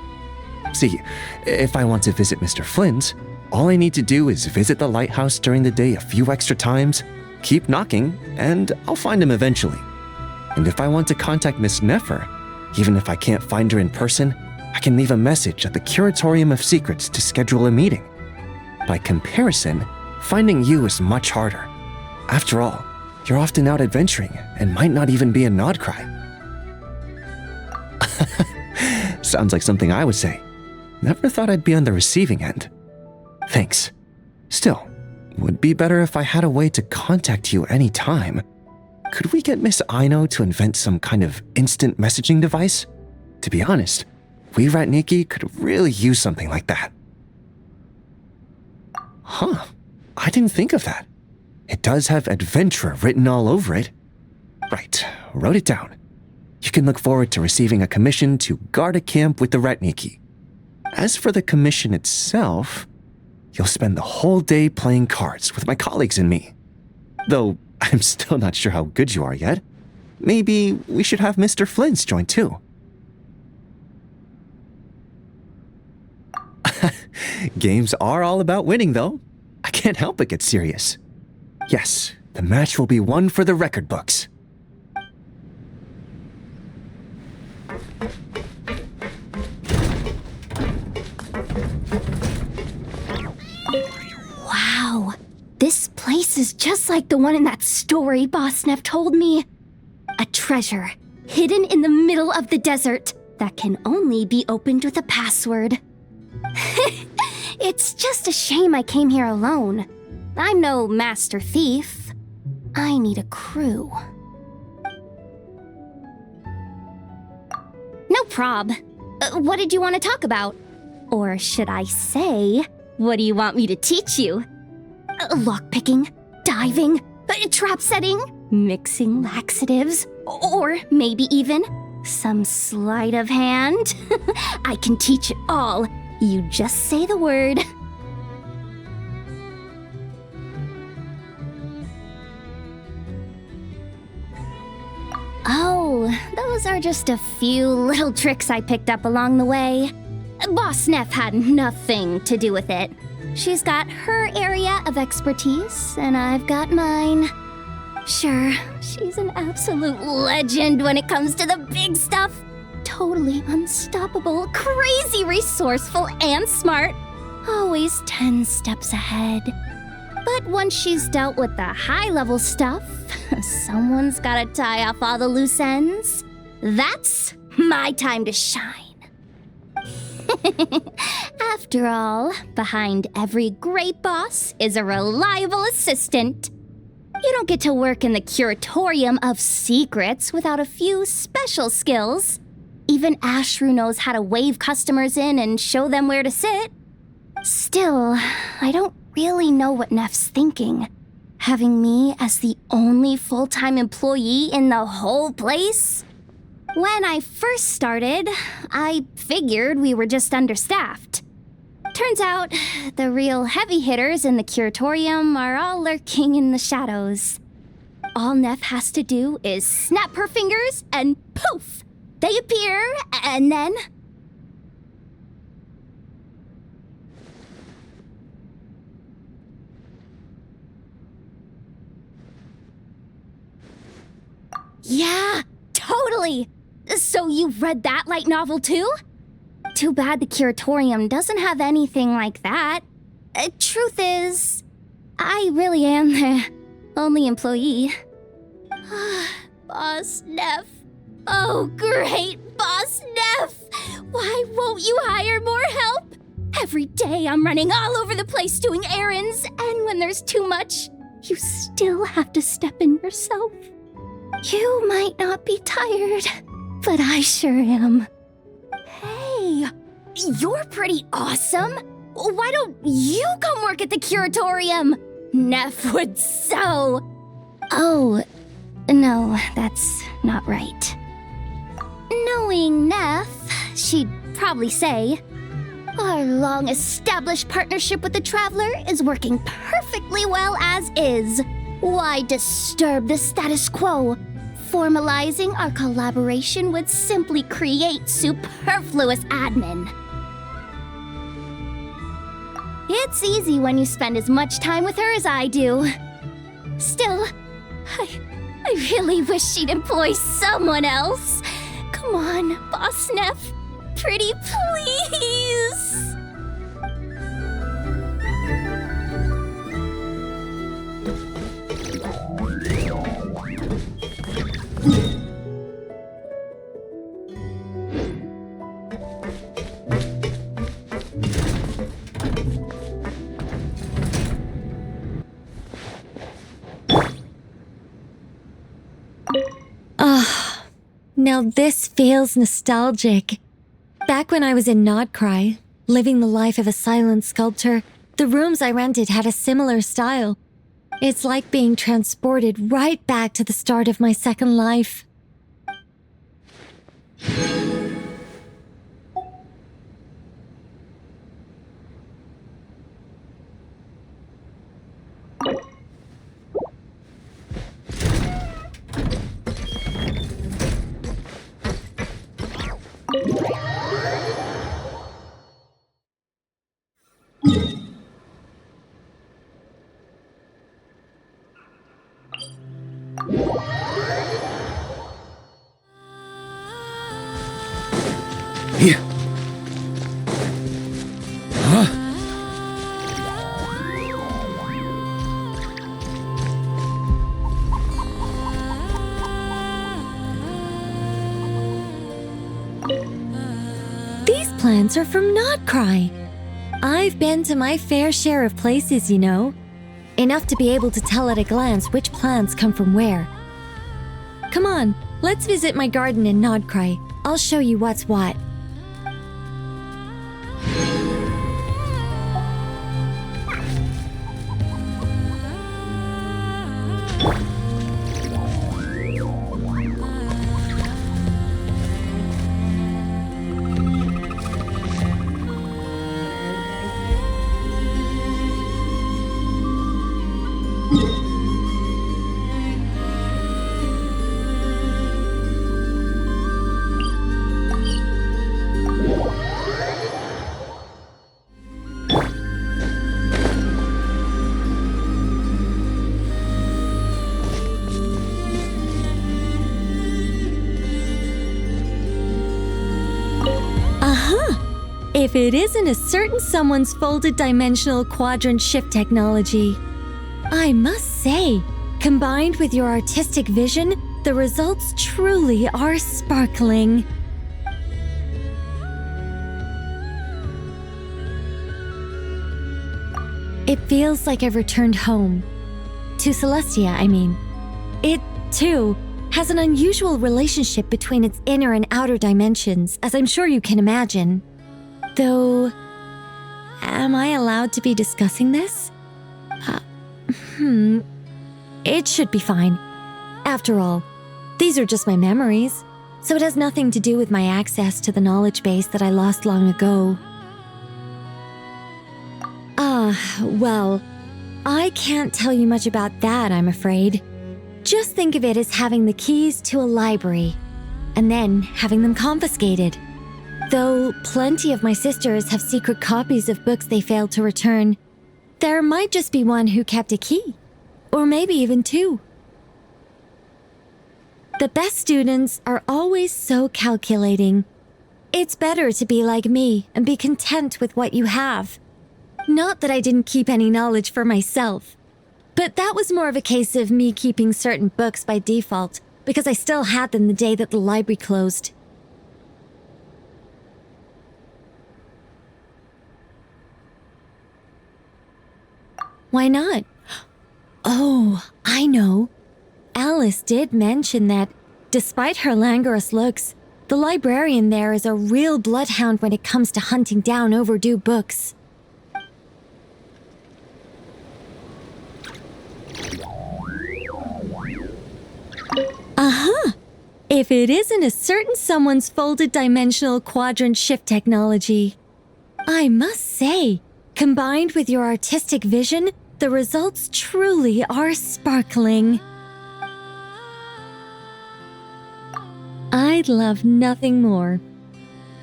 See, if I want to visit Mr. Flynn's, all I need to do is visit the lighthouse during the day a few extra times, keep knocking, and I'll find him eventually. And if I want to contact Miss Nefer, even if I can't find her in person, I can leave a message at the Curatorium of Secrets to schedule a meeting. By comparison, finding you is much harder. After all, you're often out adventuring and might not even be a Nodcry. Sounds like something I would say. Never thought I'd be on the receiving end. Thanks. Still, would be better if I had a way to contact you anytime. Could we get Miss Aino to invent some kind of instant messaging device? To be honest, we Ratniki could really use something like that. Huh, I didn't think of that. It does have adventurer written all over it. Right, wrote it down. You can look forward to receiving a commission to guard a camp with the Ratniki. As for the commission itself, you'll spend the whole day playing cards with my colleagues and me. Though I'm still not sure how good you are yet. Maybe we should have Mr. Flynn's join too. Games are all about winning, though. I can't help but get serious. Yes, the match will be one for the record books. Wow, this place is just like the one in that story Boss Neff told me. A treasure hidden in the middle of the desert that can only be opened with a password. It's just a shame I came here alone. I'm no master thief. I need a crew. No prob. What did you want to talk about? Or should I say, what do you want me to teach you? Lockpicking, diving, trap setting, mixing laxatives, or maybe even some sleight of hand? I can teach it all. You just say the word. Oh, those are just a few little tricks I picked up along the way. Boss Neff had nothing to do with it. She's got her area of expertise, and I've got mine. Sure, she's an absolute legend when it comes to the big stuff. Totally unstoppable, crazy resourceful, and smart. Always 10 steps ahead. But once she's dealt with the high-level stuff, someone's gotta tie off all the loose ends. That's my time to shine. After all, behind every great boss is a reliable assistant. You don't get to work in the curatorium of secrets without a few special skills. Even Ashru knows how to wave customers in and show them where to sit. Still, I don't really know what Neff's thinking. Having me as the only full-time employee in the whole place? When I first started, I figured we were just understaffed. Turns out, the real heavy hitters in the curatorium are all lurking in the shadows. All Neff has to do is snap her fingers and poof! They appear, and then... Yeah, totally! So you read that light novel too? Too bad the curatorium doesn't have anything like that. Truth is, I really am the only employee. Boss Neff. Oh, great, Boss Neff! Why won't you hire more help? Every day I'm running all over the place doing errands, and when there's too much, you still have to step in yourself. You might not be tired, but I sure am. Hey, you're pretty awesome. Why don't you come work at the curatorium? Neff would so... Oh, no, that's not right. Knowing Neff, she'd probably say, our long-established partnership with the Traveler is working perfectly well as is. Why disturb the status quo? Formalizing our collaboration would simply create superfluous admin. It's easy when you spend as much time with her as I do. Still, I really wish she'd employ someone else. Come on, Boss Neff. Pretty please. Now this feels nostalgic. Back when I was in Nodcry, living the life of a silent sculptor, the rooms I rented had a similar style. It's like being transported right back to the start of my second life. Here. Huh? These plants are from Notcry. I've been to my fair share of places, you know. Enough to be able to tell at a glance which plants come from where. Come on, let's visit my garden in Notcry. I'll show you what's what. If it isn't a certain someone's folded dimensional quadrant shift technology. I must say, combined with your artistic vision, the results truly are sparkling. It feels like I've returned home. To Celestia, I mean. It, too, has an unusual relationship between its inner and outer dimensions, as I'm sure you can imagine. Though, am I allowed to be discussing this? It should be fine. After all, these are just my memories, so it has nothing to do with my access to the knowledge base that I lost long ago. Well, I can't tell you much about that, I'm afraid. Just think of it as having the keys to a library, and then having them confiscated. Though plenty of my sisters have secret copies of books they failed to return, there might just be one who kept a key. Or maybe even two. The best students are always so calculating. It's better to be like me and be content with what you have. Not that I didn't keep any knowledge for myself, but that was more of a case of me keeping certain books by default because I still had them the day that the library closed. Why not? Oh, I know. Alice did mention that, despite her languorous looks, the librarian there is a real bloodhound when it comes to hunting down overdue books. If it isn't a certain someone's folded dimensional quadrant shift technology. I must say, combined with your artistic vision, the results truly are sparkling. I'd love nothing more.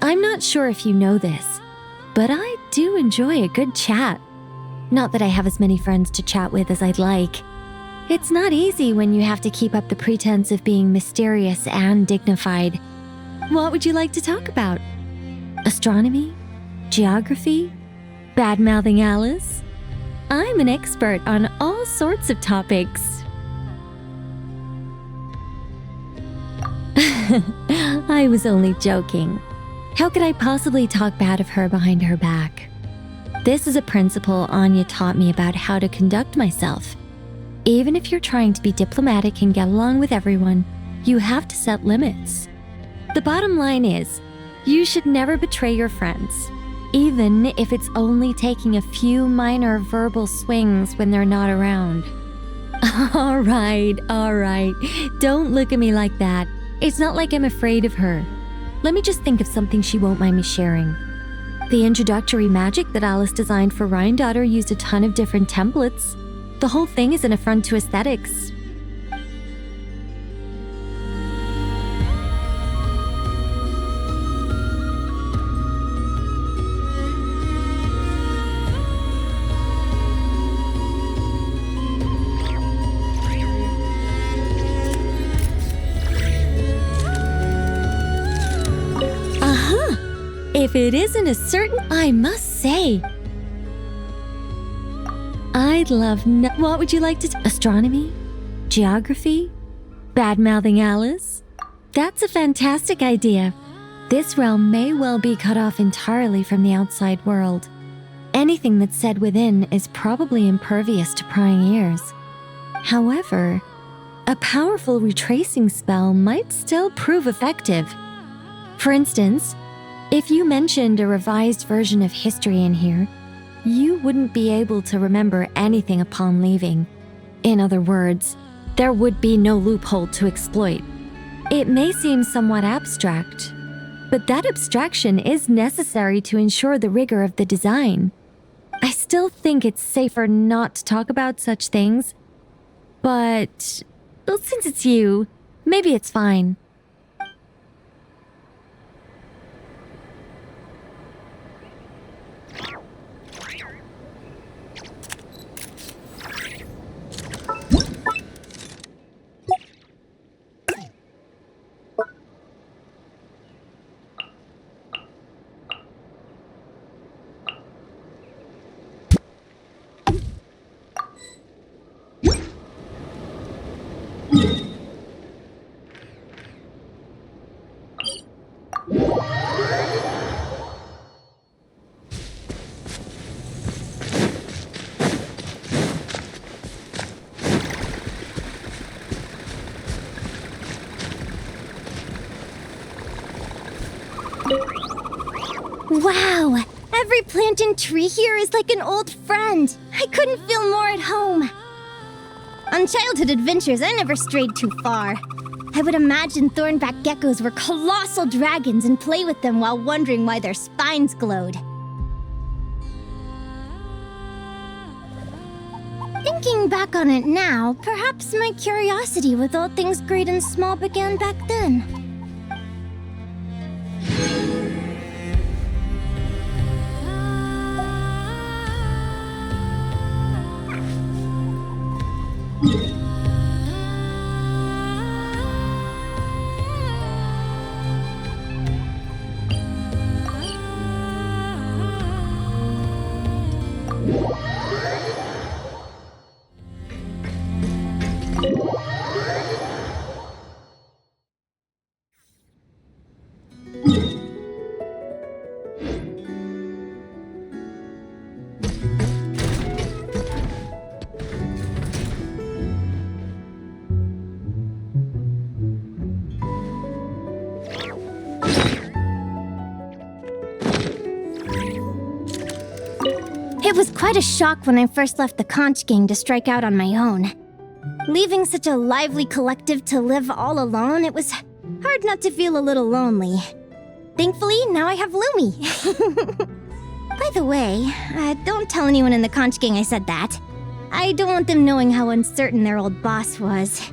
I'm not sure if you know this, but I do enjoy a good chat. Not that I have as many friends to chat with as I'd like. It's not easy when you have to keep up the pretense of being mysterious and dignified. What would you like to talk about? Astronomy? Geography? Bad-mouthing Alice? I'm an expert on all sorts of topics. I was only joking. How could I possibly talk bad of her behind her back? This is a principle Anya taught me about how to conduct myself. Even if you're trying to be diplomatic and get along with everyone, you have to set limits. The bottom line is, you should never betray your friends, even if it's only taking a few minor verbal swings when they're not around. All right. Don't look at me like that. It's not like I'm afraid of her. Let me just think of something she won't mind me sharing. The introductory magic that Alice designed for Ryandaughtr used a ton of different templates. The whole thing is an affront to aesthetics. If it isn't a certain, I must say. I'd love what would you like to astronomy? Geography? Bad-mouthing Alice? That's a fantastic idea. This realm may well be cut off entirely from the outside world. Anything that's said within is probably impervious to prying ears. However, a powerful retracing spell might still prove effective. For instance, if you mentioned a revised version of history in here, you wouldn't be able to remember anything upon leaving. In other words, there would be no loophole to exploit. It may seem somewhat abstract, but that abstraction is necessary to ensure the rigor of the design. I still think it's safer not to talk about such things, but well, since it's you, maybe it's fine. Wow! Every plant and tree here is like an old friend. I couldn't feel more at home. On childhood adventures, I never strayed too far. I would imagine thornback geckos were colossal dragons and play with them while wondering why their spines glowed. Thinking back on it now, perhaps my curiosity with all things great and small began back then. It was quite a shock when I first left the conch gang to strike out on my own. Leaving such a lively collective to live all alone, it was hard not to feel a little lonely. Thankfully, now I have Lumi. By the way, don't tell anyone in the conch gang I said that. I don't want them knowing how uncertain their old boss was.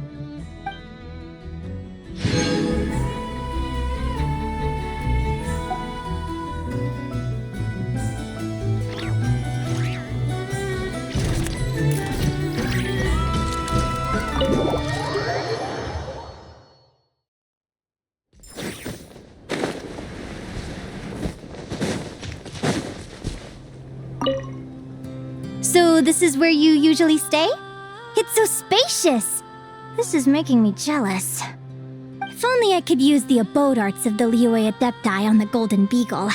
So this is where you usually stay? It's so spacious! This is making me jealous. If only I could use the abode arts of the Liyue Adepti on the Golden Beagle.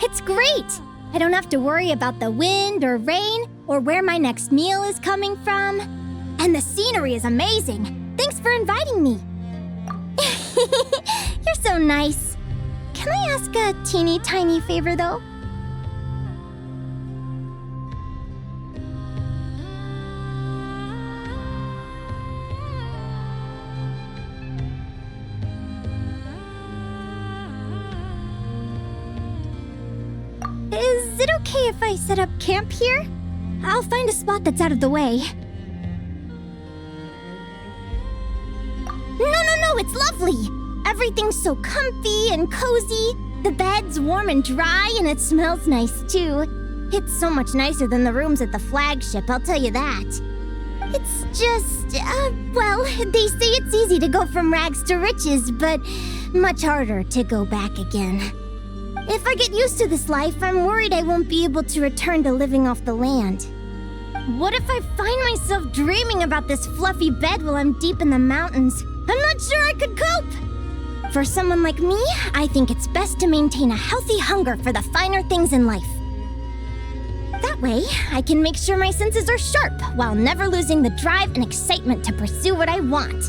It's great! I don't have to worry about the wind or rain or where my next meal is coming from. And the scenery is amazing! Thanks for inviting me! You're so nice. Can I ask a teeny tiny favor, though? Is it okay if I set up camp here? I'll find a spot that's out of the way. No, it's lovely! Everything's so comfy and cozy. The bed's warm and dry, and it smells nice too. It's so much nicer than the rooms at the flagship, I'll tell you that. It's just, well, they say it's easy to go from rags to riches, but much harder to go back again. If I get used to this life, I'm worried I won't be able to return to living off the land. What if I find myself dreaming about this fluffy bed while I'm deep in the mountains? I'm not sure I could cope! For someone like me, I think it's best to maintain a healthy hunger for the finer things in life. That way, I can make sure my senses are sharp while never losing the drive and excitement to pursue what I want.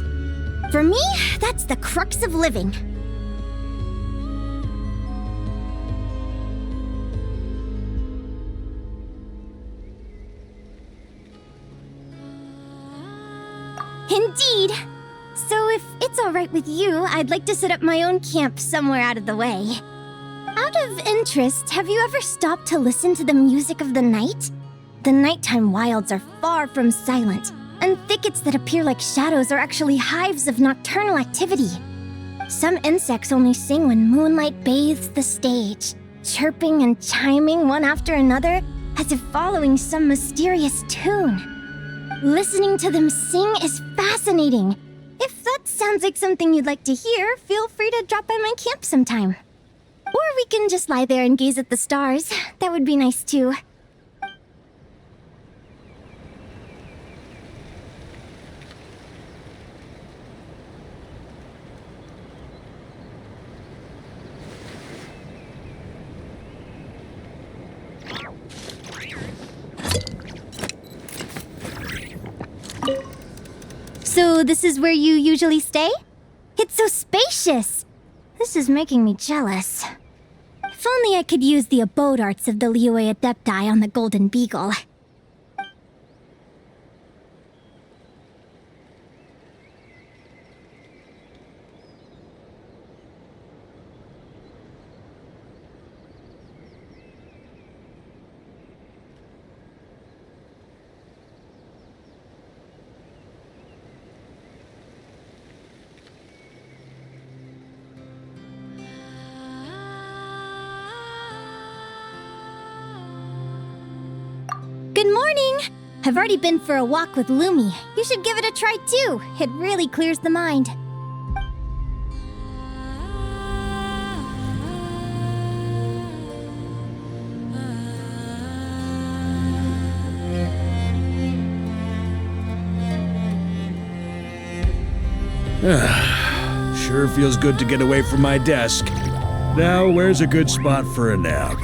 For me, that's the crux of living. Indeed. So if it's all right with you, I'd like to set up my own camp somewhere out of the way. Out of interest, have you ever stopped to listen to the music of the night? The nighttime wilds are far from silent, and thickets that appear like shadows are actually hives of nocturnal activity. Some insects only sing when moonlight bathes the stage, chirping and chiming one after another as if following some mysterious tune. Listening to them sing is fascinating. If that sounds like something you'd like to hear, feel free to drop by my camp sometime. Or we can just lie there and gaze at the stars. That would be nice too. So this is where you usually stay? It's so spacious! This is making me jealous. If only I could use the abode arts of the Liyue Adepti on the Golden Beagle. Good morning! I've already been for a walk with Lumi. You should give it a try too. It really clears the mind. Sure feels good to get away from my desk. Now, where's a good spot for a nap?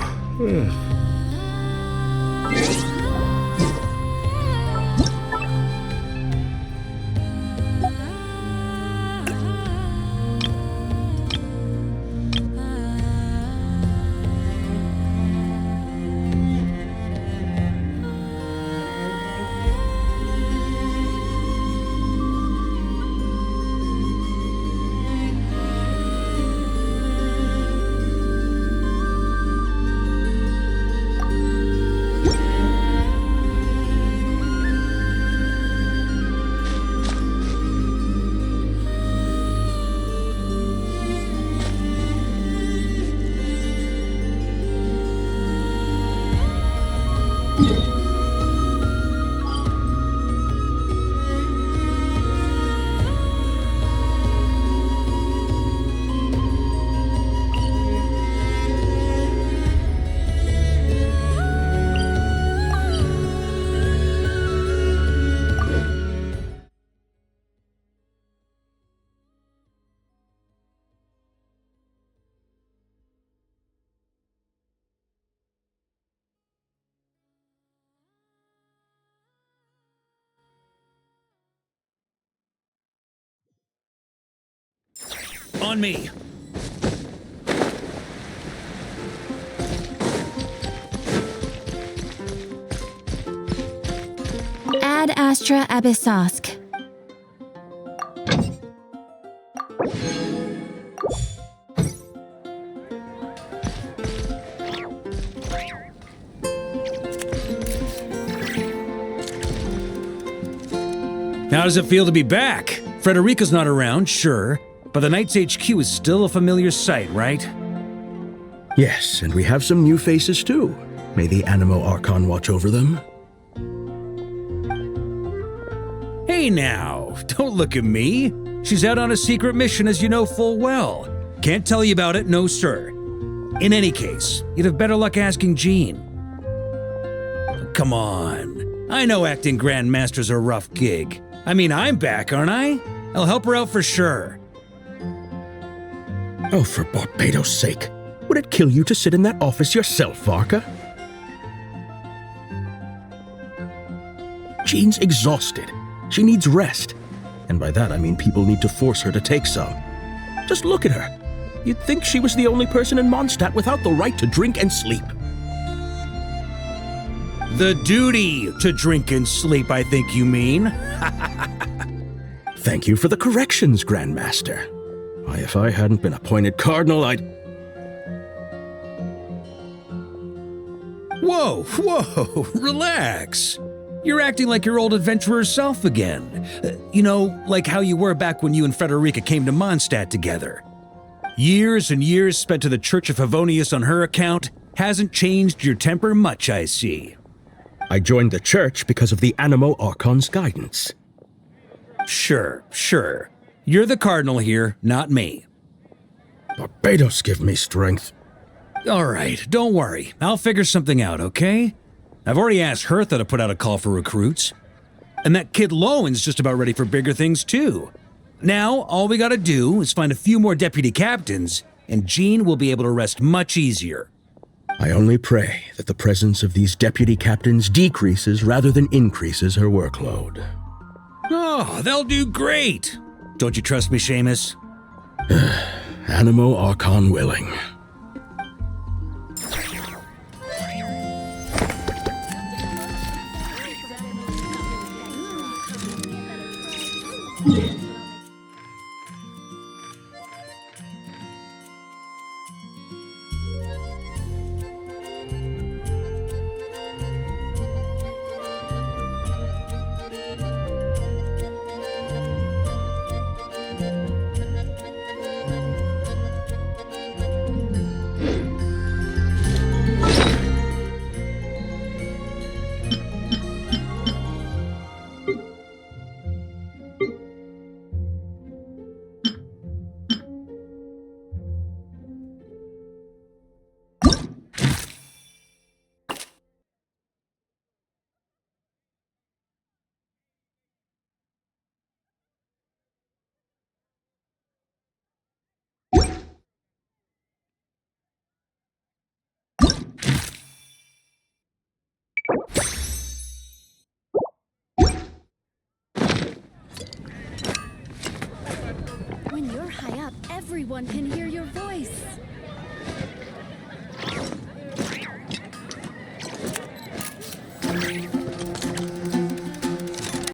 On me. Ad Astra Abyssosk. How does it feel to be back? Frederica's not around, sure, but the Knights HQ is still a familiar sight, right? Yes, and we have some new faces too. May the Animo Archon watch over them. Hey now, don't look at me. She's out on a secret mission, as you know full well. Can't tell you about it, no sir. In any case, you'd have better luck asking Jean. Come on. I know acting Grandmaster's a rough gig. I mean, I'm back, aren't I? I'll help her out for sure. Oh, for Barbados' sake. Would it kill you to sit in that office yourself, Varka? Jean's exhausted. She needs rest. And by that I mean people need to force her to take some. Just look at her. You'd think she was the only person in Mondstadt without the right to drink and sleep. The duty to drink and sleep, I think you mean. Thank you for the corrections, Grandmaster. Why, if I hadn't been appointed Cardinal, I'd... Whoa, relax. You're acting like your old adventurer self again. You know, like how you were back when you and Frederica came to Mondstadt together. Years and years spent to the Church of Favonius on her account hasn't changed your temper much, I see. I joined the church because of the Animo Archon's guidance. Sure. You're the Cardinal here, not me. Barbados give me strength. All right, don't worry. I'll figure something out, okay? I've already asked Hertha to put out a call for recruits. And that kid Lowen's just about ready for bigger things, too. Now, all we gotta do is find a few more deputy captains, and Jean will be able to rest much easier. I only pray that the presence of these deputy captains decreases rather than increases her workload. Oh, they'll do great! Don't you trust me, Seamus? Animo Archon willing. When you're high up, everyone can hear your voice.